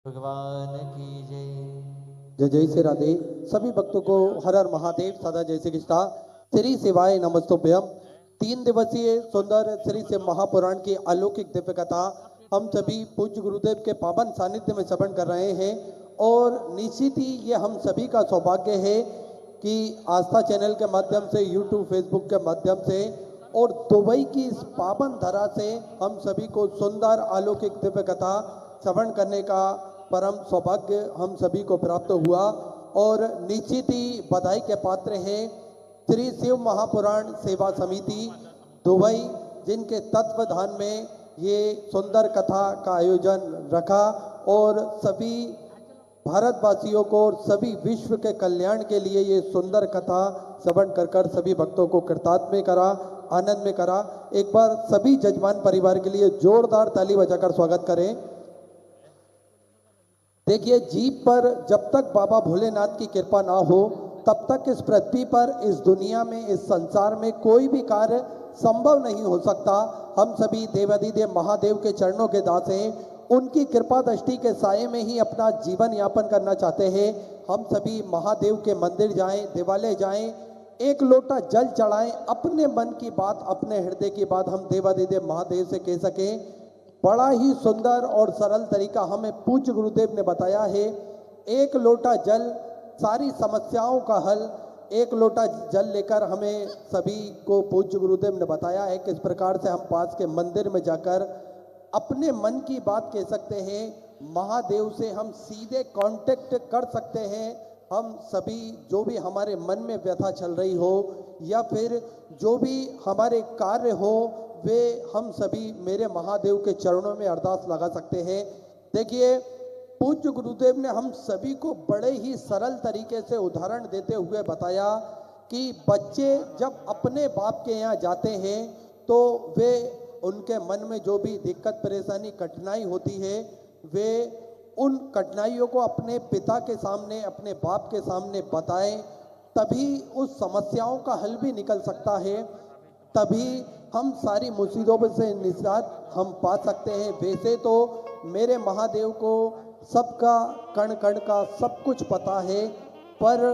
भगवान की जय। जय जय श्री राधे। सभी भक्तों को हर हर महादेव, सदा जय श्री कृष्णा, श्री शिवाय नमस्तुभ्यम। 3 दिवसीय सुंदर श्री शिव महापुराण की अलौकिक दिव्य कथा हम सभी पूज्य गुरुदेव के पावन सानिध्य में श्रवण कर रहे हैं। और निश्चित ही ये हम सभी का सौभाग्य है कि आस्था चैनल के माध्यम से, यूट्यूब फेसबुक के माध्यम से और दुबई की इस पावन धरा से हम सभी को सुंदर अलौकिक दिव्य कथा श्रवण करने का परम सौभाग्य हम सभी को प्राप्त हुआ। और निश्चित ही बधाई के पात्र हैं श्री शिव महापुराण सेवा समिति दुबई, जिनके तत्वाधान में ये सुंदर कथा का आयोजन रखा और सभी भारतवासियों को और सभी विश्व के कल्याण के लिए ये सुंदर कथा श्रवण कर कर सभी भक्तों को कृतार्थ में करा, आनंद में करा। एक बार सभी जजमान परिवार के लिए जोरदार ताली बजाकर स्वागत करें। देखिए, जीव पर जब तक बाबा भोलेनाथ की कृपा ना हो तब तक इस पृथ्वी पर, इस दुनिया में, इस संसार में कोई भी कार्य संभव नहीं हो सकता। हम सभी देवाधिदेव महादेव के चरणों के दास हैं, उनकी कृपा दृष्टि के साये में ही अपना जीवन यापन करना चाहते हैं। हम सभी महादेव के मंदिर जाएं, देवालय जाएं, एक लोटा जल चढ़ाएं, अपने मन की बात, अपने हृदय की बात हम देवाधिदेव महादेव से कह सकें। बड़ा ही सुंदर और सरल तरीका हमें पूज्य गुरुदेव ने बताया है। एक लोटा जल, सारी समस्याओं का हल। एक लोटा जल लेकर हमें सभी को पूज्य गुरुदेव ने बताया है किस प्रकार से हम पास के मंदिर में जाकर अपने मन की बात कह सकते हैं। महादेव से हम सीधे कांटेक्ट कर सकते हैं। हम सभी जो भी हमारे मन में व्यथा चल रही हो या फिर जो भी हमारे कार्य हो, वे हम सभी मेरे महादेव के चरणों में अरदास लगा सकते हैं। देखिए, पूज्य गुरुदेव ने हम सभी को बड़े ही सरल तरीके से उदाहरण देते हुए बताया कि बच्चे जब अपने बाप के यहाँ जाते हैं तो वे, उनके मन में जो भी दिक्कत परेशानी कठिनाई होती है, वे उन कठिनाइयों को अपने पिता के सामने, अपने बाप के सामने बताएं, तभी उस समस्याओं का हल भी निकल सकता है। तभी हम सारी मुसीबतों से निजात हम पा सकते हैं। वैसे तो मेरे महादेव को सबका कण कण का सब कुछ पता है, पर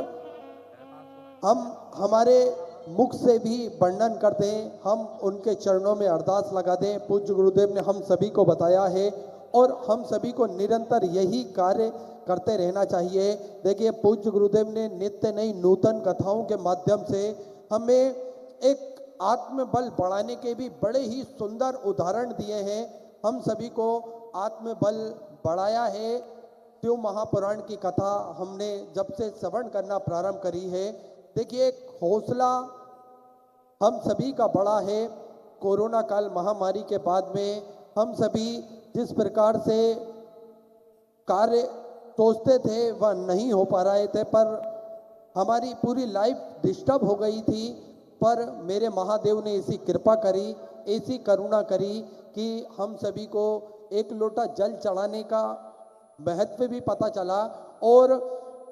हम हमारे मुख से भी वर्णन कर दें, हम उनके चरणों में अरदास लगा दें। पूज्य गुरुदेव ने हम सभी को बताया है और हम सभी को निरंतर यही कार्य करते रहना चाहिए। देखिए, पूज्य गुरुदेव ने नित्य नई नूतन कथाओं के माध्यम से हमें एक आत्मबल बढ़ाने के भी बड़े ही सुंदर उदाहरण दिए हैं। हम सभी को आत्मबल बढ़ाया है। शिव महापुराण की कथा हमने जब से श्रवण करना प्रारंभ करी है, देखिए, एक हौसला हम सभी का बड़ा है। कोरोना काल महामारी के बाद में हम सभी जिस प्रकार से कार्य सोचते थे वह नहीं हो पा रहे थे, पर हमारी पूरी लाइफ डिस्टर्ब हो गई थी। पर मेरे महादेव ने ऐसी कृपा करी, ऐसी करुणा करी कि हम सभी को एक लोटा जल चढ़ाने का महत्व भी पता चला और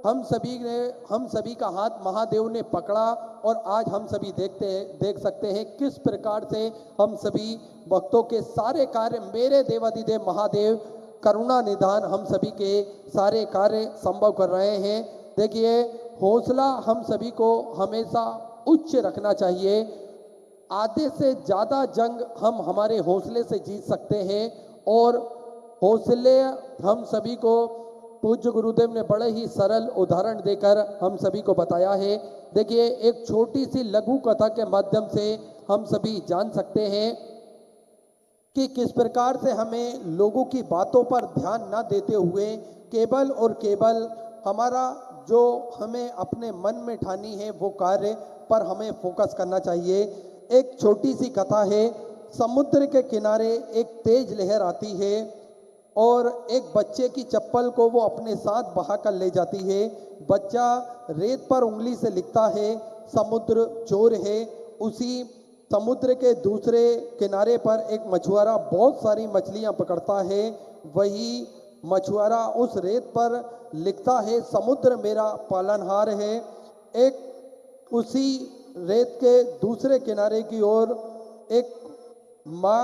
हम सभी का हाथ महादेव ने पकड़ा। और आज हम सभी देख सकते हैं किस प्रकार से हम सभी भक्तों के सारे कार्य, मेरे देवाधिदेव महादेव करुणा निधान, हम सभी के सारे कार्य संभव कर रहे हैं। देखिए, हौसला हम सभी को हमेशा उच्च रखना चाहिए। आधे से ज़्यादा जंग हम हमारे हौसले से जीत सकते हैं और हौसले हम सभी को पूज्य गुरुदेव ने बड़े ही सरल उदाहरण देकर हम सभी को बताया है। देखिए, एक छोटी सी लघु कथा के माध्यम से हम सभी जान सकते हैं कि किस प्रकार से हमें लोगों की बातों पर ध्यान न देते हुए केवल और केवल हमारा जो हमें अपने मन में ठानी है वो कार्य पर हमें फोकस करना चाहिए। एक छोटी सी कथा है। समुद्र के किनारे एक तेज लहर आती है और एक बच्चे की चप्पल को वो अपने साथ बहा कर ले जाती है। बच्चा रेत पर उंगली से लिखता है, समुद्र चोर है। उसी समुद्र के दूसरे किनारे पर एक मछुआरा बहुत सारी मछलियां पकड़ता है। वही मछुआरा उस रेत पर लिखता है, समुद्र मेरा पालनहार है। एक उसी रेत के दूसरे किनारे की ओर एक माँ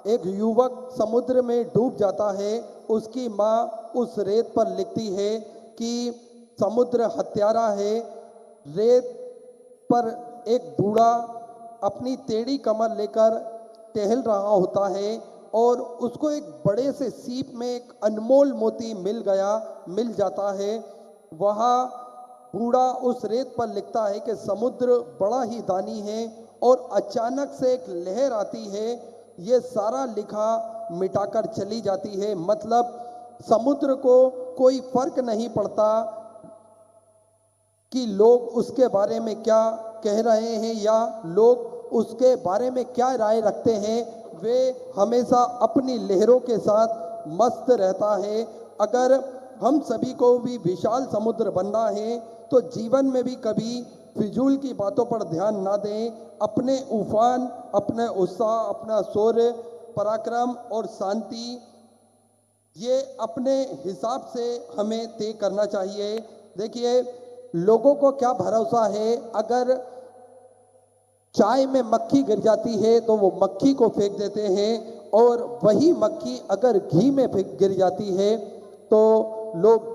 एक युवक समुद्र में डूब जाता है, उसकी माँ उस रेत पर लिखती है कि समुद्र हत्यारा है। रेत पर एक बूढ़ा अपनी टेढ़ी कमर लेकर टहल रहा होता है और उसको एक बड़े से सीप में एक अनमोल मोती मिल जाता है। वहाँ बूढ़ा उस रेत पर लिखता है कि समुद्र बड़ा ही दानी है और अचानक से एक लहर आती है, ये सारा लिखा मिटाकर चली जाती है। मतलब समुद्र को कोई फर्क नहीं पड़ता कि लोग उसके बारे में क्या कह रहे हैं या लोग उसके बारे में क्या राय रखते हैं, वे हमेशा अपनी लहरों के साथ मस्त रहता है। अगर हम सभी को भी विशाल समुद्र बनना है तो जीवन में भी कभी फिजूल की बातों पर ध्यान ना दें। अपने उफान, अपने उत्साह, अपना शौर्य, पराक्रम और शांति ये अपने हिसाब से हमें तय करना चाहिए। देखिए, लोगों को क्या भरोसा है, अगर चाय में मक्खी गिर जाती है तो वो मक्खी को फेंक देते हैं, और वही मक्खी अगर घी में गिर जाती है तो लोग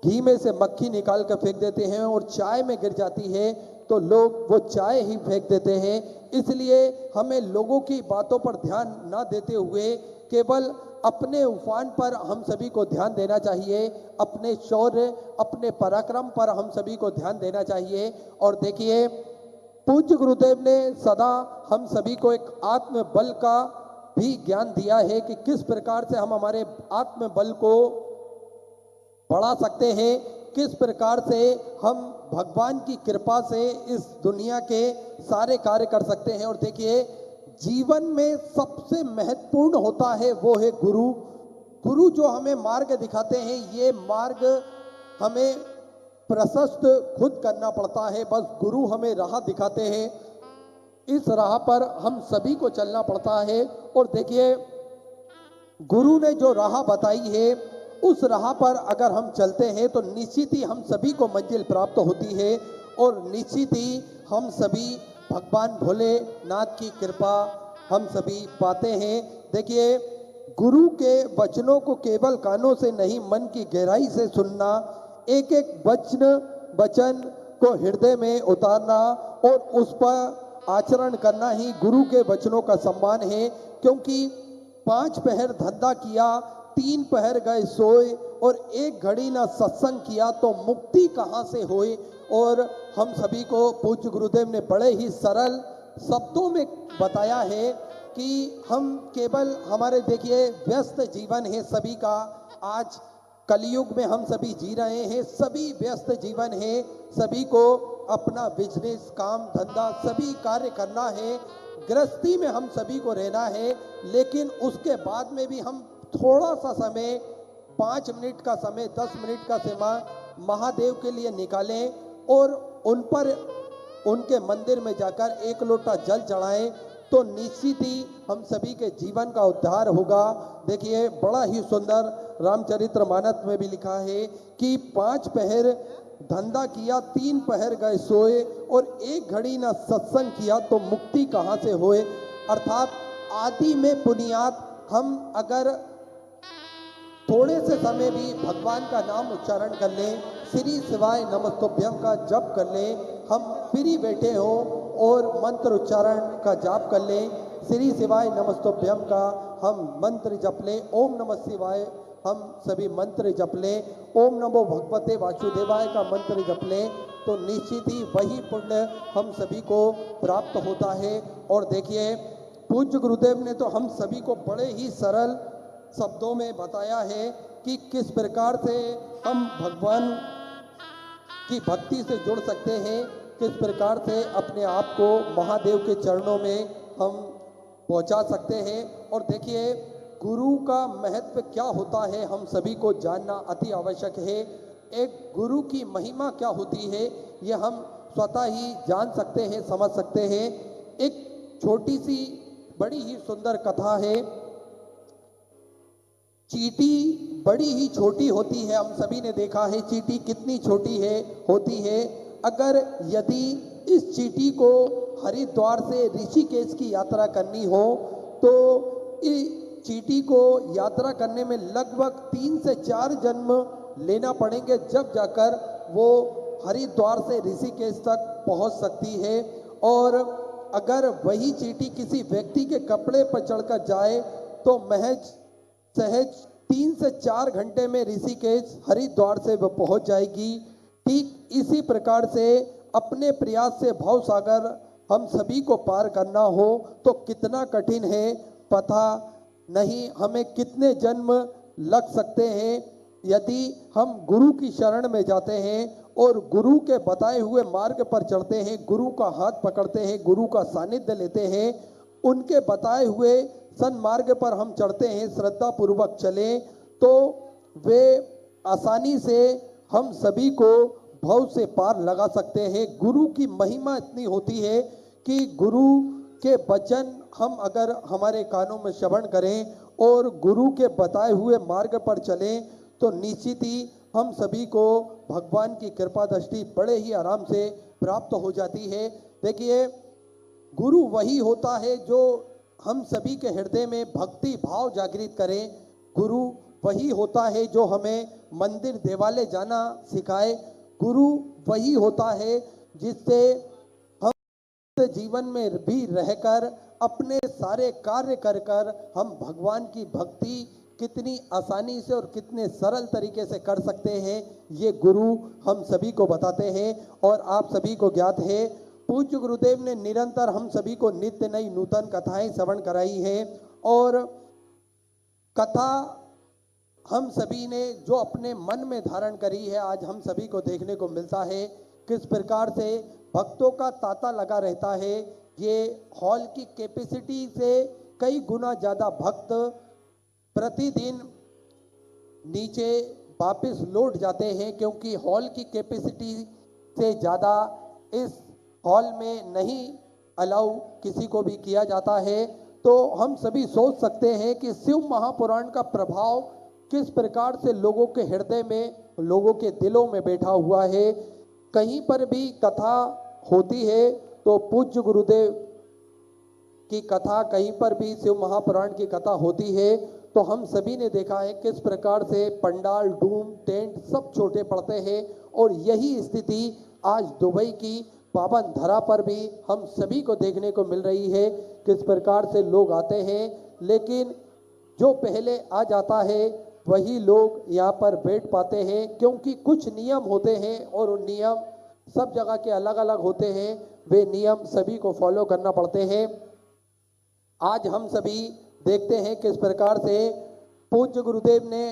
घी में से मक्खी निकाल कर फेंक देते हैं, और चाय में गिर जाती है तो लोग वो चाय ही फेंक देते हैं। इसलिए हमें लोगों की बातों पर ध्यान ना देते हुए केवल अपने उफान पर हम सभी को ध्यान देना चाहिए, अपने शौर्य, अपने पराक्रम पर हम सभी को ध्यान देना चाहिए। और देखिए, पूज्य गुरुदेव ने सदा हम सभी को एक आत्मबल का भी ज्ञान दिया है कि किस प्रकार से हम हमारे आत्मबल को बढ़ा सकते हैं, किस प्रकार से हम भगवान की कृपा से इस दुनिया के सारे कार्य कर सकते हैं। और देखिए, जीवन में सबसे महत्वपूर्ण होता है वो है गुरु। गुरु जो हमें मार्ग दिखाते हैं, ये मार्ग हमें प्रशस्त खुद करना पड़ता है, बस गुरु हमें राह दिखाते हैं, इस राह पर हम सभी को चलना पड़ता है। और देखिए, गुरु ने जो राह बताई है उस राह पर अगर हम चलते हैं तो निश्चित ही हम सभी को मंजिल प्राप्त होती है, और निश्चित ही हम सभी भगवान भोलेनाथ की कृपा हम सभी पाते हैं। देखिए, गुरु के वचनों को केवल कानों से नहीं, मन की गहराई से सुनना, एक एक वचन को हृदय में उतारना और उस पर आचरण करना ही गुरु के वचनों का सम्मान है। क्योंकि 5 पहर धंधा किया, 3 पहर गए सोए, और 1 घड़ी ना सत्संग किया तो मुक्ति कहाँ से होए। और हम सभी को पूज्य गुरुदेव ने बड़े ही सरल शब्दों में बताया है कि हम केवल हमारे, देखिए, व्यस्त जीवन है सभी का, आज कलयुग में हम सभी जी रहे हैं, सभी व्यस्त जीवन है, सभी को अपना बिजनेस, काम धंधा सभी कार्य करना है, गृहस्थी में हम सभी को रहना है। लेकिन उसके बाद में भी हम थोड़ा सा समय, 5 मिनट का समय, 10 मिनट का समय महादेव के लिए निकालें और उन पर, उनके मंदिर में जाकर 1 लोटा जल चढ़ाएं, तो निश्चित ही हम सभी के जीवन का उद्धार होगा। देखिए, बड़ा ही सुंदर रामचरितमानस में भी लिखा है कि 5 पहर धंधा किया, 3 पहर गए सोए, और 1 घड़ी ना सत्संग किया तो मुक्ति कहाँ से होए। अर्थात आदि में पुनियात, हम अगर थोड़े से समय भी भगवान का नाम उच्चारण कर लें, श्री शिवाय नमस्तुभ्यम का जप कर लें, हम फ्री बैठे हो और मंत्र उच्चारण का जाप कर लें, श्री शिवाय नमस्तुभ्यम का हम मंत्र जप लें, ओम नमः शिवाय हम सभी मंत्र जप लें, ओम नमो भगवते वासुदेवाय का मंत्र जप लें, तो निश्चित ही वही पुण्य हम सभी को प्राप्त होता है। और देखिए, पूज्य गुरुदेव ने तो हम सभी को बड़े ही सरल शब्दों में बताया है कि किस प्रकार से हम भगवान की भक्ति से जुड़ सकते हैं, किस प्रकार से अपने आप को महादेव के चरणों में हम पहुंचा सकते हैं। और देखिए, गुरु का महत्व क्या होता है हम सभी को जानना अति आवश्यक है। एक गुरु की महिमा क्या होती है ये हम स्वतः ही जान सकते हैं, समझ सकते हैं। एक छोटी सी बड़ी ही सुंदर कथा है। चींटी बड़ी ही छोटी होती है, हम सभी ने देखा है चींटी कितनी छोटी होती है। अगर यदि इस चींटी को हरिद्वार से ऋषिकेश की यात्रा करनी हो तो इस चींटी को यात्रा करने में लगभग 3 से 4 जन्म लेना पड़ेंगे, जब जाकर वो हरिद्वार से ऋषिकेश तक पहुंच सकती है। और अगर वही चींटी किसी व्यक्ति के कपड़े पर चढ़कर जाए तो महज सहज 3 से 4 घंटे में ऋषिकेश हरिद्वार से वह पहुंच जाएगी। ठीक इसी प्रकार से अपने प्रयास से भव सागर हम सभी को पार करना हो तो कितना कठिन है पता नहीं, हमें कितने जन्म लग सकते हैं। यदि हम गुरु की शरण में जाते हैं और गुरु के बताए हुए मार्ग पर चलते हैं, गुरु का हाथ पकड़ते हैं, गुरु का सानिध्य लेते हैं, उनके बताए हुए सन्मार्ग पर हम चढ़ते हैं, श्रद्धा पूर्वक चलें, तो वे आसानी से हम सभी को भव से पार लगा सकते हैं। गुरु की महिमा इतनी होती है कि गुरु के वचन हम अगर हमारे कानों में श्रवण करें और गुरु के बताए हुए मार्ग पर चलें तो निश्चित ही हम सभी को भगवान की कृपा दृष्टि बड़े ही आराम से प्राप्त हो जाती है। देखिए, गुरु वही होता है जो हम सभी के हृदय में भक्ति भाव जागृत करे। गुरु वही होता है जो हमें मंदिर देवालय जाना सिखाए। गुरु वही होता है जिससे हम जीवन में भी रहकर अपने सारे कार्य कर कर हम भगवान की भक्ति कितनी आसानी से और कितने सरल तरीके से कर सकते हैं, ये गुरु हम सभी को बताते हैं। और आप सभी को ज्ञात है, पूज्य गुरुदेव ने निरंतर हम सभी को नित्य नई नूतन कथाएं श्रवण कराई है। और कथा हम सभी ने जो अपने मन में धारण करी है, आज हम सभी को देखने को मिलता है किस प्रकार से भक्तों का तांता लगा रहता है। ये हॉल की कैपेसिटी से कई गुना ज़्यादा भक्त प्रतिदिन नीचे वापस लौट जाते हैं, क्योंकि हॉल की कैपेसिटी से ज़्यादा इस हॉल में नहीं अलाउ किसी को भी किया जाता है। तो हम सभी सोच सकते हैं कि शिव महापुराण का प्रभाव किस प्रकार से लोगों के हृदय में, लोगों के दिलों में बैठा हुआ है। कहीं पर भी कथा होती है तो पूज्य गुरुदेव की कथा, कहीं पर भी शिव महापुराण की कथा होती है तो हम सभी ने देखा है किस प्रकार से पंडाल, डूम, टेंट सब छोटे पड़ते हैं। और यही स्थिति आज दुबई की पावन धरा पर भी हम सभी को देखने को मिल रही है। किस प्रकार से लोग आते हैं, लेकिन जो पहले आ जाता है वही लोग यहाँ पर बैठ पाते हैं, क्योंकि कुछ नियम होते हैं और उन नियम सब जगह के अलग अलग होते हैं। वे नियम सभी को फॉलो करना पड़ते हैं। आज हम सभी देखते हैं किस प्रकार से पूज्य गुरुदेव ने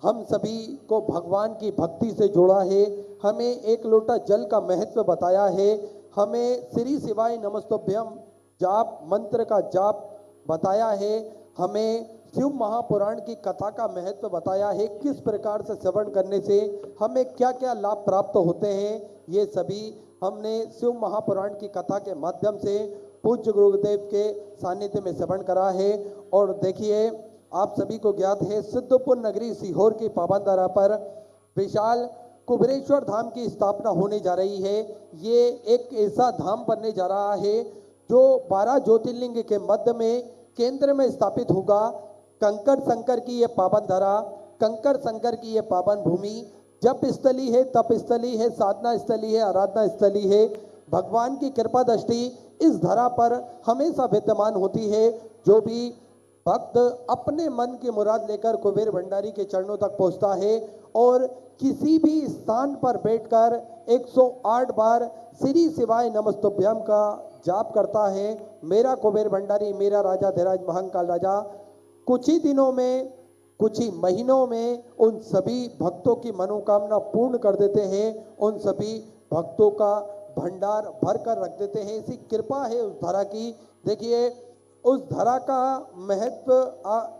हम सभी को भगवान की भक्ति से जोड़ा है, हमें एक लोटा जल का महत्व बताया है, हमें श्री शिवाय नमस्तुभ्यम जाप मंत्र का जाप बताया है, हमें शिव महापुराण की कथा का महत्व बताया है, किस प्रकार से श्रवण करने से हमें क्या क्या लाभ प्राप्त होते हैं। ये सभी हमने शिव महापुराण की कथा के माध्यम से पूज्य गुरुदेव के सानिध्य में श्रवण करा है। और देखिए, आप सभी को ज्ञात है, सिद्धपुर नगरी सीहोर की पावन धरा पर विशाल कुबेरेश्वर धाम की स्थापना होने जा रही है। ये एक ऐसा धाम बनने जा रहा है जो 12 ज्योतिर्लिंग के मध्य में केंद्र में स्थापित होगा। कंकड़ शंकर की ये पावन धरा, कंकड़ शंकर की ये पावन भूमि जप स्थली है, तप स्थली है, साधना स्थली है, आराधना स्थली है। भगवान की कृपा दृष्टि इस धरा पर हमेशा विद्यमान होती है। जो भी भक्त अपने मन की मुराद लेकर कुबेर भंडारी के चरणों तक पहुंचता है और किसी भी स्थान पर बैठकर 108 बार श्री शिवाय नमस्तुभ्यम का जाप करता है, मेरा कुबेर भंडारी, मेरा राजा धीराज महाकाल राजा कुछ ही दिनों में, कुछ ही महीनों में उन सभी भक्तों की मनोकामना पूर्ण कर देते हैं, उन सभी भक्तों का भंडार भर कर रख देते हैं। ऐसी कृपा है उस धरा की। देखिए, उस धरा का महत्व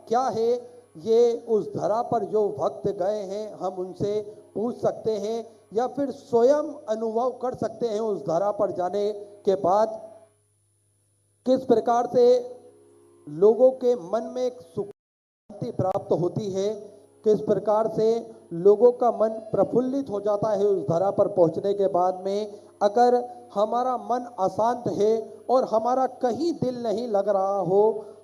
क्या है, ये उस धरा पर जो भक्त गए हैं हम उनसे पूछ सकते हैं या फिर स्वयं अनुभव कर सकते हैं। उस धरा पर जाने के बाद किस प्रकार से लोगों के मन में एक सुख शांति प्राप्त होती है, किस प्रकार से लोगों का मन प्रफुल्लित हो जाता है उस धरा पर पहुंचने के बाद में। अगर हमारा मन अशांत है और हमारा कहीं दिल नहीं लग रहा हो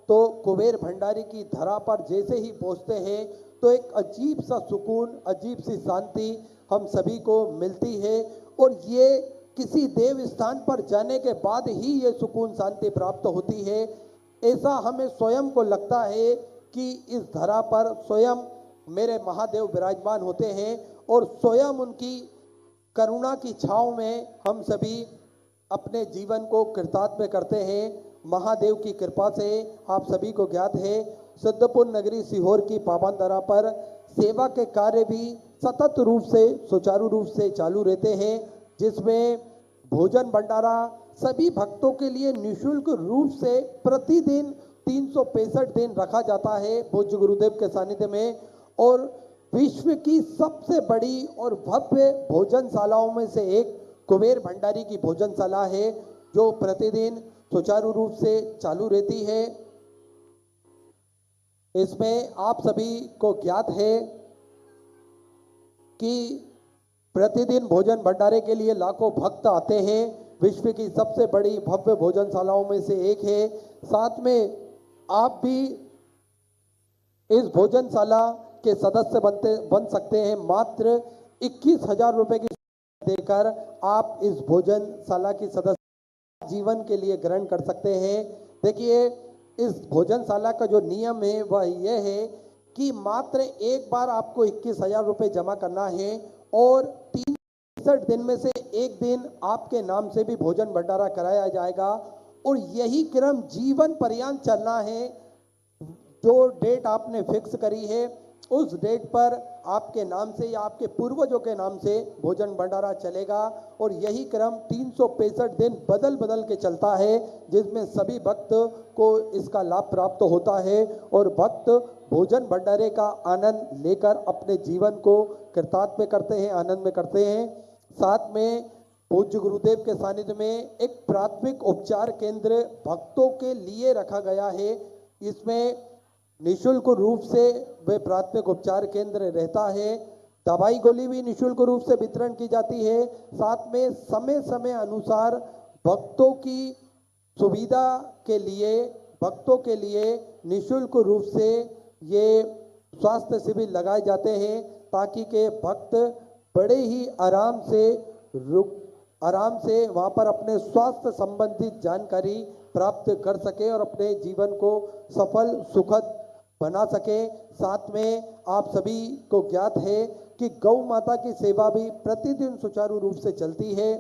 तो कुबेर भंडारी की धरा पर जैसे ही पहुंचते हैं तो एक अजीब सा सुकून, अजीब सी शांति हम सभी को मिलती है। और ये किसी देव स्थान पर जाने के बाद ही ये सुकून शांति प्राप्त होती है। ऐसा हमें स्वयं को लगता है कि इस धरा पर स्वयं मेरे महादेव विराजमान होते हैं और स्वयं उनकी करुणा की छांव में हम सभी अपने जीवन को कृतार्थ करते हैं। महादेव की कृपा से आप सभी को ज्ञात है सिद्धपुर नगरी सीहोर की पावन धरा पर सेवा के कार्य भी सतत रूप से सुचारू रूप से चालू रहते हैं, जिसमें भोजन भंडारा सभी भक्तों के लिए निःशुल्क रूप से प्रतिदिन 365 दिन रखा जाता है पूज्य गुरुदेव के सानिध्य में। और विश्व की सबसे बड़ी और भव्य भोजनशालाओं में से एक कुबेर भंडारी की भोजनशाला है, जो प्रतिदिन सुचारू रूप से चालू रहती है। इसमें आप सभी को ज्ञात है कि प्रतिदिन भोजन भंडारे के लिए लाखों भक्त आते हैं। विश्व की सबसे बड़ी भव्य भोजनशालाओं में से एक है। साथ में आप भी इस भोजनशाला के सदस्य बन सकते हैं। मात्र 21,000 रुपए की देकर आप इस भोजनशाला की सदस्य जीवन के लिए ग्रहण कर सकते हैं। देखिए, इस भोजनशाला का जो नियम है वह यह है कि मात्र एक बार आपको 21,000 रुपए जमा करना है और 63 दिन में से एक दिन आपके नाम से भी भोजन भंडारा कराया जाएगा और यही क्रम जीवन पर्यंत चलना है। जो डेट आपने फिक्स करी है उस डेट पर आपके नाम से या आपके पूर्वजों के नाम से भोजन भंडारा चलेगा और यही क्रम 365 दिन बदल बदल के चलता है, जिसमें सभी भक्त को इसका लाभ प्राप्त होता है और भक्त भोजन भंडारे का आनंद लेकर अपने जीवन को कृतार्थ में करते हैं, आनंद में करते हैं। साथ में पूज्य गुरुदेव के सानिध्य में एक प्राथमिक उपचार केंद्र भक्तों के लिए रखा गया है। इसमें निःशुल्क रूप से वे प्राथमिक उपचार केंद्र रहता है। दवाई गोली भी निःशुल्क रूप से वितरण की जाती है। साथ में समय समय अनुसार भक्तों की सुविधा के लिए भक्तों के लिए निःशुल्क रूप से ये स्वास्थ्य शिविर लगाए जाते हैं, ताकि के भक्त बड़े ही आराम से वहाँ पर अपने स्वास्थ्य संबंधित जानकारी प्राप्त कर सके और अपने जीवन को सफल सुखद बना सके। साथ में आप सभी को ज्ञात है कि गौ माता की सेवा भी प्रतिदिन सुचारू रूप से चलती है,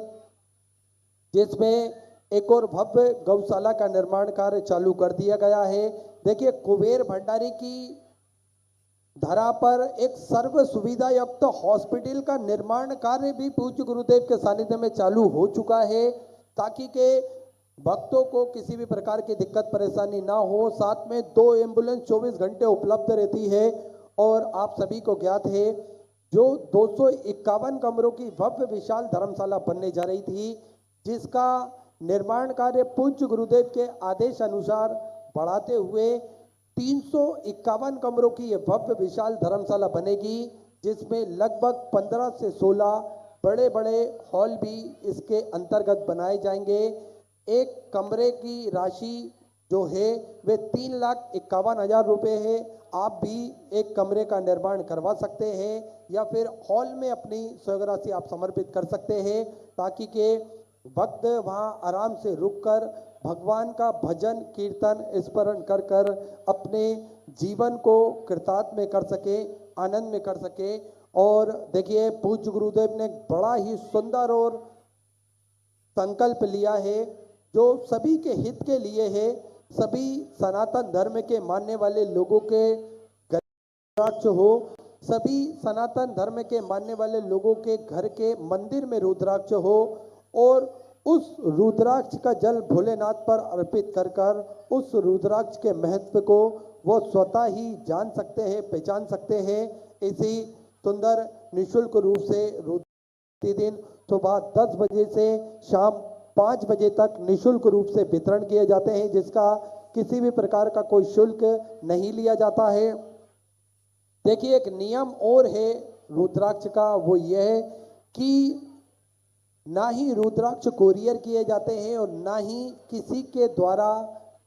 जिसमें एक और भव्य गौशाला का निर्माण कार्य चालू कर दिया गया है। देखिए, कुबेर भंडारी की धरा पर एक सर्व सुविधा युक्त हॉस्पिटल का निर्माण कार्य भी पूज्य गुरुदेव के सानिध्य में चालू हो चुका है, ताकि के भक्तों को किसी भी प्रकार की दिक्कत परेशानी ना हो। साथ में 2 एम्बुलेंस 24 घंटे उपलब्ध रहती है और आप सभी को ज्ञात है जो 251 कमरों की भव्य विशाल धर्मशाला बनने जा रही थी, जिसका निर्माण कार्य पूज्य गुरुदेव के आदेश अनुसार बढ़ाते हुए 351 कमरों की यह भव्य विशाल धर्मशाला बनेगी, जिसमें लगभग 15 से 16 बड़े बड़े हॉल भी इसके अंतर्गत बनाए जाएंगे। एक कमरे की राशि जो है वे 3,51,000 रुपये है। आप भी एक कमरे का निर्माण करवा सकते हैं या फिर हॉल में अपनी स्वराशि आप समर्पित कर सकते हैं, ताकि के भक्त वहाँ आराम से रुककर भगवान का भजन कीर्तन स्मरण कर कर अपने जीवन को कृतार्थ में कर सके, आनंद में कर सके। और देखिए, पूज्य गुरुदेव ने बड़ा ही सुंदर और संकल्प लिया है जो सभी के हित के लिए है। सभी सनातन धर्म के मानने वाले लोगों के रुद्राक्ष हो, सभी सनातन धर्म के मानने वाले लोगों के घर के मंदिर में रुद्राक्ष हो और उस रुद्राक्ष का जल भोलेनाथ पर अर्पित कर कर उस रुद्राक्ष के महत्व को वो स्वतः ही जान सकते हैं, पहचान सकते हैं। इसी सुंदर निःशुल्क रूप से प्रतिदिन सुबह 10 बजे से शाम 5 बजे तक निःशुल्क रूप से वितरण किए जाते हैं, जिसका किसी भी प्रकार का कोई शुल्क नहीं लिया जाता है। देखिए, एक नियम और है रुद्राक्ष का, वो यह है कि ना ही रुद्राक्ष कोरियर किए जाते हैं और ना ही किसी के द्वारा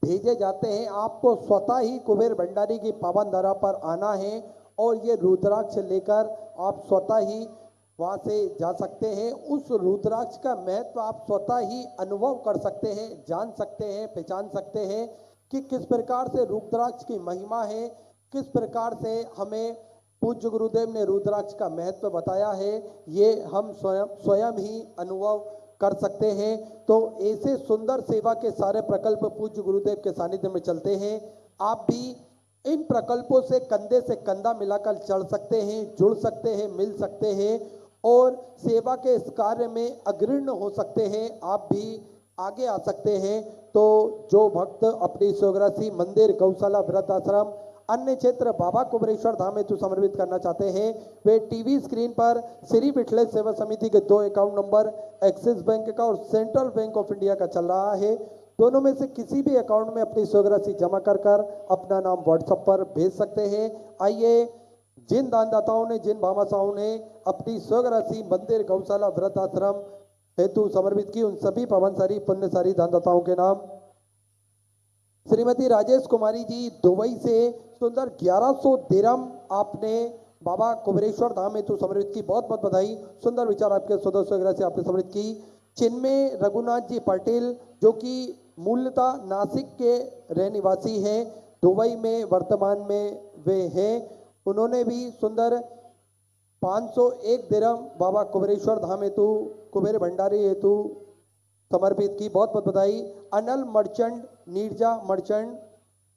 भेजे जाते हैं। आपको स्वतः ही कुबेर भंडारी की पावन धरा पर आना है और ये रुद्राक्ष लेकर आप स्वतः ही वहां से जा सकते हैं। उस रुद्राक्ष का महत्व आप स्वतः ही अनुभव कर सकते हैं, जान सकते हैं, पहचान सकते हैं कि किस प्रकार से रुद्राक्ष की महिमा है, किस प्रकार से हमें पूज्य गुरुदेव ने रुद्राक्ष का महत्व बताया है, ये हम स्वयं ही अनुभव कर सकते हैं। तो ऐसे सुंदर सेवा के सारे प्रकल्प पूज्य गुरुदेव के सानिध्य में चलते हैं। आप भी इन प्रकल्पों से कंधा मिलाकर चल सकते हैं, जुड़ सकते हैं, मिल सकते हैं और सेवा के इस कार्य में अग्रणी हो सकते हैं। आप भी आगे आ सकते हैं। तो जो भक्त अपनी स्वग्रासी मंदिर, गौशाला, वृद्धाश्रम, अन्य क्षेत्र बाबा कुबेरेश्वर धाम हेतु समर्पित करना चाहते हैं, वे टीवी स्क्रीन पर श्री विठलेश सेवा समिति के 2 अकाउंट नंबर एक्सिस बैंक का और सेंट्रल बैंक ऑफ इंडिया का चल रहा है। दोनों में से किसी भी अकाउंट में अपनी स्वग्रासी जमा कर अपना नाम व्हाट्सएप पर भेज सकते हैं। आइए जिन दानदाताओं ने, जिन भामाशाहों ने अपनी स्वग्रासी मंदिर, गौशाला, वृद्धाश्रम हेतु समर्पित की, उन सभी पवनसारी पुण्यसारी दानदाताओं के नाम। श्रीमती राजेश कुमारी जी दुबई से सुंदर 1100 दिरहम आपने बाबा कुबेरेश्वर धाम हेतु समर्पित की, बहुत बहुत बधाई। सुंदर विचार आपके सदस्य से आपने समर्पित की। चिन्मय रघुनाथ जी पटेल जो कि मूलतः नासिक के रहने निवासी हैं, दुबई में वर्तमान में वे हैं, उन्होंने भी सुंदर 501 दिरहम बाबा कुबेरेश्वर धाम हेतु, कुबेर भंडारी हेतु समर्पित की, बहुत बहुत बधाई। अनल मर्चेंट, नीरजा मर्चेंट,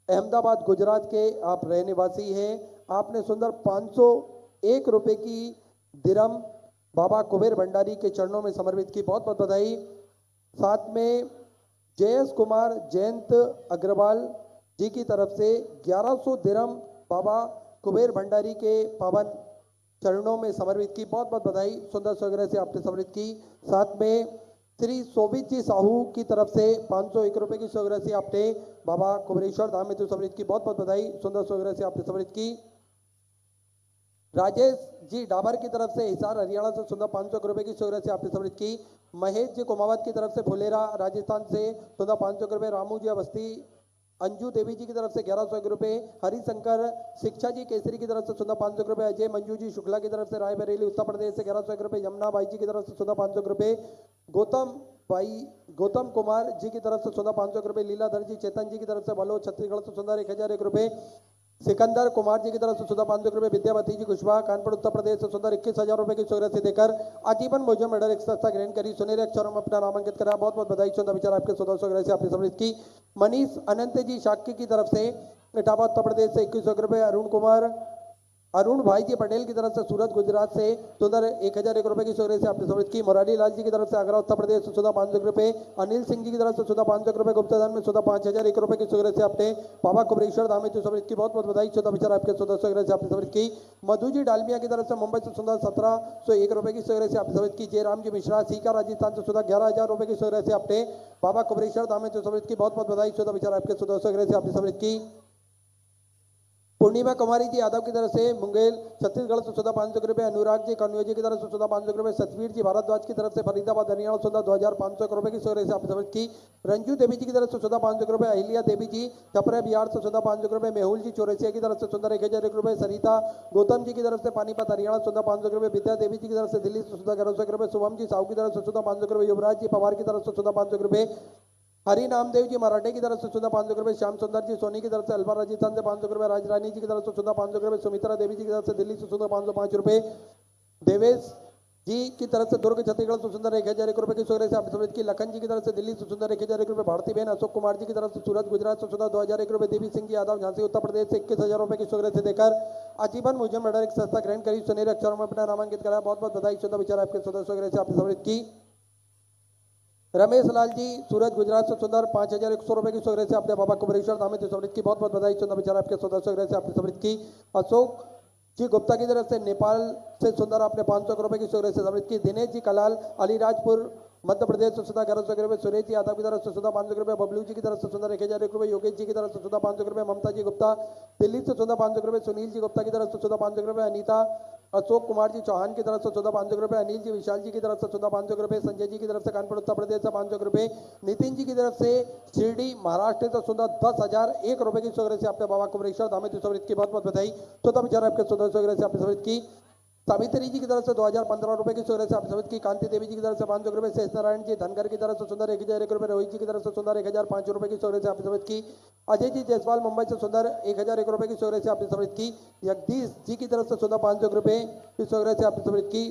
अहमदाबाद गुजरात के आप रहने निवासी हैं, आपने सुंदर 501 रुपये की दिरहम बाबा कुबेर भंडारी के चरणों में समर्पित की, बहुत बहुत बधाई। साथ में जयेश कुमार जयंत अग्रवाल जी की तरफ से 1100 दिरहम बाबा कुबेर भंडारी के पावन चरणों में समर्पित की, बहुत बहुत बधाई। सुंदर स्वग्रह से आपने समर्पित की। साथ में श्री शोभित जी साहू की तरफ से 501 रुपये की स्वग्रह से आपने बाबा कुबेरेश्वर धाम हेतु समर्पित की, बहुत बहुत बधाई। सुंदर स्वग्रह से आपने समर्पित की। राजेश जी डाबर की तरफ से हिसार हरियाणा से सुंदर 500 रुपये की स्वग्रह से आपने समर्पित की। महेश जी कुमावत की तरफ से फुलेरा राजस्थान से सुंदर 500 रुपये। रामू जी अवस्थी, अंजू देवी जी की तरफ से 1101 रुपये। हरिशंकर शिक्षा जी केसरी की तरफ से सुंदर 500 रुपये। अजय मंजू जी शुक्ला की तरफ से रायबरेली उत्तर प्रदेश से 1101 रुपये। यमुना बाई जी की तरफ से सुंदर 500 रुपये। गौतम कुमार जी की तरफ से सुंदर 500 रुपये। लीलाधर जी चेतन जी की तरफ से बलो छत्तीसगढ़ से सुंदर 1001 रुपये। सिकंदर कुमार जी की तरफ से सुंदर 500 रुपये। विद्यावती जी कुशवाहा कानपुर उत्तर प्रदेश से सुंदर 21,000 रुपये की स्वग्रह से देकर आजीवन भोजन मेडल एक संस्था ग्रहण करी, सुनहरे अक्षरों में अपना नामांकित करा, बहुत बहुत बधाई। सुंदर विचार आपके सुंदर स्वग्रह से आपने समर्पित की। मनीष अनंत जी शाक्य की तरफ से इटावा उत्तर प्रदेश से 2100 रुपये। अरुण भाई जी पटेल की तरफ से सूरत गुजरात से सुंदर 1001 रुपये की स्वग्रह से आपने समर्पित की। मुरारी लाल जी की तरफ से आगरा उत्तर प्रदेश से सुधा 500 रुपये। अनिल सिंह जी की तरफ से सुधा 500 रुपये। गुप्तादान में सुधा 5001 रुपये की स्वग्रह से आपने बाबा कुबेरेश्वर धाम हेतु समर्पित की, बहुत बहुत बधाई। सुधा विचार आपके सुधा स्वग्रह से आपने समर्पित की। मधु जी डालमिया की तरफ से मुंबई से सुधा 1701 रुपये की स्वग्रह से आपने समर्पित की। जयराम जी मिश्रा सीका राजस्थान से सुधा 11,000 रुपये की स्वग्रह से आपने बाबा कुबेरेश्वर धाम हेतु समर्पित की, बहुत बहुत बधाई। सुधा विचार आपके सुधा स्वग्रह से आपने समर्पित की। पूर्णिमा कुमारी जी यादव की तरफ से मुंगेर छत्तीसगढ़ से सुधा 500 रुपये। अनुराग जी कन्वे जी की तरफ से सुधा 500 रुपये। सतवीर जी भारद्वाज की तरफ से फरीदाबाद हरियाणा सुधा 2500 रुपये की स्वग्रह से आपने समर्पित की। रंजू देवी जी की तरफ से सुधा 500 रुपये। अहिल्या देवी जी छपरा बिहार से सुधा 500 रुपये। मेहुल जी चौरसिया की तरफ से सुंदर 1001 रुपये। सरिता गौतम जी की तरफ से पानीपत हरियाणा सुधा 500 रुपये। विद्या देवी जी की तरफ से दिल्ली से सुधा 1100 रुपये। शुभम जी साहू की तरफ से सुधा 500 रुपये। युवराज जी पवार की तरफ से सुधा 500 रुपये। हरि नामदेव जी मराठे की तरफ से सुधा 500 रुपये। श्याम सुंदर जी सोनी की तरफ से अलवर राजस्थान से 500 रुपये। राजरानी जी की तरफ से सुधा 500 रुपये। सुमित्रा देवी जी की तरफ से दिल्ली से सुधा 505 रुपये। देवेश जी की तरफ से दुर्ग छत्तीसगढ़ से सुंदर 1001 रुपये की स्वग्रह से आपने समर्पित की। लखन जी की तरफ से दिल्ली से सुंदर 1001 रुपये। भारती बहन अशोक कुमार जी की तरफ से सूरत गुजरात से सुंदर 2001 रुपये। देवी सिंह जी यादव झांसी उत्तर प्रदेश से 21,000 रुपये की स्वग्रह से देकर आजीवन भोजन मेडल एक संस्था ग्रहण करी, सुनहरे अक्षरों में अपना नामांकित कराया, बहुत बहुत बधाई। शुद्ध विचार आपके सदस्य स्वग्रह से आपने समर्पित की। रमेश लाल जी सूरत गुजरात से सुंदर 5,100 रुपये की स्वग्रह से आपने बाबा कुबेरेश्वर धाम हेतु समर्पित की, बहुत बहुत बधाई। सुंदर विचार आपके सदस्य स्वग्रह से आपने समर्पित की। अशोक जी गुप्ता की तरफ से नेपाल से सुंदर आपने 500 रुपये की स्वग्रह से समर्पित की। दिनेश जी कलाल अलीराजपुर मध्य प्रदेश से सुधा 1100 रुपये। सुरेश जी यादव की तरफ से सुधा 500 रुपये। बबलू जी की तरफ से सुंदर 1001 रुपये। योगेश जी की तरफ से सुधा 500 रुपये। ममता जी गुप्ता दिल्ली से सुधा 500 रुपये। सुनील जी गुप्ता की तरफ से सुधा 500 रुपये। अनीता अशोक कुमार जी चौहान की तरफ से 14,500 रुपए, अनिल जी विशाल जी की तरफ से 14,500 रुपए, संजय जी की तरफ से कानपुर उत्तर प्रदेश से 500 रुपए, नितिन जी की तरफ से शिरडी महाराष्ट्र से 10,001 रुपए की सौगरज से आपने बाबा कुमरेश्वर धामित सौगरज की बहुत बहुत बधाई। 14 आपके 14 सौगरज से आपने सौगरज की। सावित्री जी की तरफ से 2015 रुपए की सौगरज से आपने सौगरज की। कांति देवी जी की तरफ से 500 रुपए, शेष नारायण जी धनगर की तरफ से सुंदर 1,001 रुपए, रोहित जी की तरफ से सुंदर 1,005 रुपए की सौगरज से आपने सौगरज की। अजय जी जायसवाल मुंबई से सुंदर 1,001 रुपए की सौगरज से आपने सौगरज की। जगदीश जी की तरफ से 500 रुपए की सौगरज से आपने सौगरज की।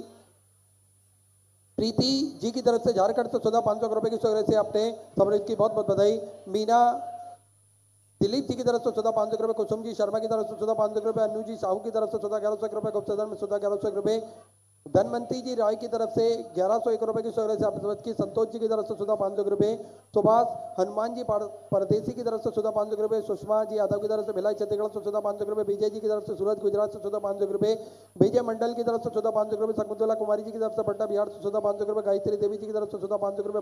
प्रीति जी की तरफ से झारखंड से 500 रुपए की सौगरज से आपने सौगरज की बहुत बहुत बधाई। मीना दिलीप जी की तरफ से 500 रुपए, कुसुम जी शर्मा की तरफ से 500 रुपए, अनु जी साहू की तरफ से 11,100 रुपए, गुप्तधन में 11,100 रुपए, धनवंती जी राय की तरफ से 1,101 रुपए की सौगरज से आपने सौगरज की। संतोष जी की तरफ से 500 रुपए, सुभाष हनुमान जी परदेसी की तरफ से 500 रुपए, सुषमा जी यादव की तरफ से भिलाई छत्तीसगढ़ से 500 रुपए, विजय जी की तरफ से सूरत गुजरात से 500 रुपए, विजय मंडल की तरफ से 500 रुपए, शकुंतला कुमारी जी की तरफ से पटना बिहार से 500 रुपए, गायत्री देवी जी की तरफ से 500 रुपए,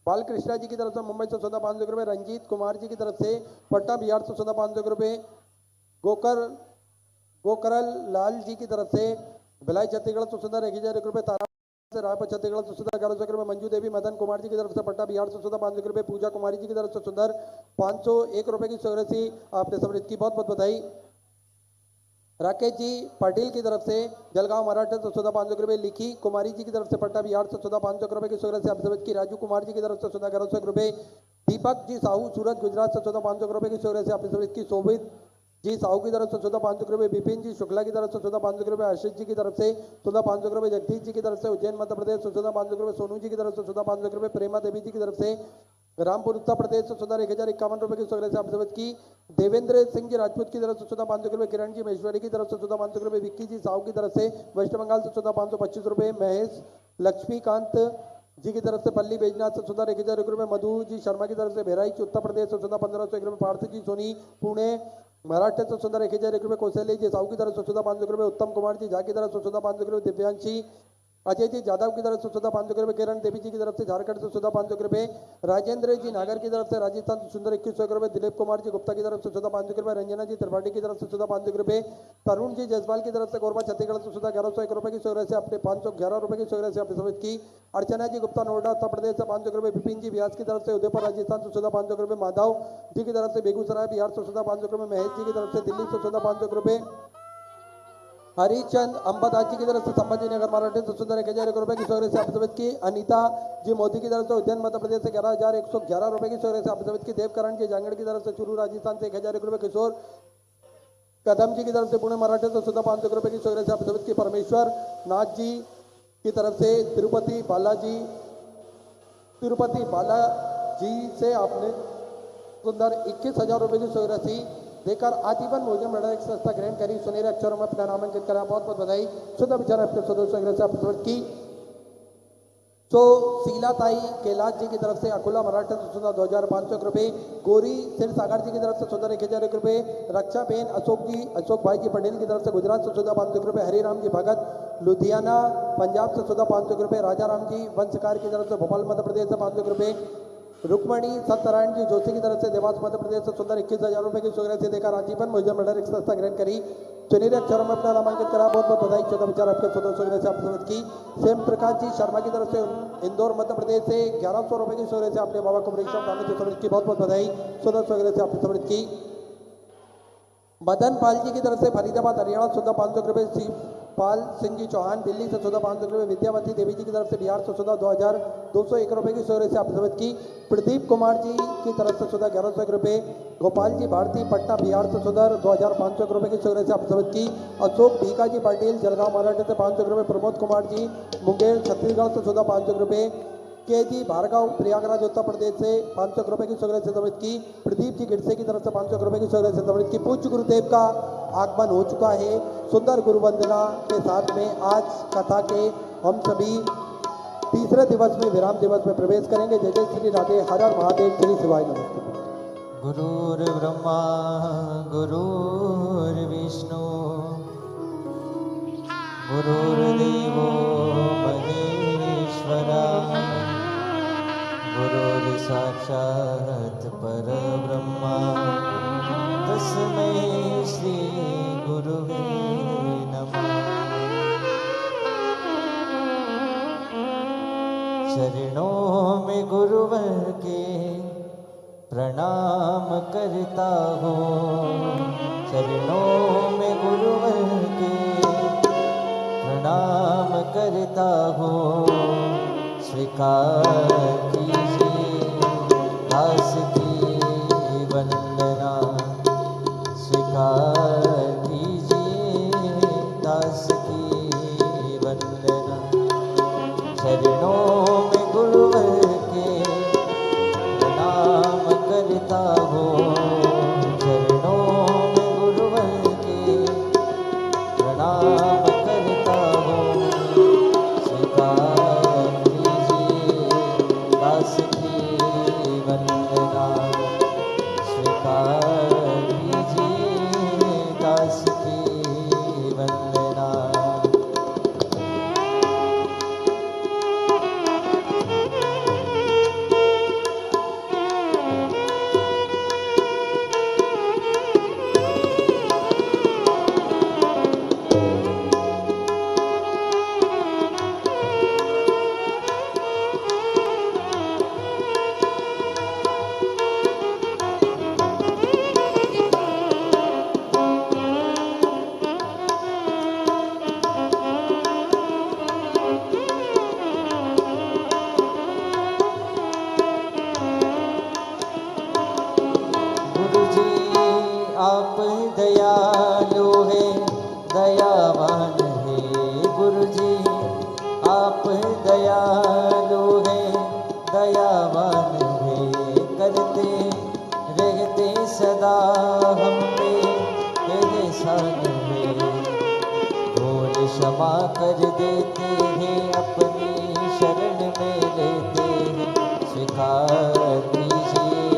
बालकृष्णा जी की तरफ से मुंबई से 500 रुपए, रंजीत कुमार जी की तरफ से पटना बिहार से 500 रुपए, गोकरल लाल जी की तरफ से भिलाई छत्तीसगढ़ से 1,001 रुपए, तारा से रायपुर छत्तीसगढ़ से 11,100 रुपए, मंजू देवी मदन कुमार जी की तरफ से पटना बिहार से 500 रुपए, पूजा कुमारी जी की तरफ से 501 रुपए की सौगरज से आपने सौगरज की बहुत बहुत बधाई। राकेश जी पाटिल की तरफ से जलगांव महाराष्ट्र से 500 रुपए, लिखी कुमारी जी की तरफ से पटना बिहार से 500 रुपए की सौगरज से आप सौगरज की। राजू कुमार जी की तरफ से 11,100 रुपए, दीपक जी साहू सूरत गुजरात से 500 रुपए की सौगरज से आपने सौगरज की। शोभित जी साहू की तरफ से 500 रुपए, विपिन जी शुक्ला की तरफ से 500 रुपए, आशीष जी की तरफ से 500 रुपए, जगदीश जी की तरफ से उज्जैन मध्य प्रदेश से 500 रुपए, सोनू जी की तरफ से 500 रुपए, प्रेमा देवी जी की तरफ से रामपुर उत्तर प्रदेश से 1,051 रुपए की सौगरज से आप सौगरज की। देवेंद्र सिंह जी राजपूत की तरफ से 500 रुपए, किरण जी महेश्वरी की तरफ से 500 रुपए, विक्की जी साहू की तरफ से वेस्ट बंगाल से 525 रुपए, महेश लक्ष्मीकांत जी की तरफ से पल्ली बैजनाथ से 1,001 रुपए, मधु जी शर्मा की तरफ से बहराइच उत्तर प्रदेश से 1,501 रुपए, पार्थ जी सोनी पुणे महाराष्ट्र से 1,001 रुपए, कौशल्य जी साहू की तरफ से 500 रुपए, उत्तम कुमार जी झा की तरफ से 500 रुपए, दिव्यांशी अजय जी जादव की तरफ से 500 रुपए, किरण देवी जी की तरफ से झारखंड से 500 रुपए, राजेंद्र जी नागर की तरफ से राजस्थान से सुंदर 2100 रुपए, दिलीप कुमार जी गुप्ता की तरफ से 500 रुपए, रंजना जी त्रिपाठी की तरफ से 500 रुपए, तरुण जी जायसवाल की तरफ से कोरबा छत्तीसगढ़ से 1101 रुपए की सौगरज से आपने 511 रुपए की सौगरज से आपने सौगरज की। अर्चना जी गुप्ता नोएडा उत्तर प्रदेश से 500 रुपए, विपिन जी व्यास की तरफ से उदयपुर राजस्थान से 500 रुपए, माधव जी की तरफ से बेगूसराय बिहार से 500 रुपए, महेश जी की तरफ से दिल्ली से 500 रुपए, हरिचंद अंबादास जी की तरफ से संभाजी नगर महाराष्ट्र से 1,001 रुपए की सौगरज से आप सौगरज की। अनीता जी मोदी की तरफ से उज्जैन मध्य प्रदेश से 11,111 रुपए की सौगरज से आप सौगरज की। देवकरण जी जांगड़ की तरफ से चूरू राजस्थान से 1,001 रुपए, किशोर कदम जी की तरफ से पुणे महाराष्ट्र से 500 रुपए की सौगरज से आप सौगरज की। परमेश्वर नाथ जी की तरफ से तिरुपति बालाजी से आपने सुंदर 21,000 रुपए की सौगरज देकर आजीवन भोजन मंडल एक संस्था ग्रहण करी, सुनहरे अक्षरों में अपना नामांकित करा। बहुत बहुत बधाई। शुद्ध विचार आपके सदस्यों से आप सौगरज की। तो शीलाताई कैलाश जी की तरफ से अकोला महाराष्ट्र से 2,500 रुपए, गौरी सिर सागर जी की तरफ से 1,001 रुपए, रक्षा बेन अशोक भाई जी पटेल की तरफ से गुजरात से 500 रुपए, हरिराम जी भगत लुधियाना पंजाब से 500 रुपए, राजा राम जी वंशकार की तरफ से भोपाल मध्य प्रदेश से 500 रुपए, रुक्मणी सत्यनारायण जी जोशी की तरफ से देवास मध्य प्रदेश से 21,000 रुपए की सौगरज से देकर आजीवन भोजन मंडल एक संस्था ग्रहण करी, सुनहरे अक्षरों में अपना नामांकित करा। बहुत बहुत बधाई। 14 विचार आपके 14 सौगरज से आप सौगरज की। सेम प्रकाश जी शर्मा की तरफ से इंदौर मध्य प्रदेश से 1,100 रुपए की सौगरज से आपने बाबा कुमरेश्वर धाम से सौगरज की। बहुत बहुत बधाई। 14 सौगरज से आपने सौगरज की। मदन पाल जी की तरफ से फरीदाबाद हरियाणा 500 रुपए, शिवपाल सिंह जी चौहान दिल्ली से 500 रुपए, विद्यावती देवी जी की तरफ से बिहार से 2,201 रुपए की सौगरज से आप सौगरज की। प्रदीप कुमार जी की तरफ से 1,101 रुपए, गोपाल जी भारती पटना बिहार से 2,500 रुपए की सौगरज से आप सौगरज की। अशोक भीका जी पाटिल जलगांव महाराष्ट्र से 500 रुपए, प्रमोद कुमार जी मुंगेर छत्तीसगढ़ से 500 रुपए, के जी भार्गव प्रयागराज उत्तर प्रदेश से 500 रुपए की सौगरज से सौगरज की। प्रदीप जी गिरसे की तरफ से 500 रुपए की सौगरज से सौगरज की। पूज्य गुरुदेव का आगमन हो चुका है। सुंदर गुरु वंदना के साथ में आज कथा के हम सभी तीसरे दिवस में विराम दिवस में प्रवेश करेंगे। जय जय श्री राधे, हर हर महादेव, श्री शिवाय नमस्ते। गुरुर्ब्रह्मा गुरुर्विष्णु गुरुर्देवो महेश्वरा गुरुर्साक्षात् परब्रह्मा तस्मै श्री गुरुवे नमः। चरणों में गुरुवर के प्रणाम करता हूँ, चरणों में गुरुवर के प्रणाम करता हूँ। स्वीकार कीजिए दास की वंदना, स्वीकार कीजिए दास की वंदना। चरणों में गुरुवर के प्रणाम करता हूँ, चरणों में गुरुवर के प्रणाम करता हूँ। स्वीकार कीजिए दास की वंदना, स्वीकार कीजिए दास की वंदना। गुरुजी आप दयालु है, दयावान है। गुरुजी आप दयालु है, दयावान है। करते रहते सदा हम पे एहसान है, भूल क्षमा कर देते हैं, अपनी शरण में लेते हैं। स्वीकार कीजिए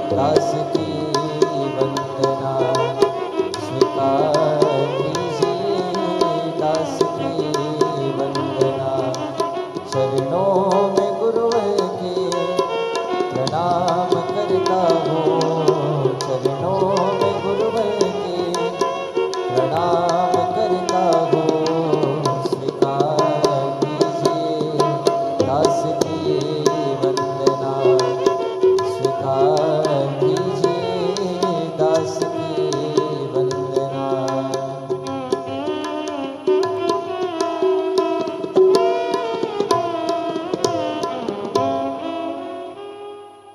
दास की वंदना, स्वीकार कीजिए दास की वंदना। चरणों में गुरुवर के प्रणाम करता हूँ, चरणों में गुरुवर के प्रणाम करता हूँ। स्वीकार कीजिए दास की वंदना, स्वीकार कीजिए दास की वंदना।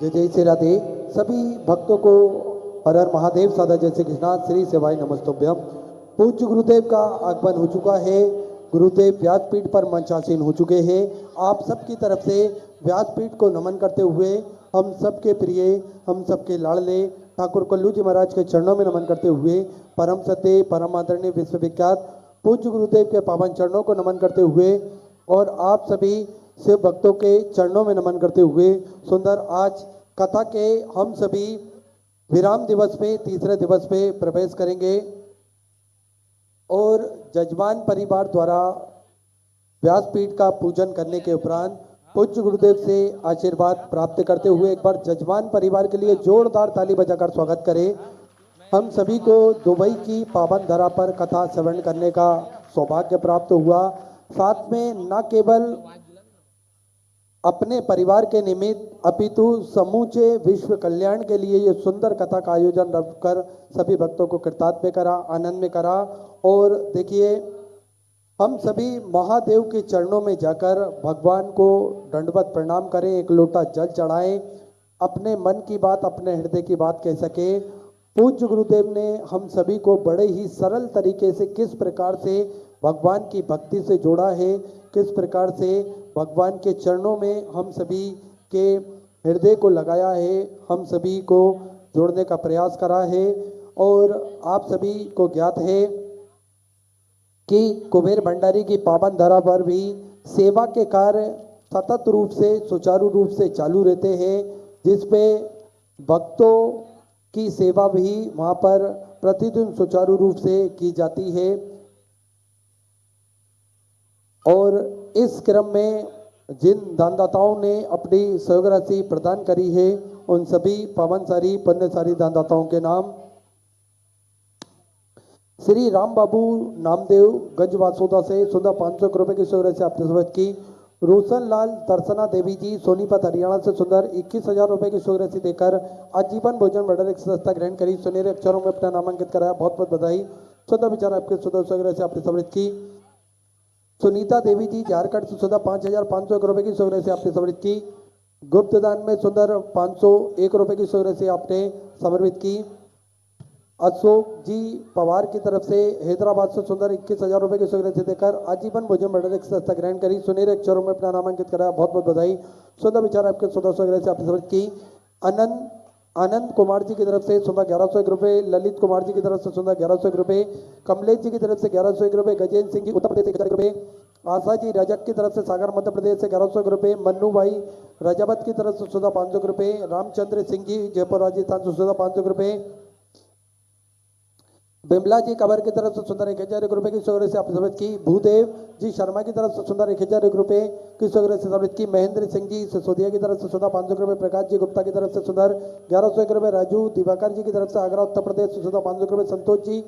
जय जय श्री राधे। सभी भक्तों को हर हर महादेव सादा जय श्री कृष्णा श्री सेवाई नमस्तुभ्यम। पूज्य गुरुदेव का आगमन हो चुका है, गुरुदेव व्यासपीठ पर मंचासीन हो चुके हैं। आप सबकी तरफ से व्यासपीठ को नमन करते हुए हम सबके प्रिय, हम सबके लाडले ठाकुर कल्लू जी महाराज के चरणों में नमन करते हुए परम सत्य परम आदरणीय विश्वविख्यात पूज्य गुरुदेव के पावन चरणों को नमन करते हुए और आप सभी शिव भक्तों के चरणों में नमन करते हुए सुंदर आज कथा के हम सभी विराम दिवस पे तीसरे दिवस पे प्रवेश करेंगे और जजमान परिवार द्वारा व्यासपीठ का पूजन करने के उपरांत पूज्य गुरुदेव से आशीर्वाद प्राप्त करते हुए एक बार जजमान परिवार के लिए जोरदार ताली बजाकर स्वागत करें। हम सभी को दुबई की पावन धरा पर कथा श्रवण करने का सौभाग्य प्राप्त हुआ। साथ में न केवल अपने परिवार के निमित्त अपितु समूचे विश्व कल्याण के लिए ये सुंदर कथा का आयोजन रखकर सभी भक्तों को कृतार्थ करा, आनंद में करा। और देखिए हम सभी महादेव के चरणों में जाकर भगवान को दंडवत प्रणाम करें, एक लोटा जल चढ़ाएं, अपने मन की बात अपने हृदय की बात कह सके। पूज्य गुरुदेव ने हम सभी को बड़े ही सरल तरीके से किस प्रकार से भगवान की भक्ति से जोड़ा है, किस प्रकार से भगवान के चरणों में हम सभी के हृदय को लगाया है, हम सभी को जोड़ने का प्रयास करा है। और आप सभी को ज्ञात है कि कुबेर भंडारी की पावन धरा पर भी सेवा के कार्य सतत रूप से सुचारू रूप से चालू रहते हैं, जिस पे भक्तों की सेवा भी वहाँ पर प्रतिदिन सुचारू रूप से की जाती है। और इस क्रम में जिन दानदाताओं ने अपनी सहयोग राशि प्रदान करी है उन सभी पावनसारी पुण्यसारी दानदाताओं के नाम श्री राम बाबू नामदेव गंज वासोदा से 500 रुपए की सहयोग राशि आपने समझ की। रोशन लाल दर्शना देवी जी सोनीपत हरियाणा से सुंदर 21,000 रुपए की शुभ राशि देकर आजीवन भोजन मंडल एक सदस्यता ग्रहण करी, सुनहरे अक्षरों में अपना नामांकित कराया। बहुत बहुत बधाई। सुंदर विचार आपके सुंदर शुभ राशि आपने समृद्ध की। सुनीता देवी जी झारखंड से सुंदर 5,501 रुपए की शुभ राशि आपने समृद्ध की। गुप्त दान में सुंदर 501 रुपए की शुभ राशि आपने समर्पित की। अशोक जी पवार की तरफ से हैदराबाद से सुंदर 21,000 रुपए की शुभ राशि देकर आजीवन भोजन मंडल एक सदस्यता ग्रहण करी, सुनहरे अक्षरों में अपना नामांकित कराया। बहुत बहुत बधाई। सुंदर विचार आपके सुंदर शुभ राशि आपने समर्पित की। आनंद कुमार जी की तरफ से सुंदर 1101 रुपए, ललित कुमार जी की तरफ से सुंदर 1101 रुपए, कमलेश जी की तरफ से 1101 रुपए, गजेंद्र सिंह जी उत्तर प्रदेश से 1000 रुपए, आशा जी रजक की तरफ से सागर मध्य प्रदेश से 1101 रुपए, मन्नू भाई रजावत की तरफ से सुधा 500 रुपए, रामचंद्र सिंह जी जयपुर राजस्थान से सुधा 500 रुपए, बिमला जी कबर की तरफ से सुंदर 1,001 रुपए की शुभ राशि आपने समर्पित की। भूदेव जी शर्मा की तरफ से सुंदर 1,001 रुपए की शुभ राशि समर्पित की। महेंद्र सिंह जी सिसोदिया की तरफ से सुंदर 500 रुपए, प्रकाश जी गुप्ता की तरफ से सुंदर 1,101 रुपए, राजू दिवाकर जी की तरफ से आगरा उत्तर प्रदेश से सुंदर 500 रुपए, संतोष जी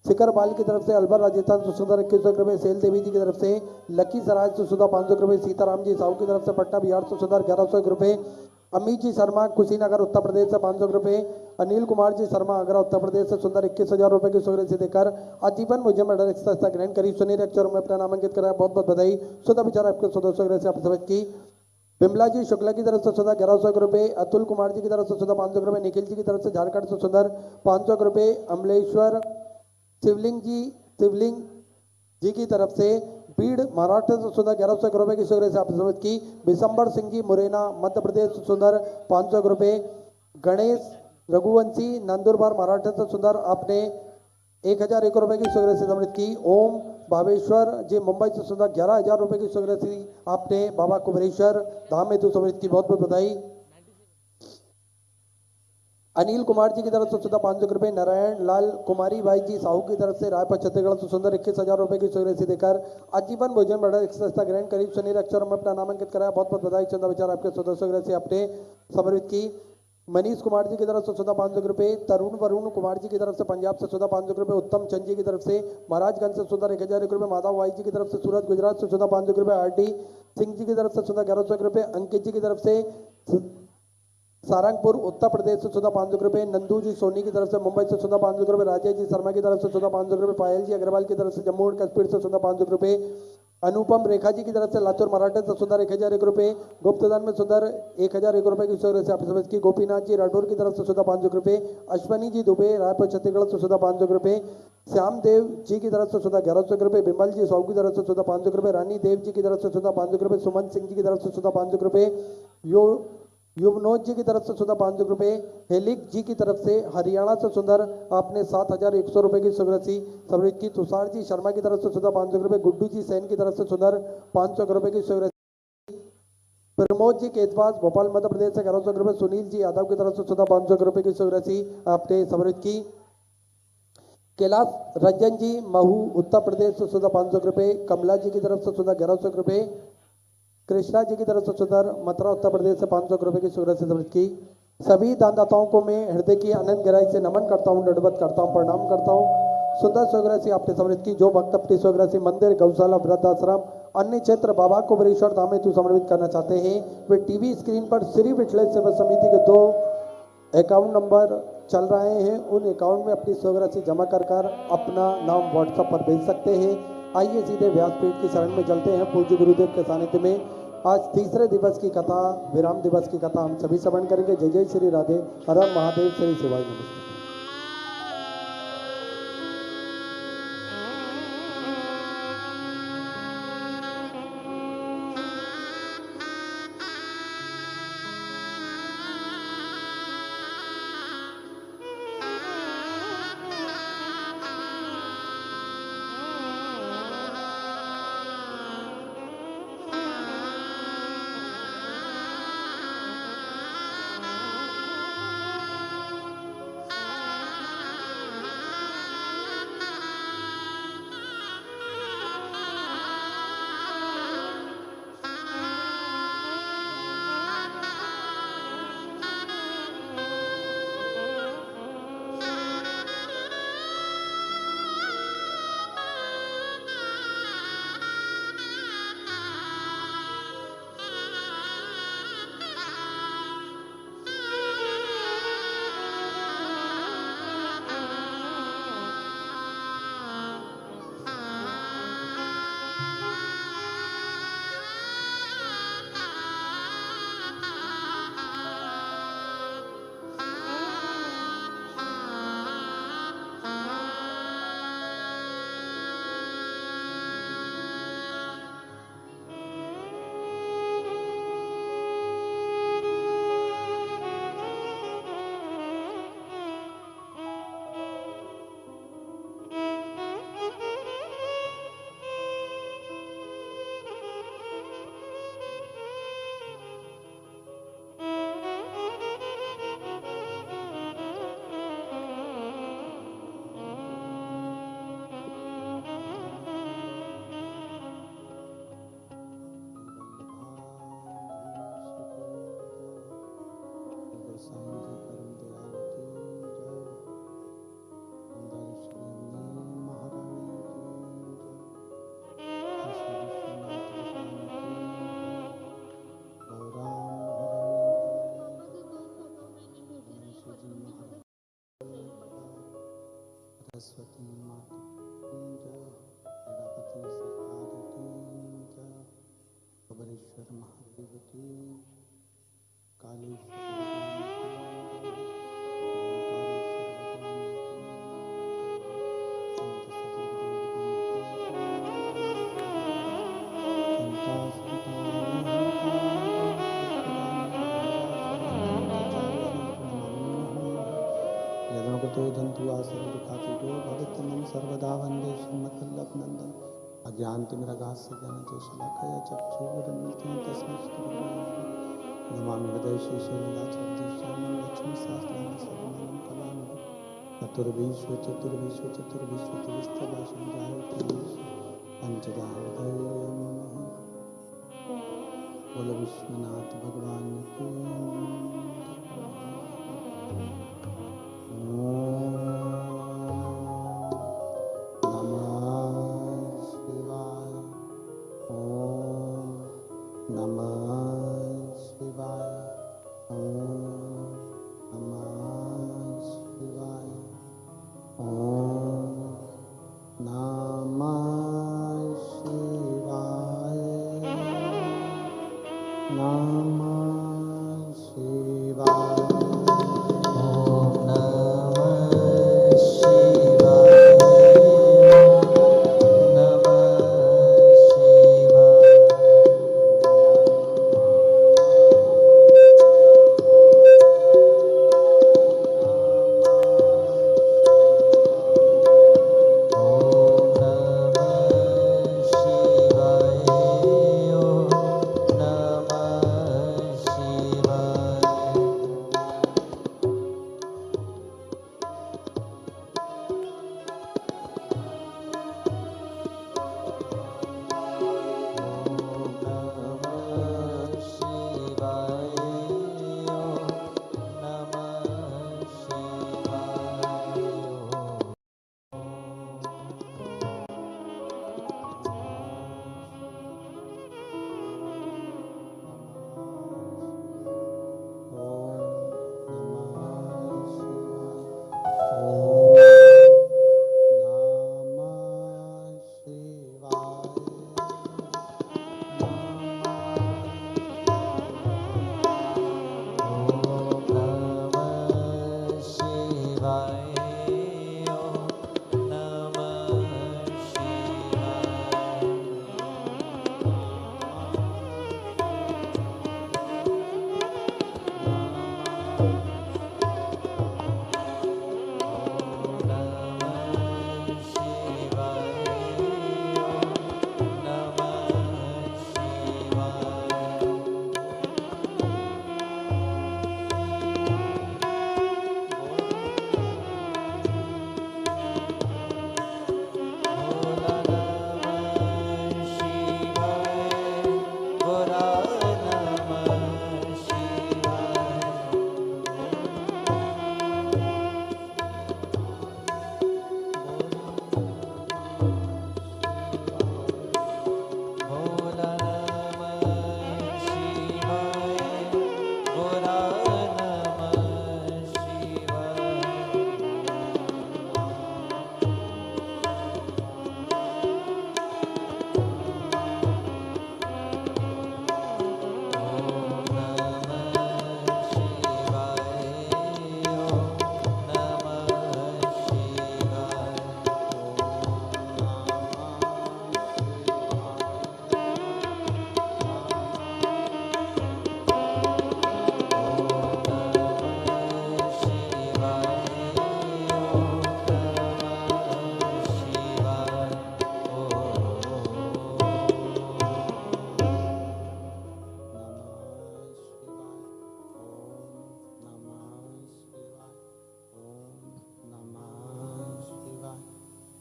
शिखर बाल की तरफ से अलवर राजस्थान से सुंदर 21 रुपए, सैल देवी जी की तरफ से लकी सराज से सुंदर 500 रुपए, सीताराम जी साहू की तरफ से पटना बिहार से सुंदर 1,101 रुपए, अमित जी शर्मा कुशीनगर उत्तर प्रदेश से 500 रुपए, अनिल कुमार जी शर्मा आगरा उत्तर प्रदेश से सुंदर 21,000 रुपए की शुभ राशि देकर आजीवन भोजन मंडल एक सदस्यता ग्रहण करी, सुनहरे अक्षरों में अपना नामांकित कराया। बहुत बहुत बधाई। सुधा विचार आपके सुंदर शुभ राशि आपने समझ की। बिमला जी शुक्ला की तरफ से सुधा 1,101 रुपए, अतुल कुमार जी की तरफ से सुधा 500 रुपए, निखिल जी की तरफ से झारखंड से सुंदर 500 रुपए, अमलेश्वर शिवलिंग जी की तरफ से भीड़ महाराष्ट्र से सुंदर 1,101 रुपए की शुभ राशि आपने समर्पित की। विशंबर सिंह जी मुरैना मध्य प्रदेश से सुंदर 500 रुपए, गणेश रघुवंशी नंदुरबार महाराष्ट्र से सुंदर आपने 1,001 रुपए की शुभ राशि समर्पित की। ओम भावेश्वर जी मुंबई से सुंदर 11,000 रुपए की शुभ राशि आपने बाबा कुबरेश्वर धाम हेतु समर्पित की। बहुत बहुत बधाई। अनिल कुमार जी की तरफ से सुधा 500 रुपए, नारायण लाल कुमारी भाई जी साहू की तरफ से रायपुर छत्तीसगढ़ से सुंदर 21,000 रुपए की शुभ राशि देकर आजीवन भोजन मंडल एक सदस्यता ग्रहण करी, सुनहरे अक्षरों में अपना नामांकित कराया। बहुत बहुत बधाई। चंदा विचार आपके सुंदर शुभ राशि आपने समर्पित की। मनीष कुमार जी की तरफ से सुधा 500 रुपए, वरुण कुमार जी की तरफ से पंजाब से सुधा 500 रुपए, उत्तम चंद जी की तरफ से महाराजगंज से सुधा 1,001 रुपए, माधव भाई जी की तरफ से सूरत गुजरात से सुधा 500 रुपए, आरडी सिंह जी की तरफ से सुधा 1,101 रुपए, अंकित जी की तरफ से सारंगपुर उत्तर प्रदेश से सुधा 500 रुपए, नंदू जी सोनी की तरफ से मुंबई से सुधा 500 रुपए, राजेश जी शर्मा की तरफ से सुधा 500 रुपए, पायल जी अग्रवाल की तरफ से जम्मू एंड कश्मीर से सुधा 500 रुपए, अनुपम रेखा जी की तरफ से लातूर मराठा से सुंदर 1,001 रुपए, गुप्तदान में सुंदर 1,001 रुपए की शुभ राशि आपने समझ की। गोपीनाथ जी राठौर की तरफ से सुधा 500 रुपए, अश्वनी जी दुबे रायपुर छत्तीसगढ़ से सुधा 500 रुपए, श्याम देव जी की तरफ से सुधा 1,100 रुपए, बिमल जी साहू की तरफ से सुधा 500 रुपए, रानी देव जी की तरफ से सुधा 500 रुपए, सुमन सिंह जी की तरफ से सुधा 500 रुपए, युवनोज जी की तरफ से सुधा 500 रुपए, हेलिक जी की तरफ से हरियाणा से सुंदर आपने 7,100 रुपए की शुभ राशि समृद्ध की। तुषार जी शर्मा की तरफ से सुधा 500 रुपए, गुड्डू जी सैन की तरफ से सुंदर 500 रुपए की शुभ राशि, प्रमोद जी केतवास भोपाल मध्य प्रदेश से 1,100 रुपए, सुनील जी यादव की तरफ से सुधा 500 रुपए की शुभ राशि आपने समृद्ध की। कैलाश रंजन जी महू उत्तर प्रदेश से सुधा 500 रुपए, कमला जी की तरफ से सुधा 1,100 रुपए, कृष्णा जी की तरफ से सुंदर मथुरा उत्तर प्रदेश से 500 रुपए की शुभ राशि समर्पित की। सभी दानदाताओं को मैं हृदय की अनंत गहराई से नमन करता हूँ, दंडवत करता हूँ, प्रणाम करता हूँ। सुंदर शुभ राशि आपने समर्पित की। जो भक्त अपनी शुभ राशि मंदिर गौशाला वृद्धाश्रम अन्य क्षेत्र बाबा को बरेश्वर धाम हेतु समर्पित करना चाहते हैं वे टीवी स्क्रीन पर श्री विठलेश सेवा समिति के 2 अकाउंट नंबर चल रहे हैं, उन अकाउंट में अपनी शुभ राशि जमा कर अपना नाम व्हाट्सएप पर भेज सकते हैं। आइए सीधे व्यासपीठ की शरण में चलते हैं पूज्य गुरुदेव के सानिध्य में। आज तीसरे दिवस की कथा विराम दिवस की कथा हम सभी श्रवण करेंगे। जय जय श्री राधे, हर हर महादेव, श्री शिवाय नमस्ते। जंतु आसर दुखाति जो भवितमं सर्वदा वंदे श्रीमद्वल्लभ नंदन अज्ञानतिमिरगास्य ज्ञानतिशलाकया चक्षुरुन्मिलितं तस्मै श्रीगुरुवे नमामि हृदय श्रीशैलदाचार्यदेशानं लक्ष्मीशास्त्राणि सर्वमानं कलामि चतुर्विश्व चतुर्विश्व चतुर्विश्व चतुर्विस्तभाषं जायते पंचदा हृदय बोल विश्वनाथ भगवान की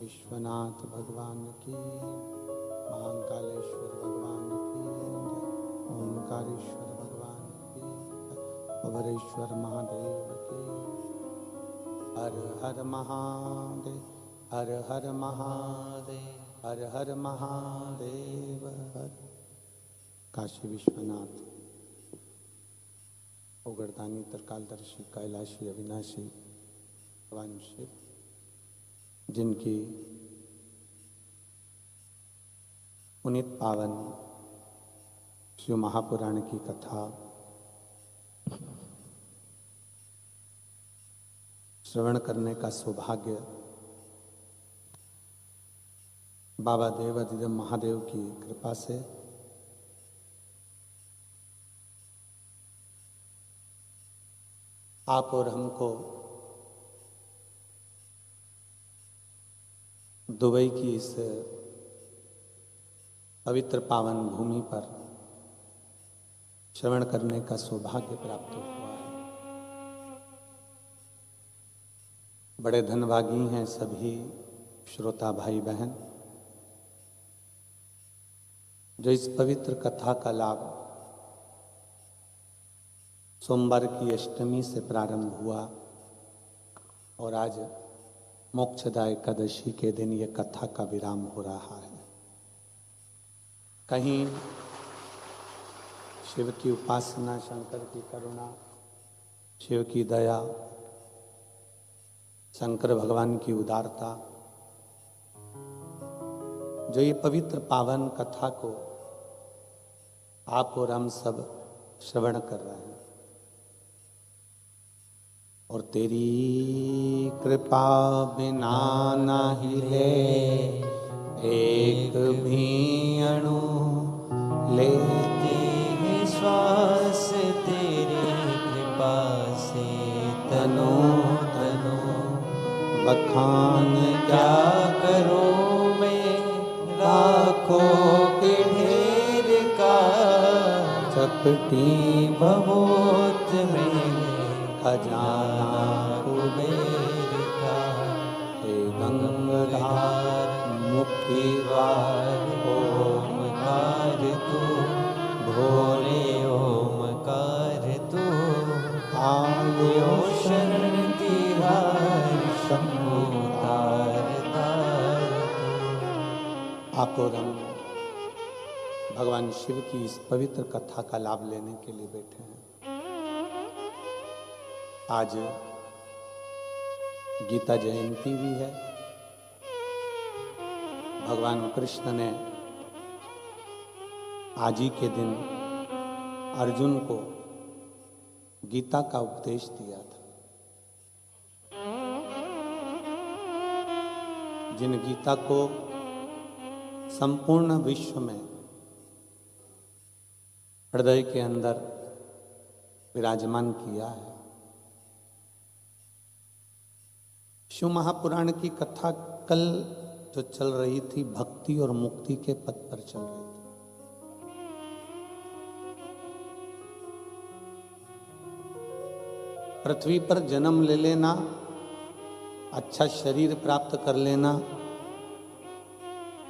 विश्वनाथ भगवान की महाकालेश्वर भगवान की ओंकारेश्वर भगवान की अवरेश्वर महादेव की हर हर महादेव हर हर महादेव हर हर महादेव हर काशी विश्वनाथ उगरदानी त्रिकालदर्शी कैलाशी अविनाशी भगवान शिव जिनकी पुनीत पावन शिव महापुराण की कथा श्रवण करने का सौभाग्य बाबा देवाधिदेव महादेव की कृपा से आप और हमको दुबई की इस पवित्र पावन भूमि पर श्रवण करने का सौभाग्य प्राप्त हुआ है। बड़े धनभागी हैं सभी श्रोता भाई बहन जो इस पवित्र कथा का लाभ सोमवार की अष्टमी से प्रारंभ हुआ और आज मोक्षदा एकादशी के दिन ये कथा का विराम हो रहा है। कहीं शिव की उपासना, शंकर की करुणा, शिव की दया, शंकर भगवान की उदारता, जो ये पवित्र पावन कथा को आप और हम सब श्रवण कर रहे हैं। और तेरी कृपा बिना ना हिले एक भी अणु लेते हैं श्वास तेरी कृपा से तनो तनो बखान क्या करूं मैं लाखों के ढेर का चपटी भवोत में खजाना कुबेर का हे गंगाधार मुक्ति द्वार ओमकार तू भोले ओमकार तू आयो शरण तिहार शंभु तार तार आप और हम भगवान शिव की इस पवित्र कथा का लाभ लेने के लिए बैठे हैं। आज गीता जयंती भी है। भगवान कृष्ण ने आज ही के दिन अर्जुन को गीता का उपदेश दिया था। जिन गीता को संपूर्ण विश्व में हृदय के अंदर विराजमान किया है। शिव महापुराण की कथा कल जो चल रही थी भक्ति और मुक्ति के पथ पर चल रही थी। पृथ्वी पर जन्म ले लेना, अच्छा शरीर प्राप्त कर लेना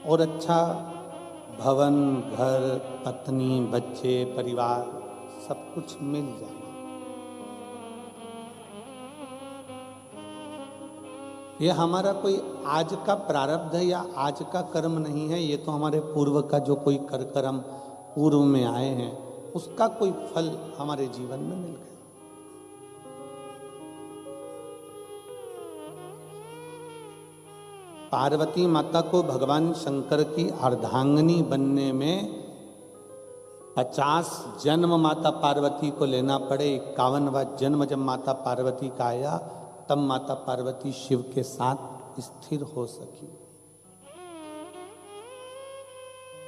और अच्छा भवन, घर, पत्नी, बच्चे, परिवार सब कुछ मिल जाए, ये हमारा कोई आज का प्रारब्ध है या आज का कर्म नहीं है। ये तो हमारे पूर्व का जो कोई कर्म पूर्व में आए हैं उसका कोई फल हमारे जीवन में मिल गया। पार्वती माता को भगवान शंकर की अर्धांगिनी बनने में 50 जन्म माता पार्वती को लेना पड़े। 51वां जन्म जब माता पार्वती का आया तब माता पार्वती शिव के साथ स्थिर हो सकी,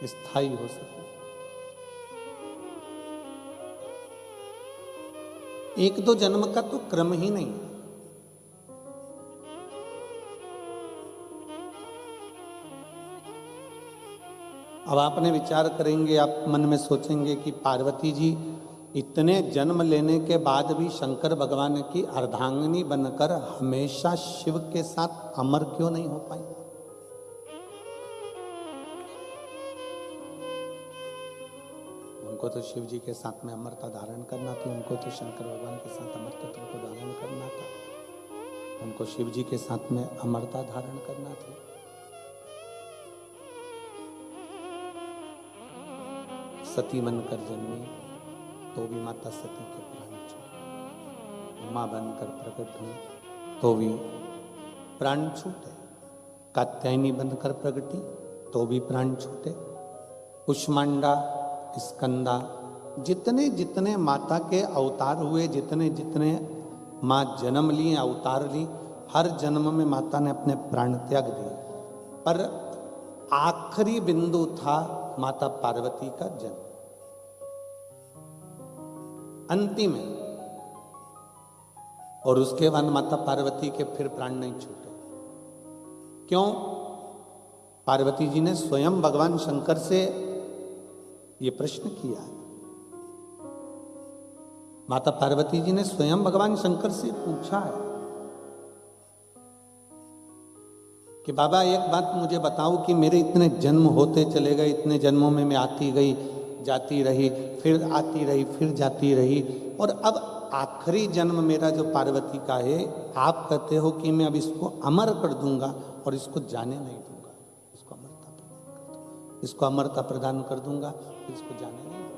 स्थायी हो सकी। एक दो जन्म का तो क्रम ही नहीं है। अब आपने विचार करेंगे, आप मन में सोचेंगे कि पार्वती जी इतने जन्म लेने के बाद भी शंकर भगवान की अर्धांगिनी बनकर हमेशा शिव के साथ अमर क्यों नहीं हो पाई? उनको तो शिव जी के साथ में अमरता धारण करना थी, उनको तो शंकर भगवान के साथ अमर तत्व को धारण करना था, उनको शिव जी के साथ में अमरता धारण करना थी। सती बनकर जन्मी तो भी माता सती के प्राण छूटे, उमा बनकर प्रकट हुई तो भी प्राण छूटे, कात्यायनी बनकर प्रगटी तो भी प्राण छूटे, कुष्मांडा, स्कंदा, जितने जितने माता के अवतार हुए, जितने जितने माँ जन्म लिए, अवतार ली, हर जन्म में माता ने अपने प्राण त्याग दिए। पर आखिरी बिंदु था माता पार्वती का जन्म, अंतिम है। और उसके बाद माता पार्वती के फिर प्राण नहीं छूटे। क्यों? पार्वती जी ने स्वयं भगवान शंकर से ये प्रश्न किया। माता पार्वती जी ने स्वयं भगवान शंकर से पूछा है कि बाबा एक बात मुझे बताओ कि मेरे इतने जन्म होते चले गए, इतने जन्मों में मैं आती गई जाती रही, फिर आती रही फिर जाती रही, और अब आखिरी जन्म मेरा जो पार्वती का है, आप कहते हो कि मैं अब इसको अमर कर दूंगा और इसको जाने नहीं दूंगा, इसको अमरता प्रदान कर दूंगा, फिर इसको जाने नहीं दूंगा,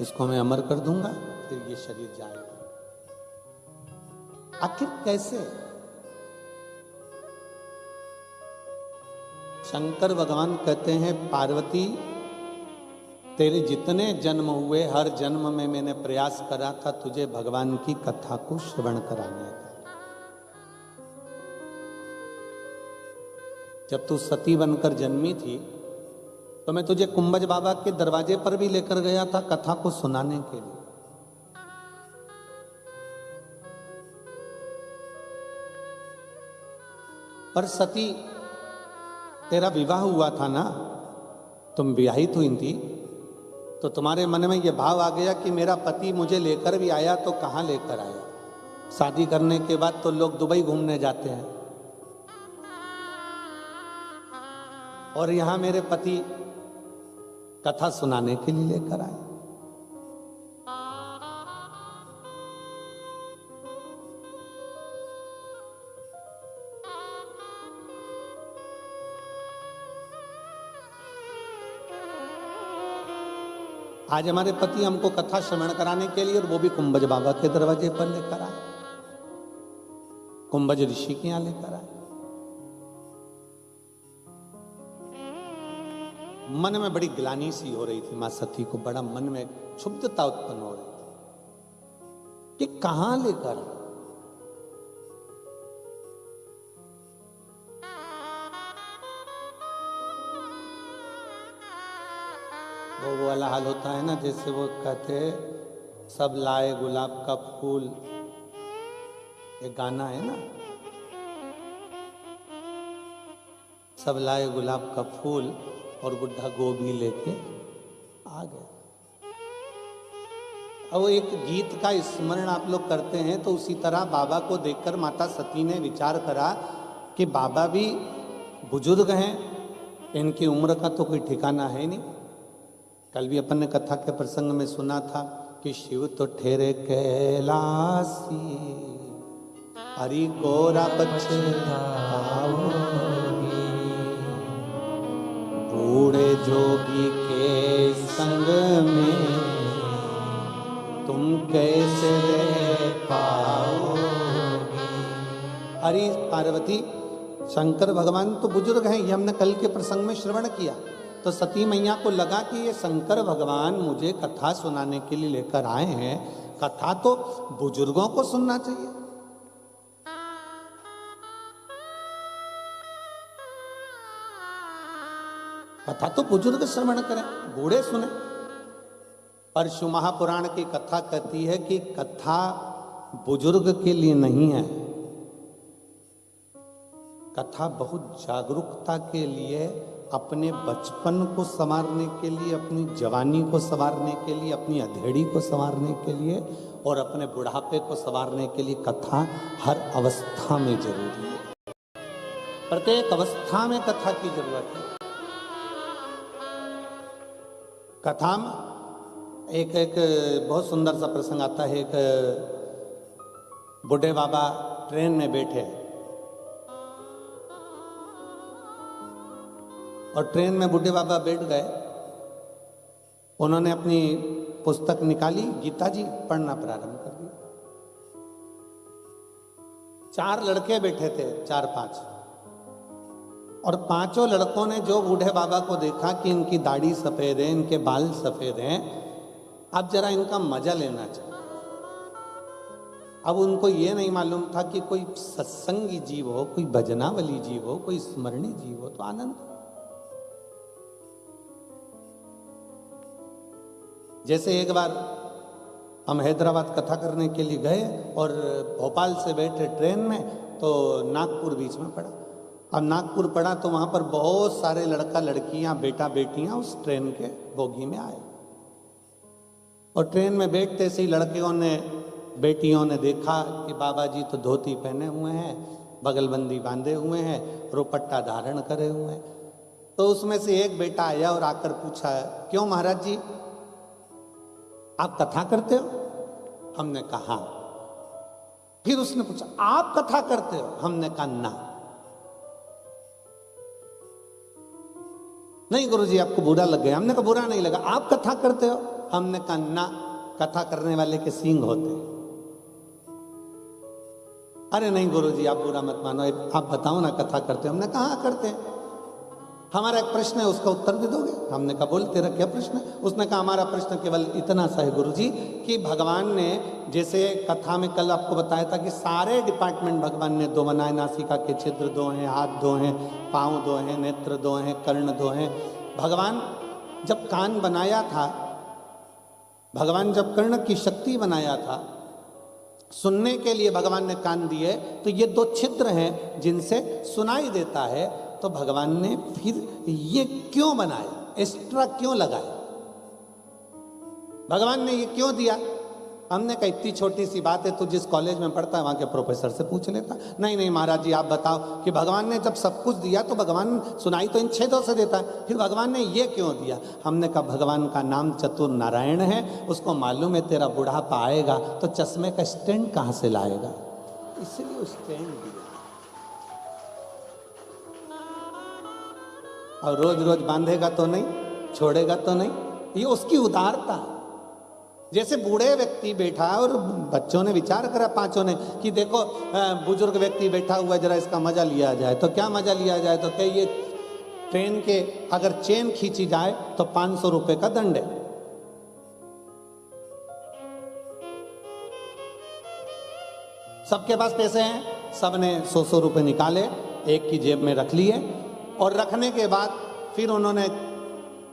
इसको मैं अमर कर दूंगा, फिर ये शरीर जाएगा। आखिर कैसे? शंकर भगवान कहते हैं, पार्वती तेरे जितने जन्म हुए, हर जन्म में मैंने प्रयास करा था तुझे भगवान की कथा को श्रवण कराने का। जब तू सती बनकर जन्मी थी तो मैं तुझे कुंभज बाबा के दरवाजे पर भी लेकर गया था कथा को सुनाने के लिए। पर सती, तेरा विवाह हुआ था ना, तुम विवाहित हुई थी, तो तुम्हारे मन में यह भाव आ गया कि मेरा पति मुझे लेकर भी आया तो कहाँ लेकर आया। शादी करने के बाद तो लोग दुबई घूमने जाते हैं, और यहां मेरे पति कथा सुनाने के लिए लेकर आए। आज हमारे पति हमको कथा श्रवण कराने के लिए, और वो भी कुंभज बाबा के दरवाजे पर लेकर आए, कुंभज ऋषि के यहां लेकर आए। मन में बड़ी ग्लानि सी हो रही थी मां सती को, बड़ा मन में क्षुब्धता उत्पन्न हो रही थी कि कहां लेकर आए। वो वाला हाल होता है ना, जैसे वो कहते सब लाए गुलाब का फूल, एक गाना है ना, सब लाए गुलाब का फूल और बुढ़ा गोभी लेके आ गया। अब वो एक गीत का स्मरण आप लोग करते हैं, तो उसी तरह बाबा को देखकर माता सती ने विचार करा कि बाबा भी बुजुर्ग हैं, इनकी उम्र का तो कोई ठिकाना है नहीं। कल भी अपन ने कथा के प्रसंग में सुना था कि शिव तो ठहरे कैलासी, हरि गोरा पछताओगी, बूढ़े जोगी के संग में तुम कैसे रह पाओगे। अरे पार्वती, शंकर भगवान तो बुजुर्ग हैं, ये हमने कल के प्रसंग में श्रवण किया। तो सती मैया को लगा कि ये शंकर भगवान मुझे कथा सुनाने के लिए लेकर आए हैं, कथा तो बुजुर्गों को सुनना चाहिए। कथा तो बुजुर्ग श्रवण करें, बूढ़े सुने। पर शिव महापुराण की कथा कहती है कि कथा बुजुर्ग के लिए नहीं है, कथा बहुत जागरूकता के लिए, अपने बचपन को संवारने के लिए, अपनी जवानी को संवारने के लिए, अपनी अधेड़ी को संवारने के लिए, और अपने बुढ़ापे को संवारने के लिए कथा हर अवस्था में जरूरी है। प्रत्येक अवस्था में कथा की जरूरत है। कथा में एक बहुत सुंदर सा प्रसंग आता है। एक बूढ़े बाबा ट्रेन में बैठे और ट्रेन में बूढ़े बाबा बैठ गए। उन्होंने अपनी पुस्तक निकाली, गीता जी पढ़ना प्रारंभ कर दिया। 4 लड़के बैठे थे, 4-5, और पांचों लड़कों ने जो बूढ़े बाबा को देखा कि इनकी दाढ़ी सफेद है, इनके बाल सफेद हैं, अब जरा इनका मजा लेना चाहिए। अब उनको ये नहीं मालूम था कि कोई सत्संगी जीव हो, कोई भजनावली जीव हो, कोई स्मरणी जीव हो तो आनंद। जैसे एक बार हम हैदराबाद कथा करने के लिए गए और भोपाल से बैठे ट्रेन में, तो नागपुर बीच में पड़ा। अब नागपुर पड़ा तो वहाँ पर बहुत सारे लड़का लड़कियाँ बेटा बेटियाँ उस ट्रेन के बोगी में आए, और ट्रेन में बैठते से ही लड़कियों ने बेटियों ने देखा कि बाबा जी तो धोती पहने हुए हैं, बगलबंदी बांधे हुए हैं, रुपट्टा धारण करे हुए हैं। तो उसमें से एक बेटा आया और आकर पूछा, क्यों महाराज जी आप कथा करते हो? हमने कहा हाँ। फिर उसने पूछा, आप कथा करते हो? हमने कहा ना। नहीं गुरुजी आपको बुरा लग गया। हमने कहा बुरा नहीं लगा। आप कथा करते हो? हमने कहा ना, कथा करने वाले के सींग होते हैं। अरे नहीं गुरुजी आप बुरा मत मानो, आप बताओ ना कथा करते हो? हमने कहा हाँ करते हैं। हमारा एक प्रश्न है उसका उत्तर भी दोगे? हमने कहा बोल तेरा क्या प्रश्न है? उसने कहा हमारा प्रश्न केवल इतना सा है गुरुजी कि भगवान ने जैसे कथा में कल आपको बताया था कि सारे डिपार्टमेंट भगवान ने दो बनाए, नासिका के छिद्र दो हैं, हाथ दो हैं, पाँव दो हैं, नेत्र दो हैं, कर्ण दो हैं। भगवान जब कान बनाया था, भगवान जब कर्ण की शक्ति बनाया था, सुनने के लिए भगवान ने कान दिए, तो ये दो छिद्र हैं जिनसे सुनाई देता है। तो भगवान ने फिर ये क्यों बनाया, एक्स्ट्रा क्यों लगाया, भगवान ने ये क्यों दिया? हमने कहा इतनी छोटी सी बात है, तू जिस कॉलेज में पढ़ता है वहां के प्रोफेसर से पूछ लेता। नहीं नहीं महाराज जी आप बताओ कि भगवान ने जब सब कुछ दिया तो भगवान सुनाई तो इन छेदों से देता है, फिर भगवान ने ये क्यों दिया? हमने कहा भगवान का नाम चतुर नारायण है, उसको मालूम है तेरा बुढ़ापा आएगा तो चश्मे का स्टैंड कहां से लाएगा, इसलिए वो स्टैंड दिया। और रोज रोज बांधेगा तो नहीं, छोड़ेगा तो नहीं, ये उसकी उदारता। जैसे बूढ़े व्यक्ति बैठा और बच्चों ने विचार करा पांचों ने कि देखो बुजुर्ग व्यक्ति बैठा हुआ है, जरा इसका मजा लिया जाए। तो क्या मजा लिया जाए? तो क्या ये ट्रेन के अगर चेन खींची जाए तो 500 रुपए का दंड है। सबके पास पैसे हैं, सबने 100 रुपए निकाले, एक की जेब में रख लिए, और रखने के बाद फिर उन्होंने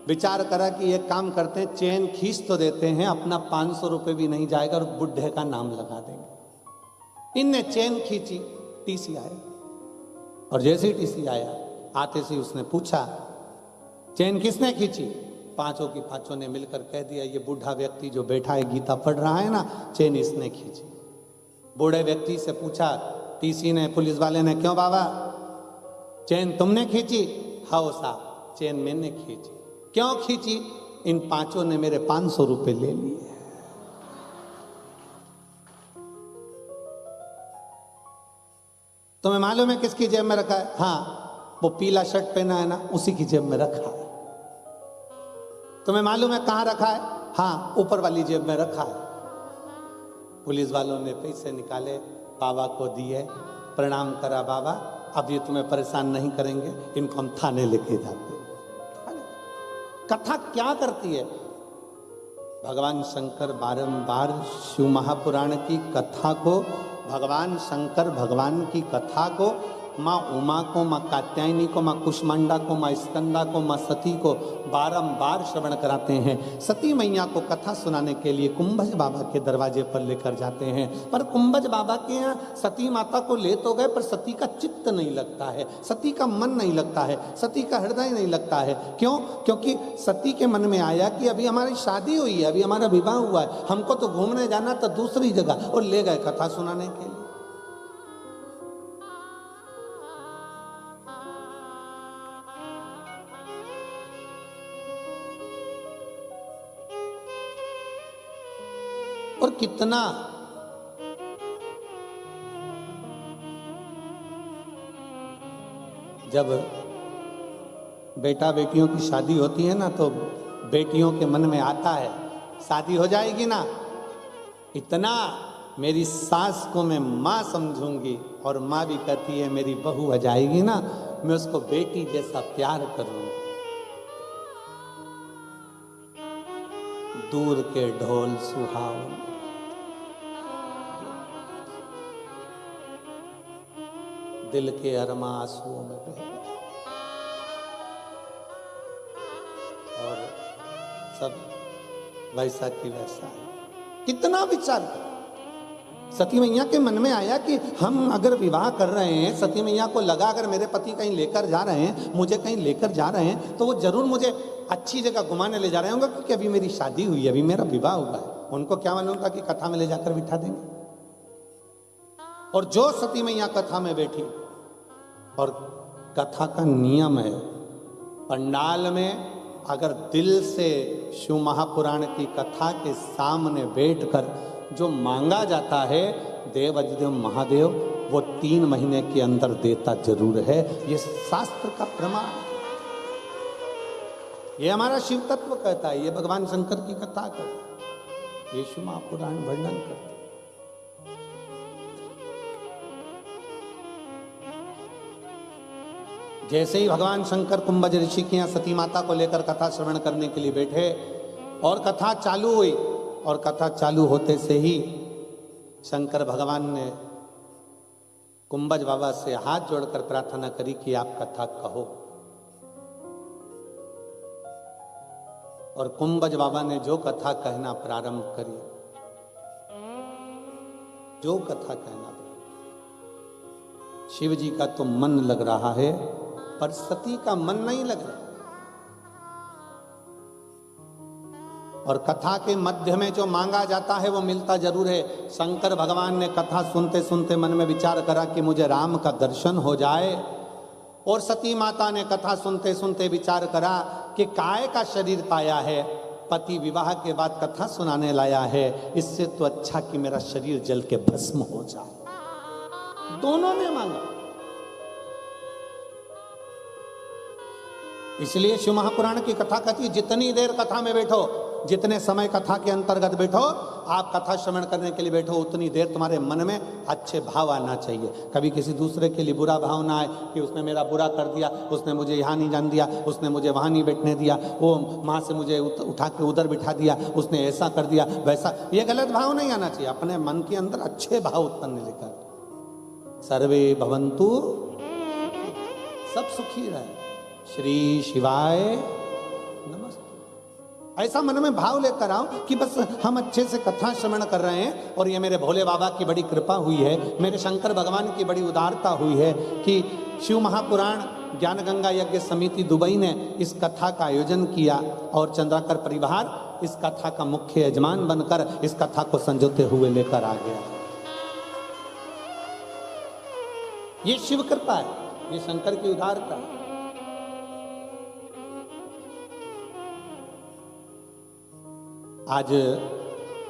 विचार करा कि एक काम करते हैं, चेन खींच तो देते हैं, अपना 500 रुपए भी नहीं जाएगा और बुढ़े का नाम लगा देंगे। इनने चेन खींची, टीसी आया, और जैसे ही टीसी आया आते से उसने पूछा चेन किसने खींची? पांचों की पांचों ने मिलकर कह दिया ये बूढ़ा व्यक्ति जो बैठा है गीता पढ़ रहा है ना, चेन इसने खींची। बूढ़े व्यक्ति से पूछा टीसी ने, पुलिस वाले ने, क्यों बाबा चेन तुमने खींची? हाँ साहब चेन मैंने खींची। क्यों खींची? इन पांचों ने मेरे 500 रुपए ले लिए। तुम्हें मालूम है किसकी जेब में रखा है? हाँ वो पीला शर्ट पहना है ना, उसी की जेब में रखा है। तुम्हें मालूम है कहां रखा है? हाँ ऊपर वाली जेब में रखा है। पुलिस वालों ने पैसे निकाले, बाबा को दिए, प्रणाम करा, बाबा अब ये तुम्हें परेशान नहीं करेंगे, इनको हम थाने लेके जाते हैं। कथा क्या करती है? भगवान शंकर बारंबार शिव महापुराण की कथा को, भगवान शंकर भगवान की कथा को, माँ उमा को, माँ कात्यायनी को, माँ कुष्मांडा को, माँ स्कंदा को, माँ सती को बारंबार श्रवण कराते हैं। सती मैया को कथा सुनाने के लिए कुंभज बाबा के दरवाजे पर लेकर जाते हैं, पर कुंभज बाबा के यहाँ सती माता को ले तो गए, पर सती का चित्त नहीं लगता है, सती का मन नहीं लगता है, सती का हृदय नहीं लगता है। क्यों? क्योंकि सती के मन में आया कि अभी हमारी शादी हुई है, अभी हमारा विवाह हुआ है, हमको तो घूमने जाना था दूसरी जगह, और ले गए कथा सुनाने के लिए। और कितना जब बेटा बेटियों की शादी होती है ना, तो बेटियों के मन में आता है शादी हो जाएगी ना, इतना मेरी सास को मैं माँ समझूंगी, और माँ भी कहती है मेरी बहू हो जाएगी ना, मैं उसको बेटी जैसा प्यार करूंगी। दूर के ढोल सुहावन, दिल के अरमा आंसुओं में बह गए, और सब वैसा की वैसा है। कितना विचार कर, सती मैया के मन में आया कि हम अगर विवाह कर रहे हैं, सती मैया को लगा अगर मेरे पति कहीं लेकर जा रहे हैं, मुझे कहीं लेकर जा रहे हैं, तो वो जरूर मुझे अच्छी जगह घुमाने ले जा रहे होंगे, क्योंकि अभी मेरी शादी हुई है, अभी मेरा विवाह हुआ है। उनको क्या मालूम था कि कथा में ले जाकर बिठा देंगे। और जो सती मैया कथा में बैठी, और कथा का नियम है, पंडाल में अगर दिल से शिव महापुराण की कथा के सामने बैठकर जो मांगा जाता है, देव अधिदेव महादेव वो 3 महीने के अंदर देता जरूर है। ये शास्त्र का प्रमाण, ये हमारा शिव तत्व कहता है, ये भगवान शंकर की कथा कहता है, ये शिव महापुराण वर्णन करता है। जैसे ही भगवान शंकर कुंभज ऋषि के यहाँ सती माता को लेकर कथा श्रवण करने के लिए बैठे और कथा चालू हुई, और कथा चालू होते से ही शंकर भगवान ने कुंभज बाबा से हाथ जोड़कर प्रार्थना करी कि आप कथा कहो। और कुंभज बाबा ने जो कथा कहना प्रारंभ करी, जो कथा कहना, शिव जी का तो मन लग रहा है पर सती का मन नहीं लग रहा। और कथा के मध्य में जो मांगा जाता है वो मिलता जरूर है। शंकर भगवान ने कथा सुनते सुनते मन में विचार करा कि मुझे राम का दर्शन हो जाए, और सती माता ने कथा सुनते सुनते विचार करा कि काय का शरीर पाया है, पति विवाह के बाद कथा सुनाने लाया है, इससे तो अच्छा कि मेरा शरीर जल के भस्म हो जाए। दोनों ने मांगा। इसलिए शिव महापुराण की कथा कहती है, जितनी देर कथा में बैठो, जितने समय कथा के अंतर्गत बैठो, आप कथा श्रवण करने के लिए बैठो, उतनी देर तुम्हारे मन में अच्छे भाव आना चाहिए। कभी किसी दूसरे के लिए बुरा भाव ना आए कि उसने मेरा बुरा कर दिया, उसने मुझे यहाँ नहीं जान दिया, उसने मुझे वहाँ नहीं बैठने दिया, वो वहाँ से मुझे उठा के उधर बिठा दिया, उसने ऐसा कर दिया वैसा। ये गलत भाव नहीं आना चाहिए। अपने मन के अंदर अच्छे भाव उत्पन्न लेकर सर्वे भवन्तु, सब सुखी रहे, श्री शिवाय नमस्ते, ऐसा मन में भाव लेकर आओ कि बस हम अच्छे से कथा श्रवण कर रहे हैं, और ये मेरे भोले बाबा की बड़ी कृपा हुई है, मेरे शंकर भगवान की बड़ी उदारता हुई है कि शिव महापुराण ज्ञान गंगा यज्ञ समिति दुबई ने इस कथा का आयोजन किया, और चंद्राकर परिवार इस कथा का मुख्य यजमान बनकर इस कथा को संजोते हुए लेकर आ गया। ये शिव कृपा है, ये शंकर की उदारता है। आज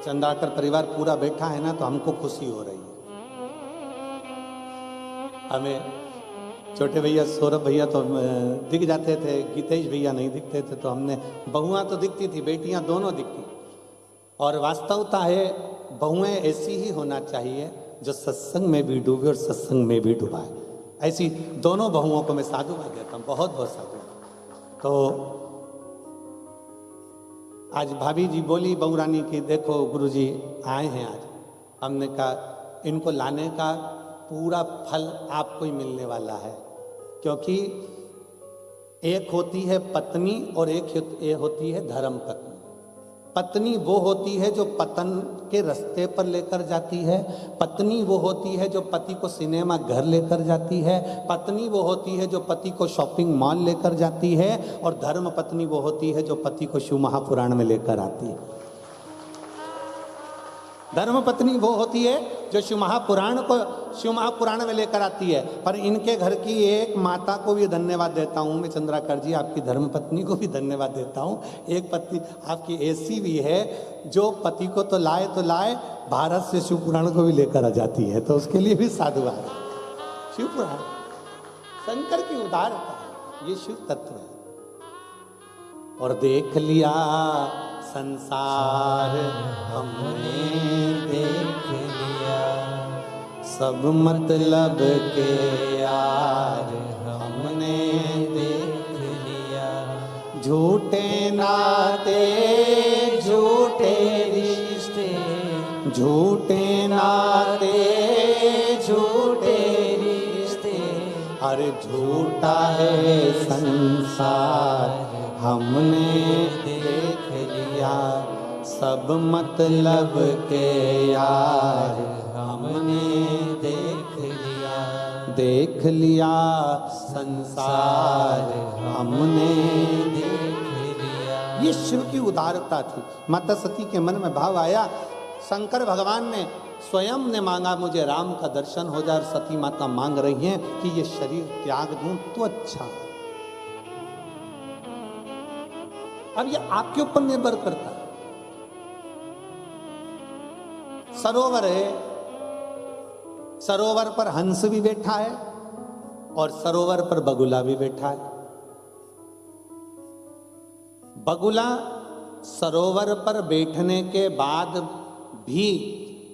चंद्राकर परिवार पूरा बैठा है ना, तो हमको खुशी हो रही है। हमें छोटे भैया सौरभ भैया तो दिख जाते थे, गीतेश भैया नहीं दिखते थे, तो हमने बहुआं तो दिखती थी, बेटियां दोनों दिखती। और वास्तवता है बहुएं ऐसी ही होना चाहिए जो सत्संग में भी डूबे और सत्संग में भी डुबाए। ऐसी दोनों बहुओं को मैं साधुवाद देता हूँ, बहुत बहुत साधुवाद। तो आज भाभी जी बोली बहू रानी की, देखो गुरुजी आए हैं आज, हमने कहा इनको लाने का पूरा फल आपको ही मिलने वाला है, क्योंकि एक होती है पत्नी और एक होती है धर्म पत्नी। पत्नी वो होती है जो पतन के रास्ते पर लेकर जाती है, पत्नी वो होती है जो पति को सिनेमा घर लेकर जाती है, पत्नी वो होती है जो पति को शॉपिंग मॉल लेकर जाती है, और धर्म पत्नी वो होती है जो पति को शिव महापुराण में लेकर आती है। धर्म पत्नी वो होती है जो शिव महापुराण में लेकर आती है। पर इनके घर की एक माता को भी धन्यवाद देता हूँ मैं, चंद्राकर जी, आपकी धर्म पत्नी को भी धन्यवाद देता हूँ। एक पत्नी आपकी ऐसी भी है जो पति को तो लाए भारत से शिव पुराण को भी लेकर आ जाती है, तो उसके लिए भी साधुवाद। शिव पुराण शंकर की उदारता, ये शिव तत्व है। और देख लिया संसार हमने देख लिया, सब मतलब के यार हमने देख लिया, झूठे नाते झूठे रिश्ते, झूठे नाते झूठे रिश्ते, अरे झूठा है संसार हमने देख लिया, सब मतलब के यार हम हमने देख लिया संसार हमने देख लिया। ये शिव की उदारता थी। माता सती के मन में भाव आया, शंकर भगवान ने स्वयं ने मांगा मुझे राम का दर्शन हो जाए, और सती माता मांग रही हैं कि ये शरीर त्याग दूं तो अच्छा है। अब ये आपके ऊपर निर्भर करता है। सरोवर है, सरोवर पर हंस भी बैठा है और सरोवर पर बगुला भी बैठा है। बगुला सरोवर पर बैठने के बाद भी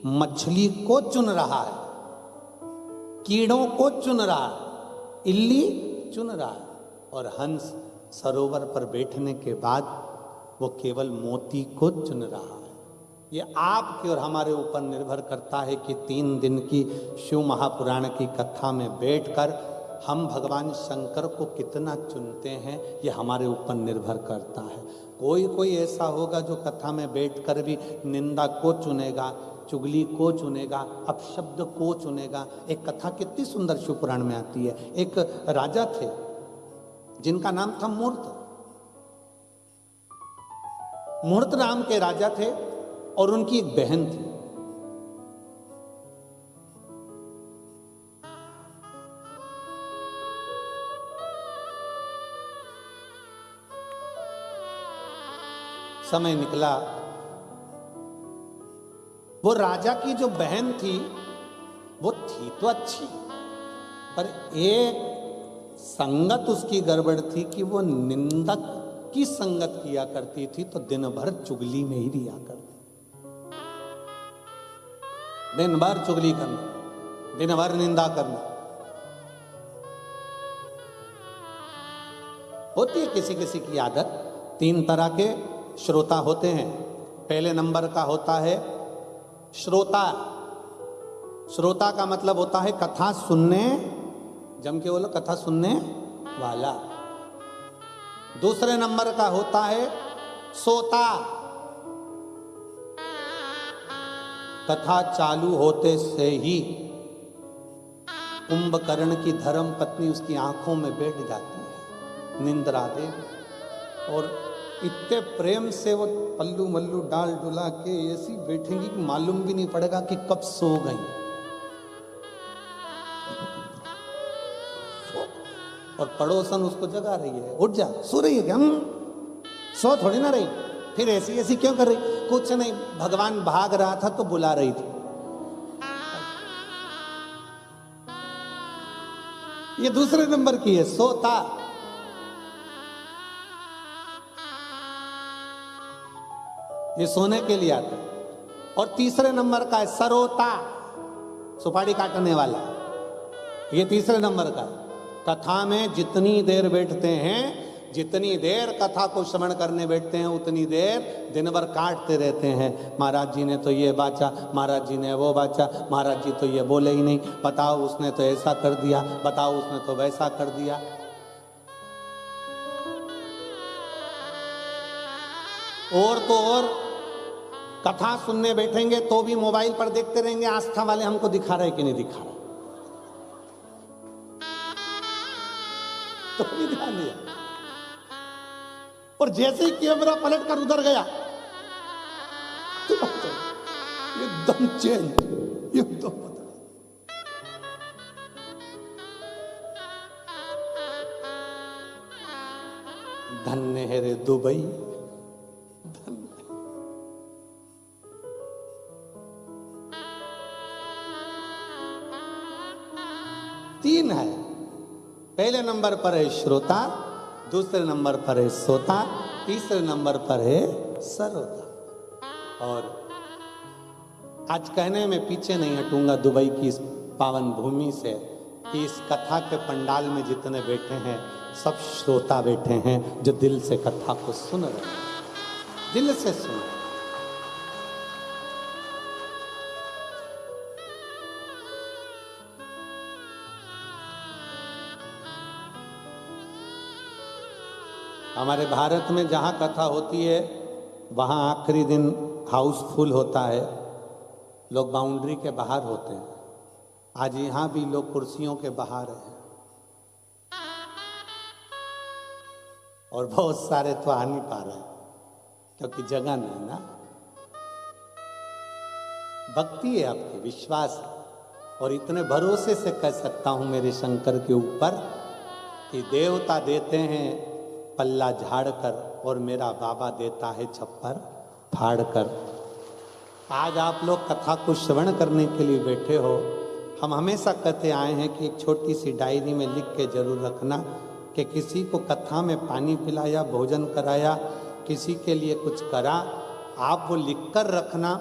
मछली को चुन रहा है, कीड़ों को चुन रहा है, इल्ली चुन रहा है, और हंस सरोवर पर बैठने के बाद वो केवल मोती को चुन रहा है। ये आपके और हमारे ऊपर निर्भर करता है कि 3 दिन की शिव महापुराण की कथा में बैठकर हम भगवान शंकर को कितना चुनते हैं, ये हमारे ऊपर निर्भर करता है। कोई ऐसा होगा जो कथा में बैठकर भी निंदा को चुनेगा, चुगली को चुनेगा, अपशब्द को चुनेगा। एक कथा कितनी सुंदर शिव पुराण में आती है। एक राजा थे जिनका नाम था मूर्त। मूर्त नाम के राजा थे और उनकी एक बहन थी। समय निकला, वो राजा की जो बहन थी वो थी तो अच्छी, पर एक संगत उसकी गड़बड़ थी कि वो निंदक की संगत किया करती थी, तो दिन भर चुगली में ही रिया करती, दिन भर चुगली करना, दिन भर निंदा करना। होती है किसी किसी की आदत। 3 तरह के श्रोता होते हैं। पहले नंबर का होता है श्रोता। श्रोता का मतलब होता है कथा सुनने, जम के बोलो, कथा सुनने वाला। दूसरे नंबर का होता है सोता। कथा चालू होते से ही कुंभकर्ण की धर्म पत्नी उसकी आंखों में बैठ जाती है, निंद्रा दे, और इतने प्रेम से वो पल्लू मल्लू डाल डुला के ऐसी बैठेंगी कि मालूम भी नहीं पड़ेगा कि कब सो गई। और पड़ोसन उसको जगा रही है, उठ जा, सो रही है क्या? सो थोड़ी ना रही, फिर ऐसी ऐसी क्यों कर रही? कुछ नहीं, भगवान भाग रहा था तो बुला रही थी। ये दूसरे नंबर की है सोता। ये सोने के लिए आता है। और तीसरे नंबर का है सरोता, सुपारी काटने वाला। ये तीसरे नंबर का है। कथा में जितनी देर बैठते हैं, जितनी देर कथा को श्रवण करने बैठते हैं, उतनी देर दिन भर काटते रहते हैं। महाराज जी ने तो ये बाचा, महाराज जी ने वो बाचा, महाराज जी तो ये बोले ही नहीं, बताओ उसने तो ऐसा कर दिया, बताओ उसने तो वैसा कर दिया। और तो और कथा सुनने बैठेंगे तो भी मोबाइल पर देखते रहेंगे, आस्था वाले हमको दिखा रहे कि नहीं दिखा रहे, तो भी ध्यान दिया। और जैसे ही कैमरा पलट कर उधर गया तो एकदम चेंज, एकदम बदला। धन्य है रे दुबई, धन्य। तीन है। पहले नंबर पर है श्रोता, दूसरे नंबर पर है सोता, तीसरे नंबर पर है सरोता। और आज कहने में पीछे नहीं हटूंगा दुबई की इस पावन भूमि से कि इस कथा के पंडाल में जितने बैठे हैं सब श्रोता बैठे हैं, जो दिल से कथा को सुन रहे हैं, दिल से सुन रहे हैं। हमारे भारत में जहाँ कथा होती है वहाँ आखिरी दिन हाउसफुल होता है, लोग बाउंड्री के बाहर होते हैं, आज यहां भी लोग कुर्सियों के बाहर हैं और बहुत सारे तो आ नहीं पा रहे क्योंकि जगह नहीं ना। भक्ति है आपकी, विश्वास है, और इतने भरोसे से कह सकता हूं मेरे शंकर के ऊपर कि देवता देते हैं पल्ला झाड़ कर और मेरा बाबा देता है छप्पर फाड़ कर। आज आप लोग कथा को श्रवण करने के लिए बैठे हो, हम हमेशा कहते आए हैं कि एक छोटी सी डायरी में लिख के जरूर रखना कि किसी को कथा में पानी पिलाया, भोजन कराया, किसी के लिए कुछ करा, आप वो लिख कर रखना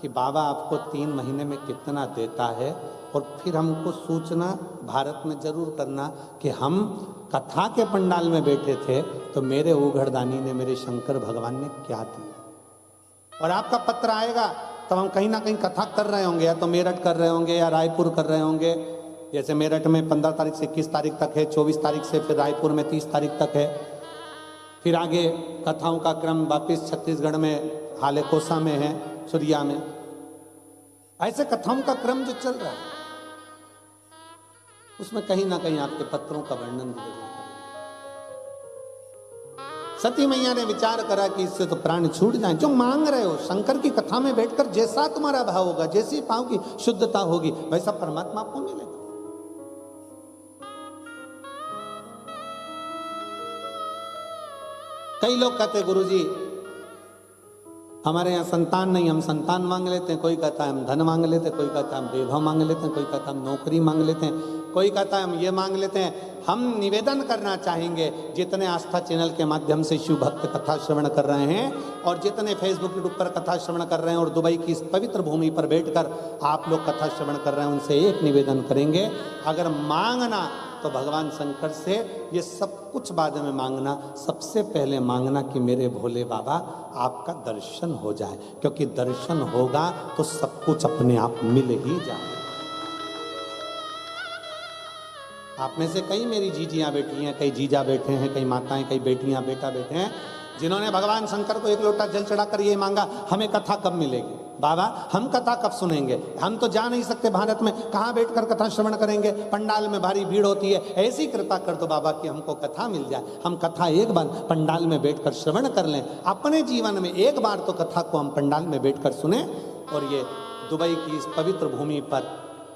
कि बाबा आपको 3 महीने में कितना देता है, और फिर हमको सूचना भारत में जरूर करना कि हम कथा के पंडाल में बैठे थे तो मेरे उघड़दानी ने, मेरे शंकर भगवान ने क्या दिया। और आपका पत्र आएगा तब हम कहीं ना कहीं कथा कर रहे होंगे, या तो मेरठ कर रहे होंगे या रायपुर कर रहे होंगे। जैसे मेरठ में 15 तारीख से 21 तारीख तक है, 24 तारीख से फिर रायपुर में 30 तारीख तक है, फिर आगे कथाओं का क्रम वापिस छत्तीसगढ़ में हालेकोसा में है, सुरिया में। ऐसे कथाओं का क्रम जो चल रहा है उसमें कहीं ना कहीं आपके पत्रों का वर्णन भी जरूर करें। सती मैया ने विचार करा कि इससे तो प्राण छूट जाए। जो मांग रहे हो शंकर की कथा में बैठकर, जैसा तुम्हारा भाव होगा, जैसी पांव की शुद्धता होगी, वैसा परमात्मा आपको मिलेगा। कई लोग कहते गुरुजी हमारे यहाँ संतान नहीं, हम संतान मांग लेते हैं। कोई कहता है हम धन मांग लेते हैं, कोई कहता है हम वैभव मांग लेते हैं, कोई कहता है हम नौकरी मांग लेते हैं, कोई कहता है हम ये मांग लेते हैं। हम निवेदन करना चाहेंगे जितने आस्था चैनल के माध्यम से शिव भक्त कथा श्रवण कर रहे हैं और जितने फेसबुक यूट्यूब पर कथा श्रवण कर रहे हैं और दुबई की इस पवित्र भूमि पर बैठकर आप लोग कथा श्रवण कर रहे हैं, उनसे एक निवेदन करेंगे, अगर मांगना तो भगवान शंकर से ये सब कुछ बाद में मांगना, सबसे पहले मांगना कि मेरे भोले बाबा आपका दर्शन हो जाए, क्योंकि दर्शन होगा तो सब कुछ अपने आप मिल ही जाए। आप में से कई मेरी जीजियां बैठी हैं, कई जीजा बैठे हैं, कई माताएं, कई बेटियां बेटा बैठे हैं, जिन्होंने भगवान शंकर को 1 लोटा जल चढ़ाकर ये मांगा हमें कथा कब मिलेगी बाबा, हम कथा कब सुनेंगे, हम तो जा नहीं सकते भारत में, कहाँ बैठकर कथा श्रवण करेंगे, पंडाल में भारी भीड़ होती है, ऐसी कृपा कर दो बाबा कि हमको कथा मिल जाए, हम कथा एक बार पंडाल में बैठकर श्रवण कर लें, अपने जीवन में एक बार तो कथा को हम पंडाल में बैठकर सुने। और ये दुबई की इस पवित्र भूमि पर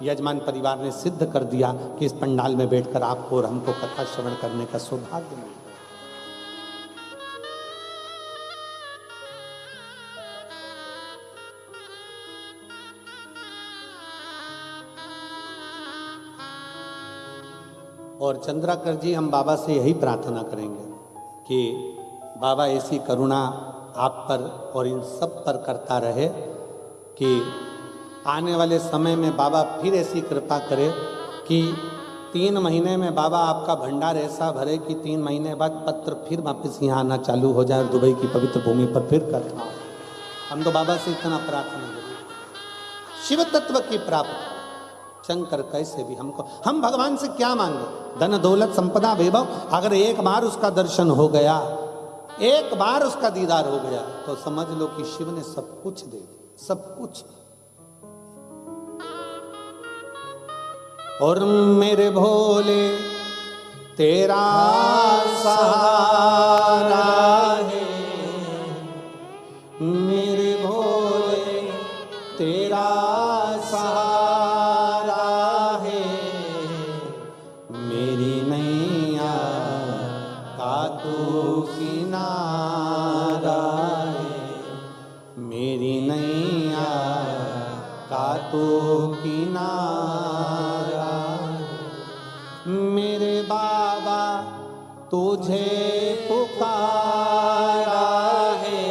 यजमान परिवार ने सिद्ध कर दिया कि इस पंडाल में बैठकर आपको और हमको कथा श्रवण करने का सौभाग्य मिला। और चंद्राकर जी, हम बाबा से यही प्रार्थना करेंगे कि बाबा ऐसी करुणा आप पर और इन सब पर करता रहे कि आने वाले समय में बाबा फिर ऐसी कृपा करे कि 3 महीने में बाबा आपका भंडार ऐसा भरे कि 3 महीने बाद पत्र फिर वापस यहाँ आना चालू हो जाए, दुबई की पवित्र भूमि पर फिर करना हो। हम तो बाबा से इतना प्रार्थना करें शिव तत्व की प्राप्ति। शंकर कैसे भी हमको, हम भगवान से क्या मांगे, धन दौलत संपदा वैभव, अगर एक बार उसका दर्शन हो गया, एक बार उसका दीदार हो गया, तो समझ लो कि शिव ने सब कुछ दे दिया, सब कुछ। और मेरे भोले तेरा सहारा है, मेरे भोले तेरा सहारा है, मेरी नैया का तू किनारा है, मेरी नैया का तू किनारा, मेरे बाबा तुझे पुकारा है,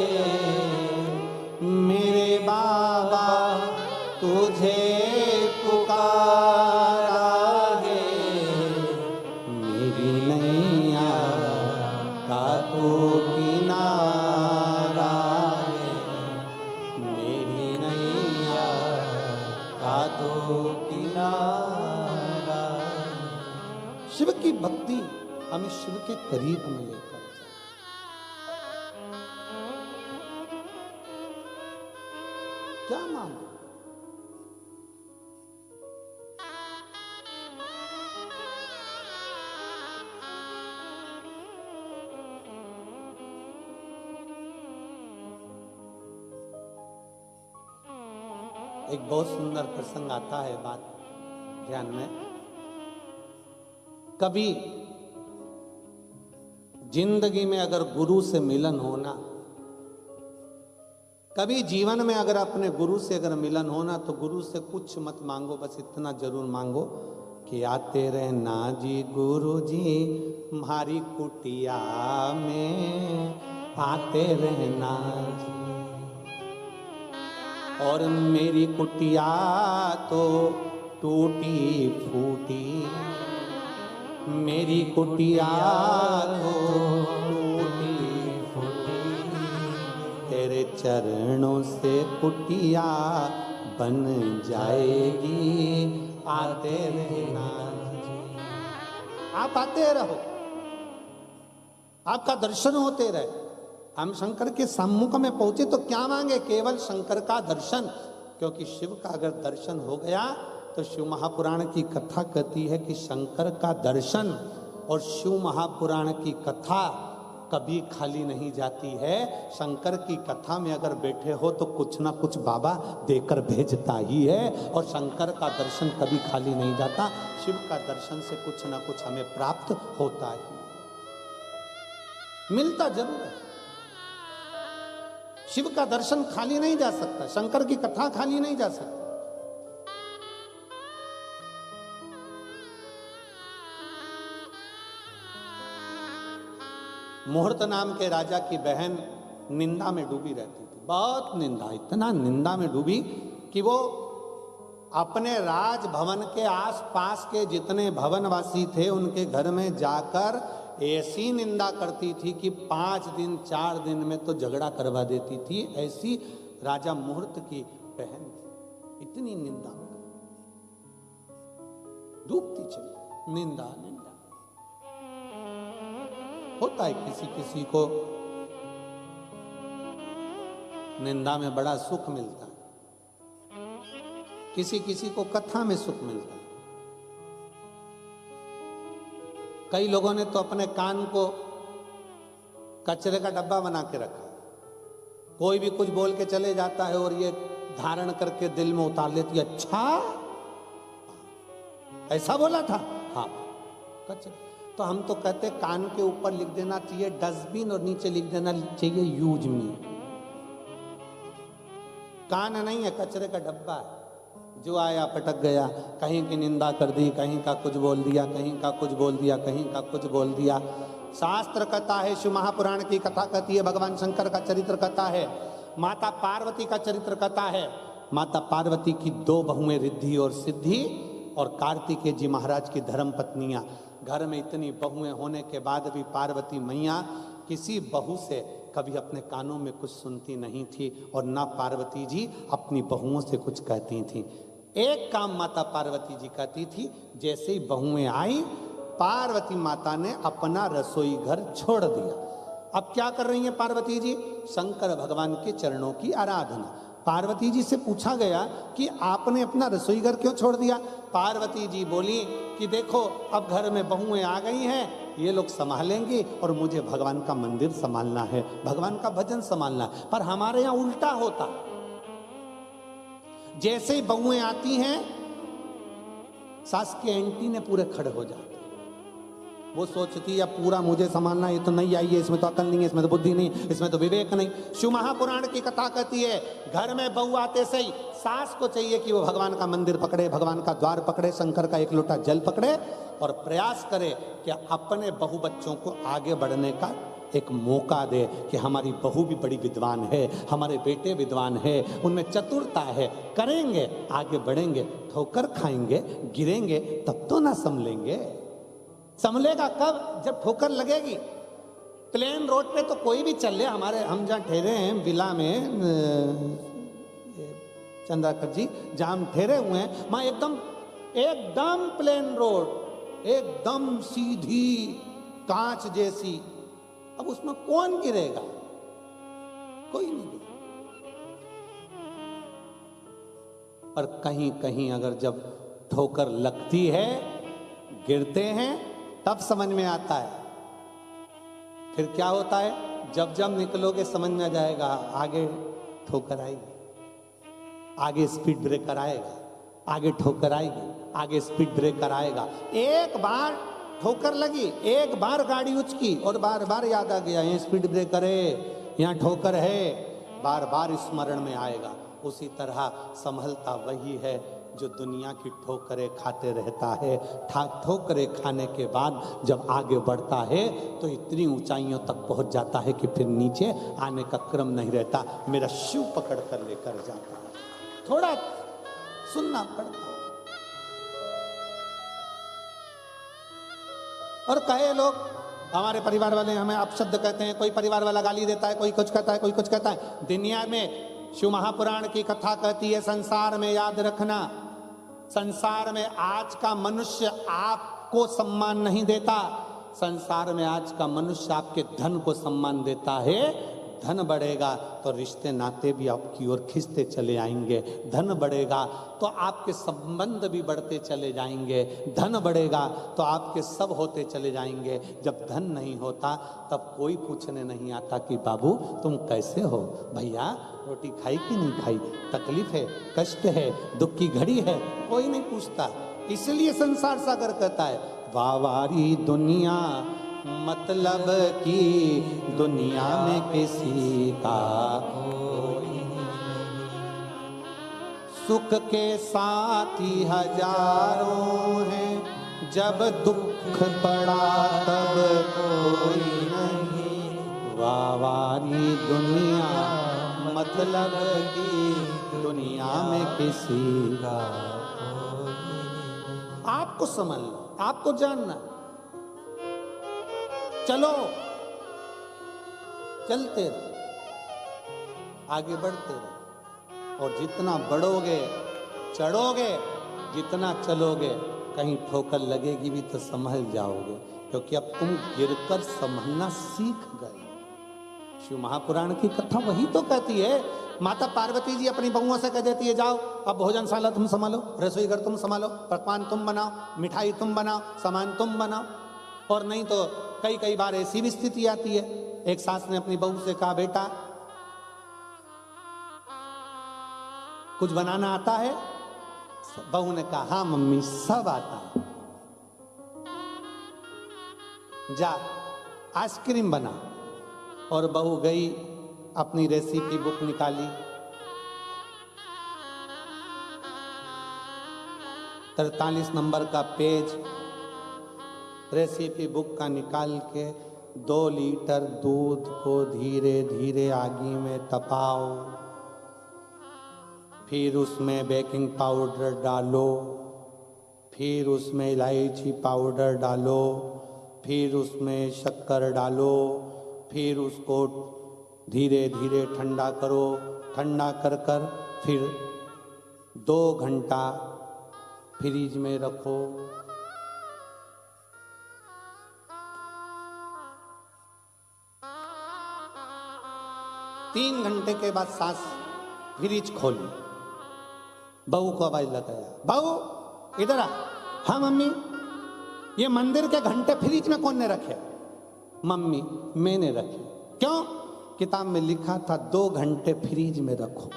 मेरे बाबा तुझे पुकारा है, मेरी नैया का तू किनारा है, मेरी नैया का तू किनारा। शिव की भक्ति हमें शिव के करीब में लेकर जाए। क्या मांगे, एक बहुत सुंदर प्रसंग आता है बात ध्यान में। कभी जिंदगी में अगर गुरु से मिलन होना, कभी जीवन में अगर अपने गुरु से अगर मिलन होना, तो गुरु से कुछ मत मांगो, बस इतना जरूर मांगो कि आते रहना जी गुरु जी हमारी कुटिया में, आते रहना जी। और मेरी कुटिया तो टूटी फूटी, मेरी कुटिया तो टूटी फूटी, तेरे चरणों से कुटिया बन जाएगी, आते रहना जी। आप आते रहो, आपका दर्शन होते रहे। हम शंकर के सम्मुख में पहुंचे तो क्या मांगे? केवल शंकर का दर्शन, क्योंकि शिव का अगर दर्शन हो गया तो शिव महापुराण की कथा कहती है कि शंकर का दर्शन और शिव महापुराण की कथा कभी खाली नहीं जाती है। शंकर की कथा में अगर बैठे हो तो कुछ ना कुछ बाबा देकर भेजता ही है, और शंकर का दर्शन कभी खाली नहीं जाता। शिव का दर्शन से कुछ ना कुछ हमें प्राप्त होता ही, मिलता जरूर है। शिव का दर्शन खाली नहीं जा सकता, शंकर की कथा खाली नहीं जा सकती। मुहूर्त नाम के राजा की बहन निंदा में डूबी रहती थी, बहुत निंदा, इतना निंदा में डूबी कि वो अपने राजभवन के आसपास के जितने भवनवासी थे उनके घर में जाकर ऐसी निंदा करती थी कि 5 दिन 4 दिन में तो झगड़ा करवा देती थी। ऐसी राजा मुहूर्त की बहन थी, इतनी निंदा में डूबती चली। निंदा निंदा होता है, किसी किसी को निंदा में बड़ा सुख मिलता है, किसी किसी को कथा में सुख मिलता है। कई लोगों ने तो अपने कान को कचरे का डब्बा बना के रखा, कोई भी कुछ बोल के चले जाता है और ये धारण करके दिल में उतार लेती है, अच्छा ऐसा बोला था, हाँ कचरे। तो हम तो कहते कान के ऊपर लिख देना चाहिए डस्टबिन और नीचे लिख देना चाहिए यूज मी। कान नहीं है, कचरे का डब्बा है, जो आया पटक गया, कहीं की निंदा कर दी, कहीं का कुछ बोल दिया, कहीं का कुछ बोल दिया, कहीं का कुछ बोल दिया। शास्त्र कथा है, शिव महापुराण की कथा कहती है, भगवान शंकर का चरित्र कथा है, माता पार्वती का चरित्र कथा है। माता पार्वती की 2 बहुएं रिद्धि और सिद्धि, और कार्तिकेय जी महाराज की धर्म पत्नियां। घर में इतनी बहुएं होने के बाद भी पार्वती मैया किसी बहू से कभी अपने कानों में कुछ सुनती नहीं थी, और ना पार्वती जी अपनी बहुओं से कुछ कहती थी। एक काम माता पार्वती जी कहती थी, जैसे ही बहुएं आई पार्वती माता ने अपना रसोई घर छोड़ दिया। अब क्या कर रही हैं पार्वती जी? शंकर भगवान के चरणों की आराधना। पार्वती जी से पूछा गया कि आपने अपना रसोई घर क्यों छोड़ दिया? पार्वती जी बोली कि देखो अब घर में बहुएं आ गई हैं, ये लोग संभालेंगी और मुझे भगवान का मंदिर संभालना है, भगवान का भजन संभालना है। पर हमारे यहाँ उल्टा होता, जैसे ही बहुएं आती हैं सास के एंटी ने पूरे खड़े हो जाते। वो सोचती है पूरा मुझे संभालना, ये तो नहीं आई है, इसमें तो अकल नहीं है, इसमें तो बुद्धि नहीं, इसमें तो विवेक नहीं। शिव महापुराण की कथा कहती है घर में बहू आते से ही सास को चाहिए कि वो भगवान का मंदिर पकड़े, भगवान का द्वार पकड़े, शंकर का एक लोटा जल पकड़े और प्रयास करे कि अपने बहू बच्चों को आगे बढ़ने का एक मौका दे कि हमारी बहू भी बड़ी विद्वान है, हमारे बेटे विद्वान है, उनमें चतुरता है, करेंगे आगे बढ़ेंगे, ठोकर खाएंगे गिरेंगे तब तो ना संभलेंगे। संभलेगा कब? जब ठोकर लगेगी। प्लेन रोड पे तो कोई भी चल ले, हमारे हम जहाँ ठहरे हैं विला में चंद्राकर जी जहाँ हम ठहरे हुए हैं, वहाँ एकदम प्लेन रोड, एकदम सीधी कांच जैसी। अब उसमें कौन गिरेगा? कोई नहीं गिरेगा। पर कहीं कहीं अगर जब ठोकर लगती है, गिरते हैं, तब समझ में आता है। फिर क्या होता है? जब जब निकलोगे समझ में आ जाएगा, आगे ठोकर आएगी। आगे स्पीड ब्रेकर आएगा, आगे ठोकर आएगी, आगे स्पीड ब्रेकर आएगा। एक बार ठोकर लगी, एक बार गाड़ी उचकी और बार बार याद आ गया यहाँ स्पीड ब्रेकर है, यहाँ ठोकर है, बार बार स्मरण में आएगा। उसी तरह संभलता वही है जो दुनिया की ठोकरें खाते रहता है। ठोकरें खाने के बाद जब आगे बढ़ता है तो इतनी ऊंचाइयों तक पहुंच जाता है कि फिर नीचे आने का क्रम नहीं रहता। मेरा शिव पकड़ कर लेकर जाता है। थोड़ा सुनना पड़ता है। और कहे लोग, हमारे परिवार वाले हमें अपशब्द कहते हैं, कोई परिवार वाला गाली देता है, कोई कुछ कहता है, कोई कुछ कहता है। दुनिया में शिव महापुराण की कथा कहती है, संसार में याद रखना, संसार में आज का मनुष्य आपको सम्मान नहीं देता, संसार में आज का मनुष्य आपके धन को सम्मान देता है। धन बढ़ेगा तो रिश्ते नाते भी आपकी ओर खिंचते चले आएंगे, धन बढ़ेगा तो आपके संबंध भी बढ़ते चले जाएंगे, धन बढ़ेगा तो आपके सब होते चले जाएंगे। जब धन नहीं होता तब कोई पूछने नहीं आता कि बाबू तुम कैसे हो, भैया रोटी खाई कि नहीं खाई, तकलीफ है, कष्ट है, दुख की घड़ी है, कोई नहीं पूछता। इसलिए संसार सागर कहता है, वावारी दुनिया मतलब की दुनिया में किसी का कोई सुख के साथी हजारों हैं, जब दुख पड़ा तब कोई नहीं। वावारी दुनिया मतलब की दुनिया में किसी का कोई। आपको समझ लो, आपको जानना, चलो चलते रहो, आगे बढ़ते रहो। और जितना बढ़ोगे चढ़ोगे, जितना चलोगे, कहीं ठोकर लगेगी भी तो संभल जाओगे, क्योंकि अब तुम गिरकर संभलना सीख गए। शिव महापुराण की कथा वही तो कहती है। माता पार्वती जी अपनी बहुओं से कह देती है, जाओ अब भोजनशाला तुम संभालो, रसोई घर तुम संभालो, पकवान तुम बनाओ, मिठाई तुम बनाओ, सामान तुम बनाओ। और नहीं तो कई कई बार ऐसी भी स्थिति आती है, एक सास ने अपनी बहू से कहा, बेटा कुछ बनाना आता है? बहू ने कहा, हाँ मम्मी सब आता है। जा आइसक्रीम बना। और बहू गई, अपनी रेसिपी बुक निकाली, 43 नंबर का पेज रेसिपी बुक का निकाल के 2 लीटर दूध को धीरे धीरे आगी में तपाओ, फिर उसमें बेकिंग पाउडर डालो, फिर उसमें इलायची पाउडर डालो, फिर उसमें शक्कर डालो, फिर उसको धीरे धीरे ठंडा करो। ठंडा कर कर फिर 2 घंटा फ्रिज में रखो। तीन घंटे के बाद सास फ्रिज खोली, बहू को आवाज लगाया, बहू इधर आ। हाँ मम्मी। ये मंदिर के घंटे फ्रिज में कौन ने रखे? मम्मी मैंने रखे। क्यों? किताब में लिखा था 2 घंटे फ्रिज में रखो,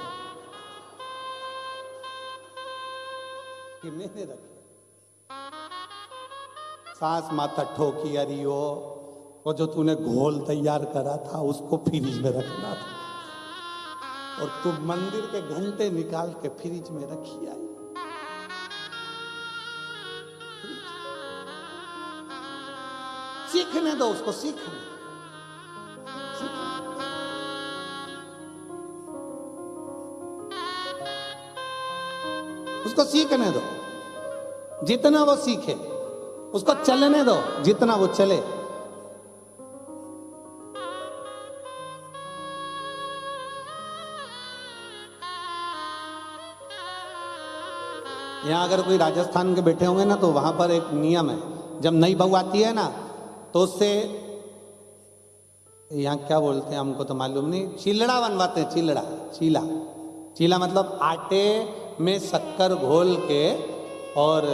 कि मैंने रखे। सास माता ठोकी, अरे वो जो तूने घोल तैयार करा था उसको फ्रिज में रखना था, और तू मंदिर के घंटे निकाल के फ्रिज में रखी आई। सीखने दो उसको, सीखने उसको सीखने दो, जितना वो सीखे। उसको चलने दो, जितना वो चले। यहाँ अगर कोई राजस्थान के बैठे होंगे ना, तो वहां पर एक नियम है, जब नई बहू आती है ना तो उससे, यहाँ क्या बोलते हैं हमको तो मालूम नहीं, चिलड़ा बनवाते हैं। चिलड़ा, चीला, चीला मतलब आटे में शक्कर घोल के और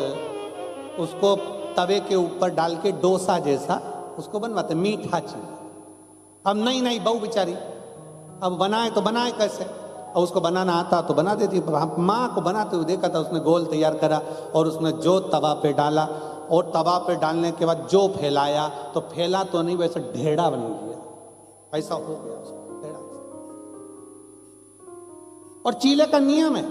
उसको तवे के ऊपर डाल के डोसा जैसा उसको बनवाते, मीठा चीला। अब नई नई बहू बेचारी, अब बनाए तो बनाए कैसे? और उसको बनाना आता तो बना देती। माँ को बनाते हुए देखा था, उसने गोल तैयार करा और उसने जो तवा पे डाला और तवा पे डालने के बाद जो फैलाया तो फैला तो नहीं, वैसे ढेड़ा बन गया, ऐसा हो गया उसको ढेड़ा। और चीले का नियम है,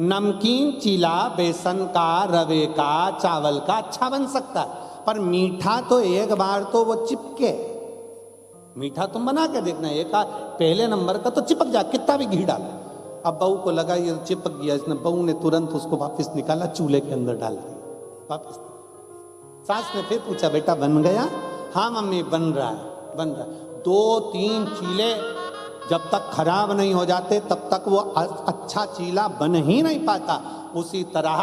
नमकीन चीला बेसन का, रवे का, चावल का अच्छा बन सकता है, पर मीठा तो एक बार तो वो चिपके। मीठा तुम बना के देखना, एक पहले नंबर का तो चिपक जा, कितना भी घी डाल। अब बहू को लगा ये चिपक गया, इसने बहू ने तुरंत उसको वापस निकाला, चूल्हे के अंदर डाल दिया वापस। सास ने फिर पूछा, बेटा बन गया? हाँ मम्मी बन रहा है, बन रहा है। 2-3 चीले जब तक खराब नहीं हो जाते तब तक वो अच्छा चीला बन ही नहीं पाता। उसी तरह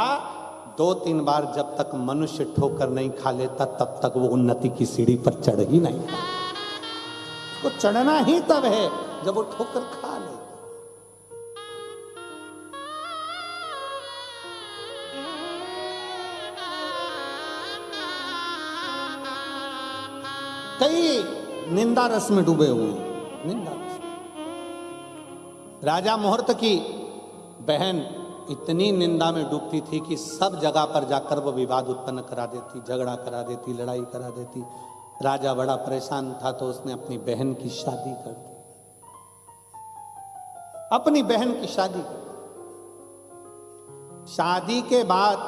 2-3 बार जब तक मनुष्य ठोकर नहीं खा लेता तब तक वो उन्नति की सीढ़ी पर चढ़ ही नहीं पाता। वो चढ़ना ही तब है जब वो ठोकर खा ले। कई निंदा रस में डूबे हुए हैं, निंदा रस। राजा मुहूर्त की बहन इतनी निंदा में डूबती थी कि सब जगह पर जाकर वो विवाद उत्पन्न करा देती, झगड़ा करा देती, लड़ाई करा देती। राजा बड़ा परेशान था तो उसने अपनी बहन की शादी कर दी, अपनी बहन की शादी कर दी। शादी के बाद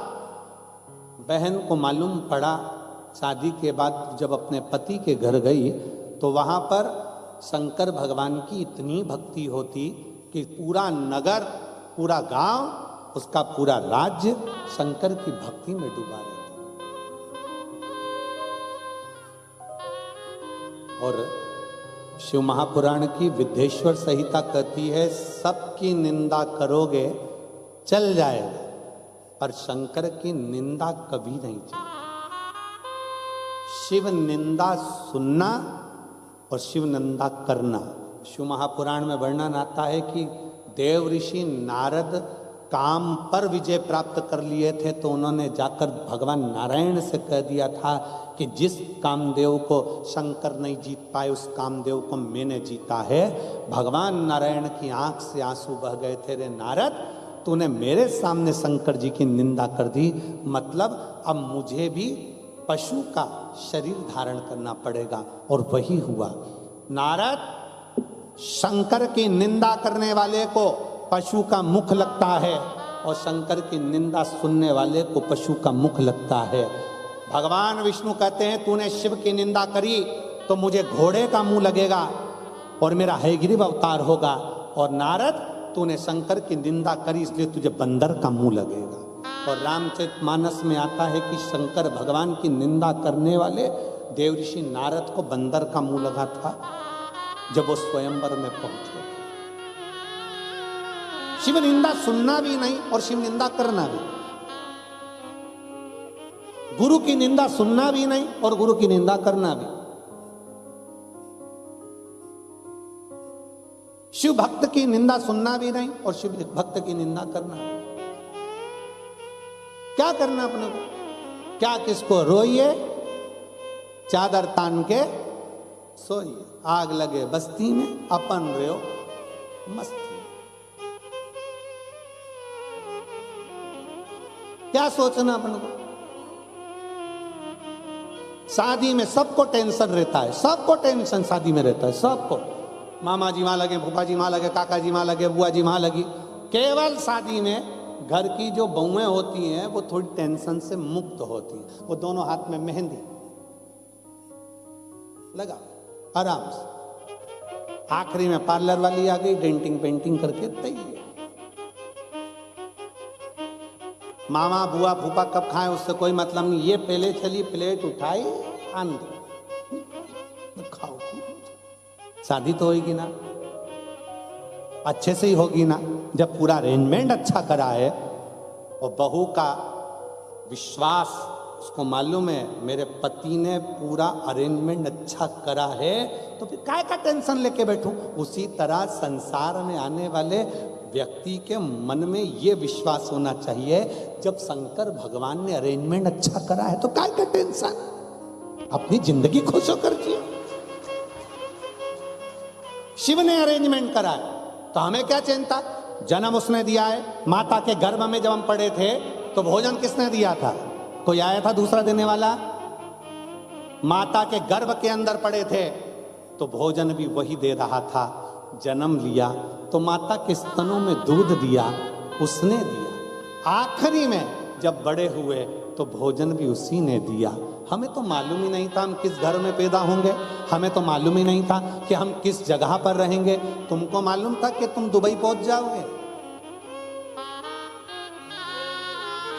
बहन को मालूम पड़ा, शादी के बाद जब अपने पति के घर गई तो वहां पर शंकर भगवान की इतनी भक्ति होती कि पूरा नगर, पूरा गांव, उसका पूरा राज्य शंकर की भक्ति में डूबा रहता। और शिव महापुराण की विद्येश्वर संहिता कहती है, सबकी निंदा करोगे चल जाएगा, पर शंकर की निंदा कभी नहीं चलेगी। शिव निंदा सुनना और शिव निंदा करना। शिव महापुराण में वर्णन आता है कि देव ऋषि नारद काम पर विजय प्राप्त कर लिए थे तो उन्होंने जाकर भगवान नारायण से कह दिया था कि जिस कामदेव को शंकर नहीं जीत पाए उस कामदेव को मैंने जीता है। भगवान नारायण की आंख से आंसू बह गए थे, रे नारद तूने मेरे सामने शंकर जी की निंदा कर दी, मतलब अब मुझे भी पशु का शरीर धारण करना पड़ेगा। और वही हुआ। नारद शंकर की निंदा करने वाले को पशु का मुख लगता है और शंकर की निंदा सुनने वाले को पशु का मुख लगता है। भगवान विष्णु कहते हैं तूने शिव की निंदा करी तो मुझे घोड़े का मुंह लगेगा और मेरा हयग्रीव अवतार होगा, और नारद तूने शंकर की निंदा करी इसलिए तुझे बंदर का मुंह लगेगा। और रामचरितमानस में आता है कि शंकर भगवान की निंदा करने वाले देवऋषि नारद को बंदर का मुंह लगा था जब वो स्वयंवर में पहुंचे। शिव निंदा सुनना भी नहीं और शिव निंदा करना भी, गुरु की निंदा सुनना भी नहीं और गुरु की निंदा करना भी। शिव भक्त की निंदा सुनना भी नहीं और शिव भक्त की निंदा करना भी। क्या करना अपने को? क्या किसको रोइए, चादर तान के सोइए, आग लगे बस्ती में अपन रहो मस्ती। क्या सोचना अपन को? शादी में सबको टेंशन रहता है, सबको टेंशन शादी में रहता है, सबको। मामा जी वहां लगे, फूफा जी वहां लगे, काका जी वहां लगे, बुआ जी वहां लगी। केवल शादी में घर की जो बहुएं होती हैं वो थोड़ी टेंशन से मुक्त होती हैं। वो दोनों हाथ में मेहंदी लगा आराम से, आखिरी में पार्लर वाली आ गई, डेंटिंग पेंटिंग करके तैयार। मामा बुआ फूफा कब खाएं उससे कोई मतलब नहीं, ये पहले चली प्लेट उठाई अंदर खाओ। शादी तो होगी ना, अच्छे से ही होगी ना जब पूरा अरेंजमेंट अच्छा करा है और बहू का विश्वास, उसको मालूम है मेरे पति ने पूरा अरेंजमेंट अच्छा करा है तो फिर काय का टेंशन लेके बैठूं। उसी तरह संसार में आने वाले व्यक्ति के मन में ये विश्वास होना चाहिए जब शंकर भगवान ने अरेंजमेंट अच्छा करा है तो काय का टेंशन, अपनी जिंदगी खुश होकर जियो। शिव ने अरेंजमेंट करा है तो हमें क्या चिंता? जन्म उसने दिया है। माता के गर्भ में जब हम पड़े थे तो भोजन किसने दिया था? कोई आया था दूसरा देने वाला? माता के गर्भ के अंदर पड़े थे तो भोजन भी वही दे रहा था। जन्म लिया तो माता के स्तनों में दूध दिया, उसने दिया। आखिरी में जब बड़े हुए तो भोजन भी उसी ने दिया। हमें तो मालूम ही नहीं था हम किस घर में पैदा होंगे, हमें तो मालूम ही नहीं था कि हम किस जगह पर रहेंगे। तुमको मालूम था कि तुम दुबई पहुंच जाओगे?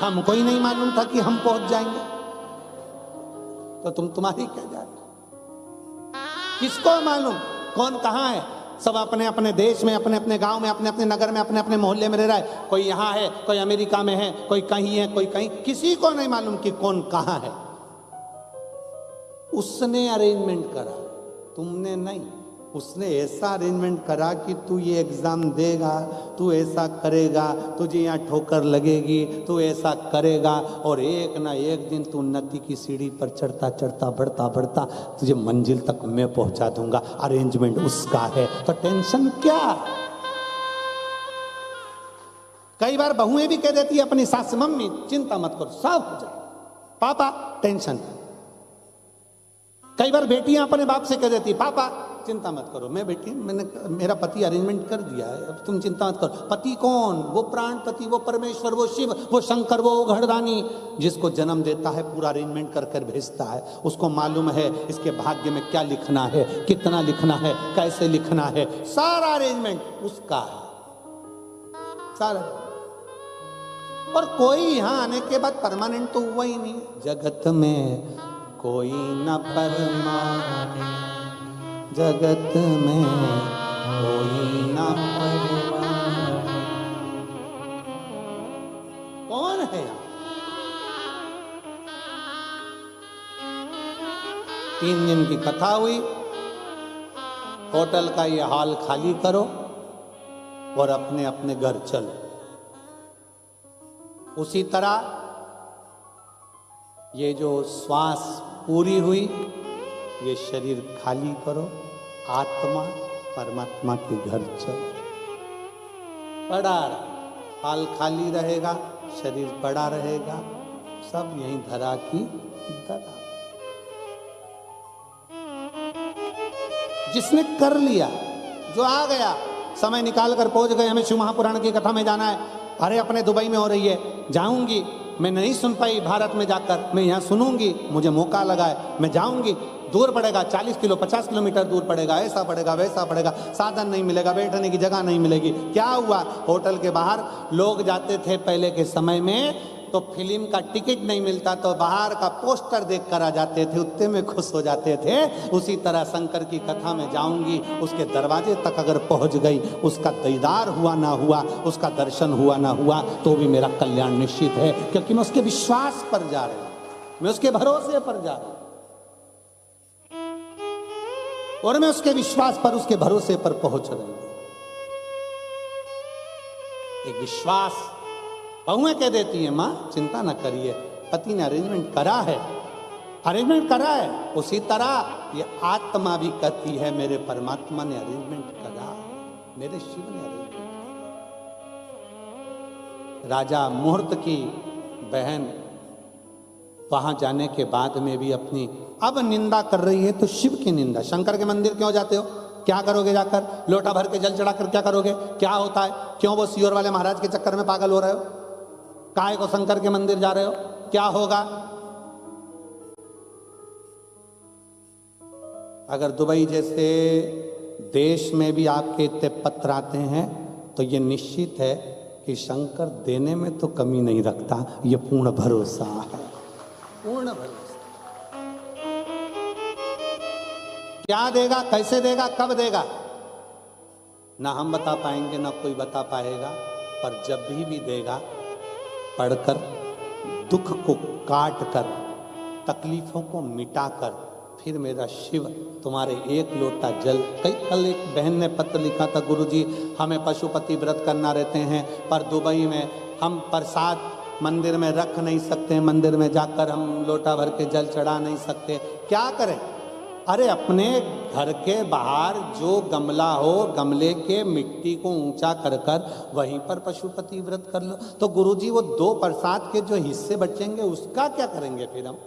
हमको ही नहीं मालूम था कि हम पहुंच जाएंगे। तो तुम्हारी क्या जान? किसको मालूम कौन कहां है? सब अपने अपने देश में, अपने अपने गांव में, अपने अपने नगर में, अपने अपने मोहल्ले में रह रहा है। कोई यहाँ है, कोई अमेरिका में है, कोई कहीं है, कोई कहीं। किसी को नहीं मालूम कि कौन कहां है। उसने अरेंजमेंट करा, तुमने नहीं। उसने ऐसा अरेंजमेंट करा कि तू ये एग्जाम देगा, तू ऐसा करेगा, तुझे यहाँ ठोकर लगेगी, तू ऐसा करेगा, और एक ना एक दिन तू उन्नति की सीढ़ी पर चढ़ता चढ़ता बढ़ता बढ़ता तुझे मंजिल तक मैं पहुंचा दूंगा। अरेंजमेंट उसका है, तो टेंशन क्या? कई बार बहुएं भी कह देती है अपनी सास, मम्मी चिंता मत करो सब हो जाए, पापा टेंशन। कई बार बेटियां अपने बाप से कह देती, पापा चिंता मत करो, मेरा पति अरेंजमेंट कर दिया है, अब तुम चिंता मत करो। पति कौन? वो प्राणपति, वो परमेश्वर, वो शिव, वो शंकर, वो घरदानी, जिसको जन्म देता है पूरा अरेंजमेंट कर कर भेजता है। उसको मालूम है इसके भाग्य में क्या लिखना है, कितना लिखना है, कैसे लिखना है, सारा अरेंजमेंट उसका है, सारा। और कोई यहाँ आने के बाद परमानेंट तो हुआ ही नहीं। जगत में कोई न परमानेंट, जगत में कोई न परमानेंट। कौन है? 3 दिन की कथा हुई, होटल का ये हॉल खाली करो और अपने अपने घर चलो। उसी तरह ये जो श्वास पूरी हुई, ये शरीर खाली करो, आत्मा परमात्मा के घर चलो। पड़ा हाल खाली रहेगा, शरीर पड़ा रहेगा, सब यहीं धरा की धरा। जिसने कर लिया, जो आ गया, समय निकाल कर पहुंच गए, हमें शिव महापुराण की कथा में जाना है। अरे अपने दुबई में हो रही है, जाऊंगी, मैं नहीं सुन पाई भारत में जाकर, मैं यहाँ सुनूंगी, मुझे मौका लगा है, मैं जाऊंगी। दूर पड़ेगा, 40 किलो 50 किलोमीटर दूर पड़ेगा, ऐसा पड़ेगा वैसा पड़ेगा, साधन नहीं मिलेगा, बैठने की जगह नहीं मिलेगी। क्या हुआ? होटल के बाहर लोग जाते थे पहले के समय में, तो फिल्म का टिकट नहीं मिलता तो बाहर का पोस्टर देख कर आ जाते थे, उतने में खुश हो जाते थे। उसी तरह शंकर की कथा में जाऊंगी, उसके दरवाजे तक अगर पहुंच गई, उसका दीदार हुआ ना हुआ, उसका दर्शन हुआ ना हुआ, तो भी मेरा कल्याण निश्चित है, क्योंकि मैं उसके विश्वास पर जा रहा हूं, मैं उसके भरोसे पर जा रहा हूं, और मैं उसके विश्वास पर, उसके भरोसे पर पहुंच रही हूं। एक विश्वास बहुएं कह देती है, मां चिंता ना करिए, पति ने अरेंजमेंट करा है, अरेंजमेंट करा है। उसी तरह ये आत्मा भी कहती है, मेरे परमात्मा ने अरेंजमेंट करा, मेरे शिव ने अरेंजमेंट करा। राजा मुहूर्त की बहन वहां जाने के बाद में भी अपनी अब निंदा कर रही है, तो शिव की निंदा। शंकर के मंदिर क्यों जाते हो? क्या करोगे जाकर? लोटा भर के जल चढ़ाकर क्या करोगे? क्या होता है? क्यों वो सियोर वाले महाराज के चक्कर में पागल हो रहे हो? काहे को शंकर के मंदिर जा रहे हो? क्या होगा? अगर दुबई जैसे देश में भी आपके इतने पत्र आते हैं तो ये निश्चित है कि शंकर देने में तो कमी नहीं रखता, ये पूर्ण भरोसा है, पूर्ण भरोसा। क्या देगा, कैसे देगा, कब देगा, ना हम बता पाएंगे ना कोई बता पाएगा, पर जब भी देगा, पढ़कर, दुख को काट कर, तकलीफों को मिटाकर, फिर मेरा शिव तुम्हारे एक लोटा जल। कल एक बहन ने पत्र लिखा था, गुरुजी हमें पशुपति व्रत करना रहते हैं, पर दुबई में हम प्रसाद मंदिर में रख नहीं सकते, मंदिर में जाकर हम लोटा भर के जल चढ़ा नहीं सकते, क्या करें? अरे अपने घर के बाहर जो गमला हो, गमले के मिट्टी को ऊंचा कर कर वहीं पर पशुपति व्रत कर लो। तो गुरुजी वो 2 प्रसाद के जो हिस्से बचेंगे उसका क्या करेंगे फिर हम?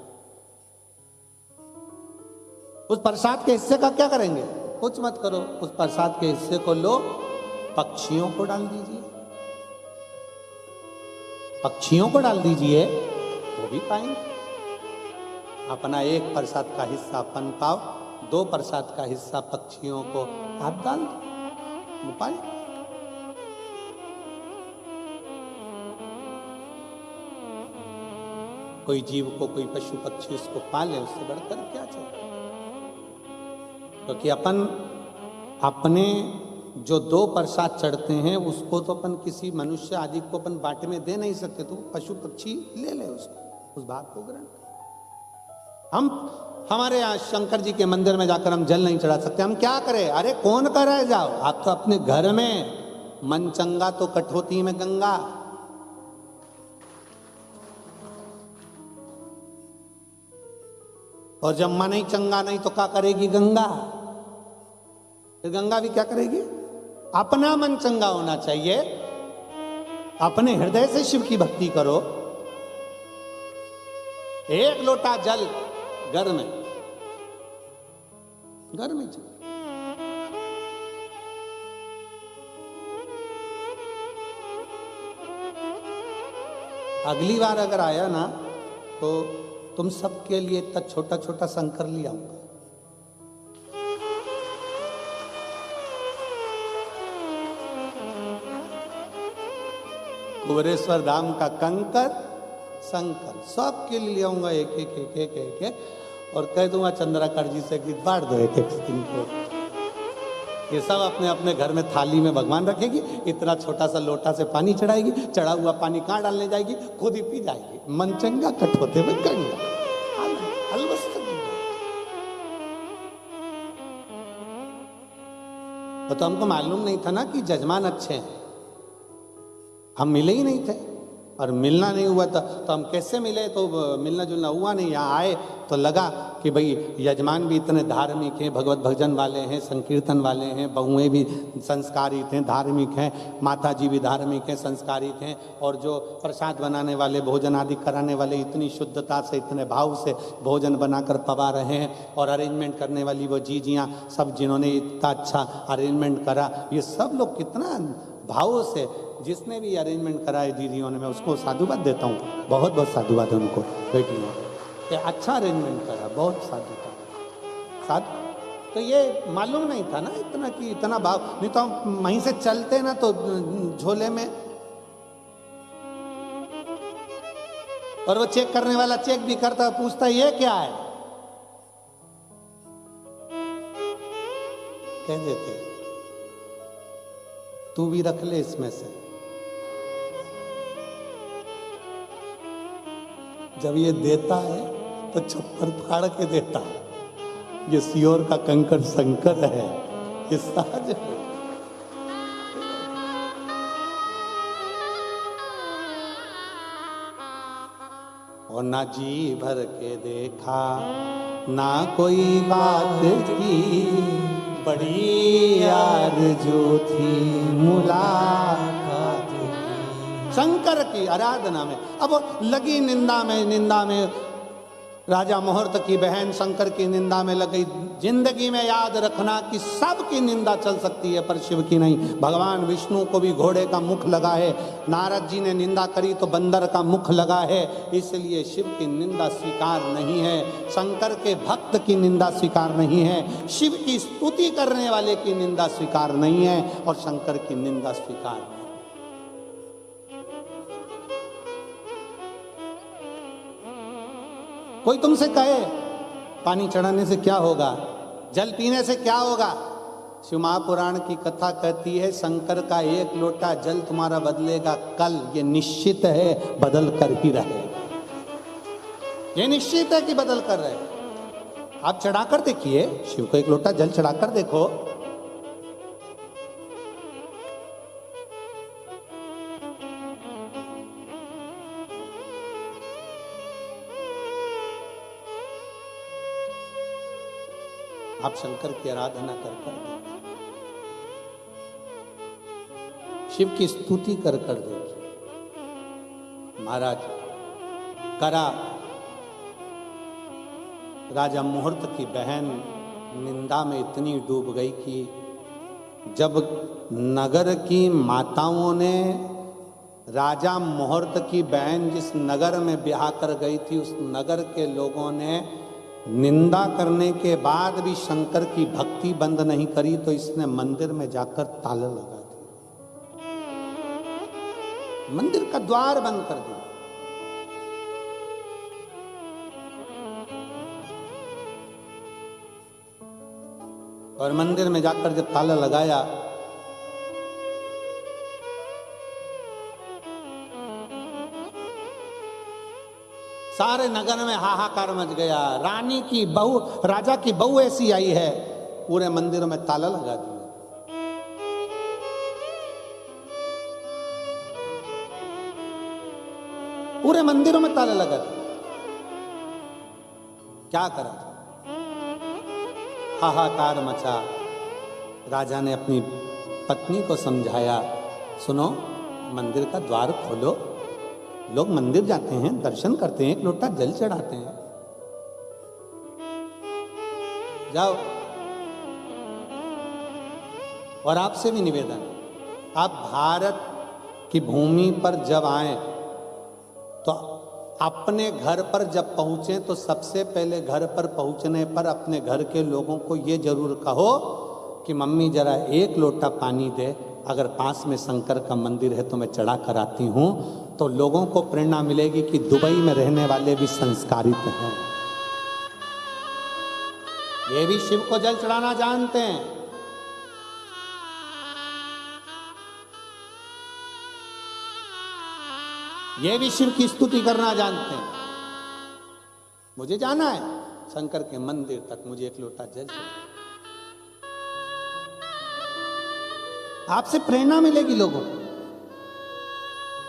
उस प्रसाद के हिस्से का क्या करेंगे? कुछ मत करो, उस प्रसाद के हिस्से को लो, पक्षियों को डाल दीजिए, पक्षियों को डाल दीजिए, वो भी पाएंगे। अपना 1 प्रसाद का हिस्सा अपन पाओ, 2 प्रसाद का हिस्सा पक्षियों को आप डाल दो, पाए। कोई जीव को, कोई पशु पक्षी उसको पाले, उससे बढ़कर क्या चाहिए? क्योंकि अपन अपने जो 2 प्रसाद चढ़ते हैं उसको तो अपन किसी मनुष्य आदि को अपन बांटे में दे नहीं सकते, तो पशु पक्षी ले ले उसको, उस बात को ग्रहण कर। हम हमारे यहाँ शंकर जी के मंदिर में जाकर हम जल नहीं चढ़ा सकते, हम क्या करें? अरे कौन कर रहे जाओ, आप तो अपने घर में, मन चंगा तो कठौती में गंगा। और जब मन नहीं चंगा नहीं तो क्या करेगी गंगा? फिर गंगा भी क्या करेगी? अपना मन चंगा होना चाहिए, अपने हृदय से शिव की भक्ति करो। 1 लोटा जल घर में चल। अगली बार अगर आया ना तो तुम सबके लिए इतना छोटा छोटा शंकर ले आऊंगा। कुबेरेश्वर धाम का कंकर शंकर सबके लिए आऊंगा, एक एक एक एक एक एक, और कह दूंगा चंद्राकर जी से कि बांट दो एक एक इनको। ये सब अपने अपने घर में थाली में भगवान रखेगी, इतना छोटा सा लोटा से पानी चढ़ाएगी, चढ़ा हुआ पानी कहाँ डालने जाएगी? खुद ही पी जाएगी। मन चंगा कठोते में गंगा। तो हमको मालूम नहीं था ना कि जजमान अच्छे हैं, हम मिले ही नहीं थे, और मिलना नहीं हुआ था तो हम कैसे मिले? तो मिलना जुलना हुआ नहीं। यहाँ आए तो लगा कि भाई यजमान भी इतने धार्मिक हैं, भगवत भजन वाले हैं, संकीर्तन वाले हैं, बहुएं भी संस्कारित हैं, धार्मिक हैं, माता जी भी धार्मिक हैं, संस्कारित हैं, और जो प्रसाद बनाने वाले, भोजन आदि कराने वाले इतनी शुद्धता से, इतने भाव से भोजन बनाकर पवा रहे हैं, और अरेंजमेंट करने वाली वो जीजियाँ सब, जिन्होंने इतना अच्छा अरेंजमेंट करा, ये सब लोग कितना भाव से, जिसने भी अरेंजमेंट कराए दीदियों ने, मैं उसको साधुवाद देता हूँ, बहुत बहुत साधुवाद है उनको, बेटियों, ये अच्छा अरेंजमेंट करा, बहुत साधु। तो ये मालूम नहीं था ना इतना कि इतना भाव, नहीं तो हम वहीं से चलते ना तो झोले में, और वो चेक करने वाला चेक भी करता, पूछता ये क्या है, कह देते तू भी रख ले इसमें से। जब ये देता है तो छप्पर फाड़ के देता है, ये सियोर का कंकर शंकर है, ये साज है। और ना जी भर के देखा, ना कोई बात की, बड़ी आरज़ू थी मुलाकात की। शंकर की आराधना में अब लगी निंदा में राजा मुहूर्त की बहन शंकर की निंदा में लग गई। जिंदगी में याद रखना कि सबकी निंदा चल सकती है पर शिव की नहीं। भगवान विष्णु को भी घोड़े का मुख लगा है, नारद जी ने निंदा करी तो बंदर का मुख लगा है, इसलिए शिव की निंदा स्वीकार नहीं है, शंकर के भक्त की निंदा स्वीकार नहीं है, शिव की स्तुति करने वाले की निंदा स्वीकार नहीं है, और शंकर की निंदा स्वीकार नहीं। कोई तुमसे कहे पानी चढ़ाने से क्या होगा, जल पीने से क्या होगा, शिव महापुराण की कथा कहती है शंकर का 1 लोटा जल तुम्हारा बदलेगा कल, ये निश्चित है, बदल कर ही रहेगा, ये निश्चित है कि बदल कर रहे। आप चढ़ाकर देखिए, शिव को 1 लोटा जल चढ़ाकर देखो, आप शंकर की आराधना कर कर देखिए, शिव की स्तुति कर कर देखिए। महाराज करा राजा मुहूर्त की बहन निंदा में इतनी डूब गई कि जब नगर की माताओं ने राजा मुहूर्त की बहन जिस नगर में ब्याह कर गई थी, उस नगर के लोगों ने निंदा करने के बाद भी शंकर की भक्ति बंद नहीं करी, तो इसने मंदिर में जाकर ताला लगा दिया, मंदिर का द्वार बंद कर दिया। और मंदिर में जाकर जब ताला लगाया, सारे नगर में हाहाकार मच गया। रानी की बहू, राजा की बहू ऐसी आई है, पूरे मंदिर में ताला लगा दिया। पूरे मंदिरों में ताला लगा दिया। क्या करा, हाहाकार मचा। राजा ने अपनी पत्नी को समझाया, सुनो मंदिर का द्वार खोलो, लोग मंदिर जाते हैं, दर्शन करते हैं, एक लोटा जल चढ़ाते हैं, जाओ। और आपसे भी निवेदन, आप भारत की भूमि पर जब आए तो अपने घर पर जब पहुंचे तो सबसे पहले घर पर पहुंचने पर अपने घर के लोगों को ये जरूर कहो कि मम्मी जरा एक लोटा पानी दे, अगर पास में शंकर का मंदिर है तो मैं चढ़ा कर आती हूं। तो लोगों को प्रेरणा मिलेगी कि दुबई में रहने वाले भी संस्कारित हैं, ये भी शिव को जल चढ़ाना जानते हैं। ये भी शिव की स्तुति करना जानते हैं। मुझे जाना है शंकर के मंदिर तक, मुझे एक लोटा जल चाहिए। आपसे प्रेरणा मिलेगी लोगों को।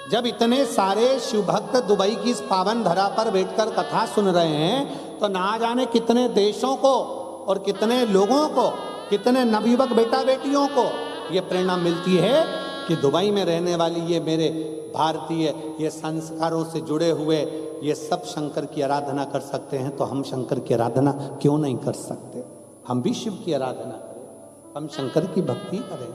जब इतने सारे शिव भक्त दुबई की इस पावन धरा पर बैठकर कथा सुन रहे हैं, तो ना जाने कितने देशों को और कितने लोगों को, कितने नवयुवक बेटा बेटियों को ये प्रेरणा मिलती है कि दुबई में रहने वाली ये मेरे भारतीय, ये संस्कारों से जुड़े हुए, ये सब शंकर की आराधना कर सकते हैं, तो हम शंकर की आराधना क्यों नहीं कर सकते? हम भी शिव की आराधना करें, हम शंकर की भक्ति करें।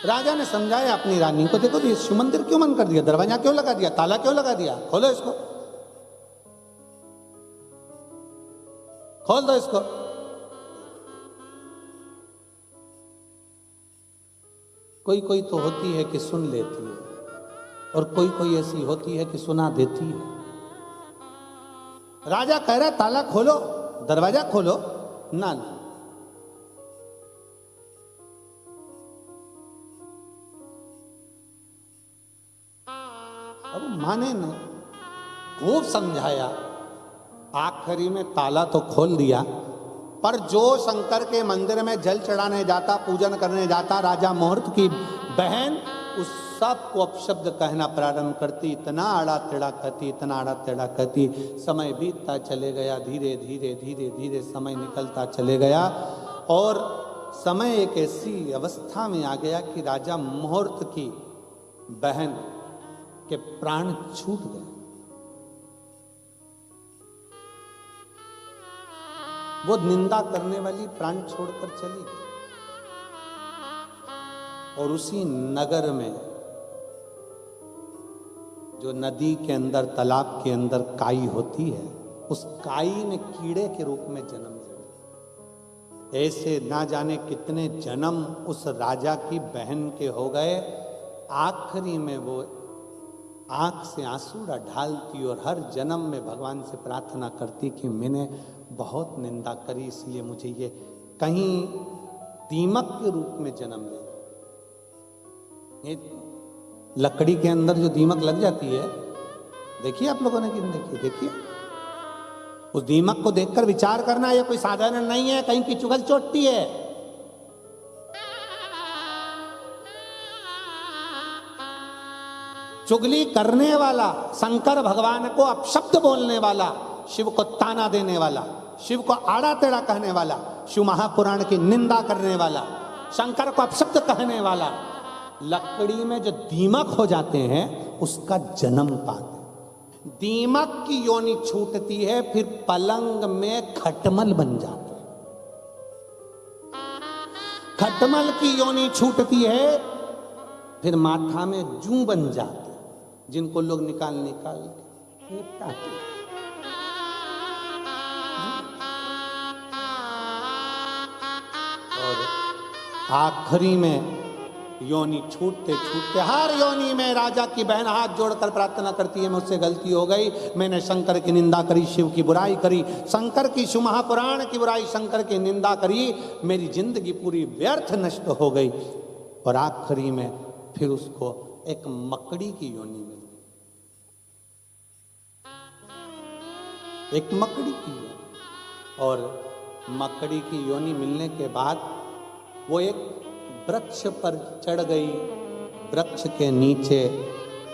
राजा ने समझाया अपनी रानी को, देखो ये शिव मंदिर क्यों बंद कर दिया, दरवाजा क्यों लगा दिया, ताला क्यों लगा दिया, खोलो इसको, खोल दो इसको। कोई कोई तो होती है कि सुन लेती है, और कोई कोई ऐसी होती है कि सुना देती है। राजा कह रहा है ताला खोलो, दरवाजा खोलो, ना ना, अब माने नहीं, खूब समझाया, आखिरी में ताला तो खोल दिया, पर जो शंकर के मंदिर में जल चढ़ाने जाता, पूजन करने जाता, राजा मुहूर्त की बहन उस सब को अपशब्द कहना प्रारंभ करती, इतना आड़ा टेढ़ा कहती, इतना आड़ा टेढ़ा कहती। समय बीतता चले गया, धीरे धीरे धीरे धीरे समय निकलता चले गया, और समय एक ऐसी अवस्था में आ गया कि राजा मुहूर्त की बहन के प्राण छूट गए। वो निंदा करने वाली प्राण छोड़कर चली गई, और उसी नगर में जो नदी के अंदर, तालाब के अंदर काई होती है, उस काई ने कीड़े के रूप में जन्म लिया। ऐसे ना जाने कितने जन्म उस राजा की बहन के हो गए। आखिरी में वो आंख से आंसू ढालती और हर जन्म में भगवान से प्रार्थना करती कि मैंने बहुत निंदा करी, इसलिए मुझे ये कहीं दीमक के रूप में जन्म ले। ये लकड़ी के अंदर जो दीमक लग जाती है, देखिए आप लोगों ने कि देखिए, देखिए उस दीमक को देखकर विचार करना, ये कोई साधारण नहीं है, कहीं की चुगल चोटती है। चुगली करने वाला, शंकर भगवान को अपशब्द बोलने वाला, शिव को ताना देने वाला, शिव को आड़ा टेढ़ा कहने वाला, शिव महापुराण की निंदा करने वाला, शंकर को अपशब्द कहने वाला, लकड़ी में जो दीमक हो जाते हैं उसका जन्म पाते। दीमक की योनि छूटती है, फिर पलंग में खटमल बन जाते हैं। खटमल की योनि छूटती है, फिर माथा में जू बन जाते हैं, जिनको लोग निकाल के निपटाते हैं। और आखिरी में योनि छूटते छूटते, हर योनि में राजा की बहन हाथ जोड़कर प्रार्थना करती है, मुझसे गलती हो गई, मैंने शंकर की निंदा करी, शिव की बुराई करी, शंकर की, शिव महापुराण की बुराई, शंकर की निंदा करी, मेरी जिंदगी पूरी व्यर्थ नष्ट हो गई। और आखिरी में फिर उसको एक मकड़ी की योनि मिली, एक मकड़ी की योनि। और मकड़ी की योनि मिलने के बाद वो एक वृक्ष पर चढ़ गई। वृक्ष के नीचे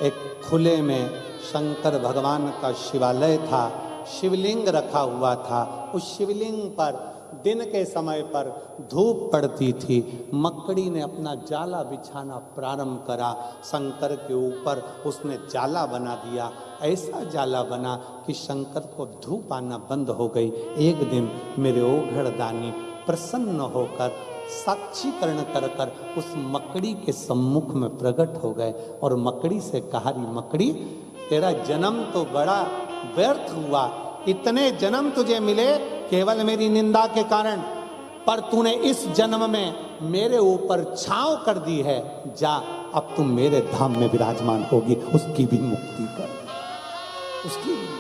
एक खुले में शंकर भगवान का शिवालय था, शिवलिंग रखा हुआ था। उस शिवलिंग पर दिन के समय पर धूप पड़ती थी। मकड़ी ने अपना जाला बिछाना प्रारंभ करा, शंकर के ऊपर उसने जाला बना दिया। ऐसा जाला बना कि शंकर को धूप आना बंद हो गई। एक दिन मेरे ओघड़दानी प्रसन्न होकर साक्षीकरण कर कर उस मकड़ी के सम्मुख में प्रकट हो गए और मकड़ी से कहा, मकड़ी तेरा जन्म तो बड़ा व्यर्थ हुआ, इतने जन्म तुझे मिले केवल मेरी निंदा के कारण, पर तूने इस जन्म में मेरे ऊपर छांव कर दी है। जा, अब तुम मेरे धाम में विराजमान होगी, उसकी भी मुक्ति कर, उसकी भी।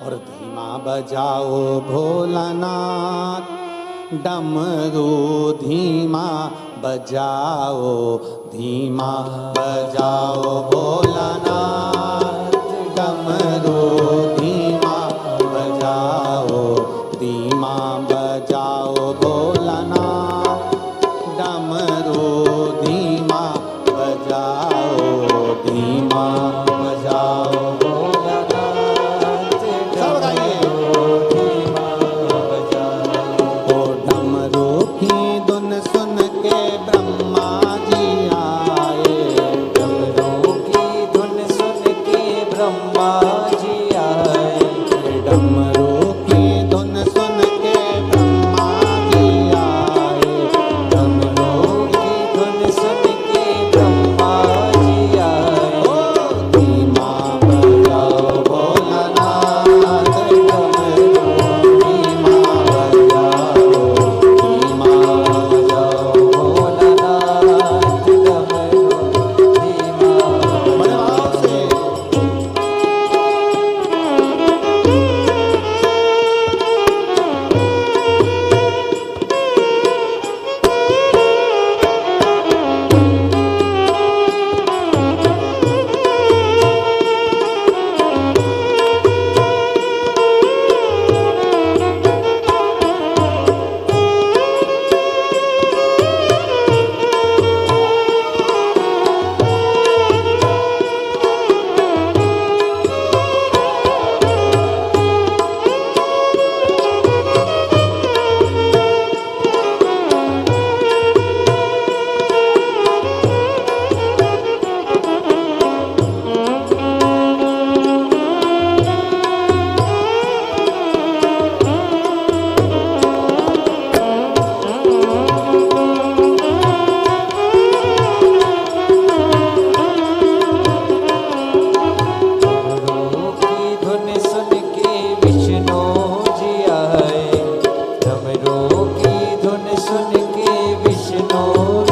और धीमा बजाओ भोलानाथ, डमरू धीमा बजाओ, धीमा बजाओ भोलानाथ, डमरू धीमा बजाओ, धीमा बजाओ भोलानाथ, डमरू धीमा बजाओ, धीमा बजाओ। सुन के विष्णु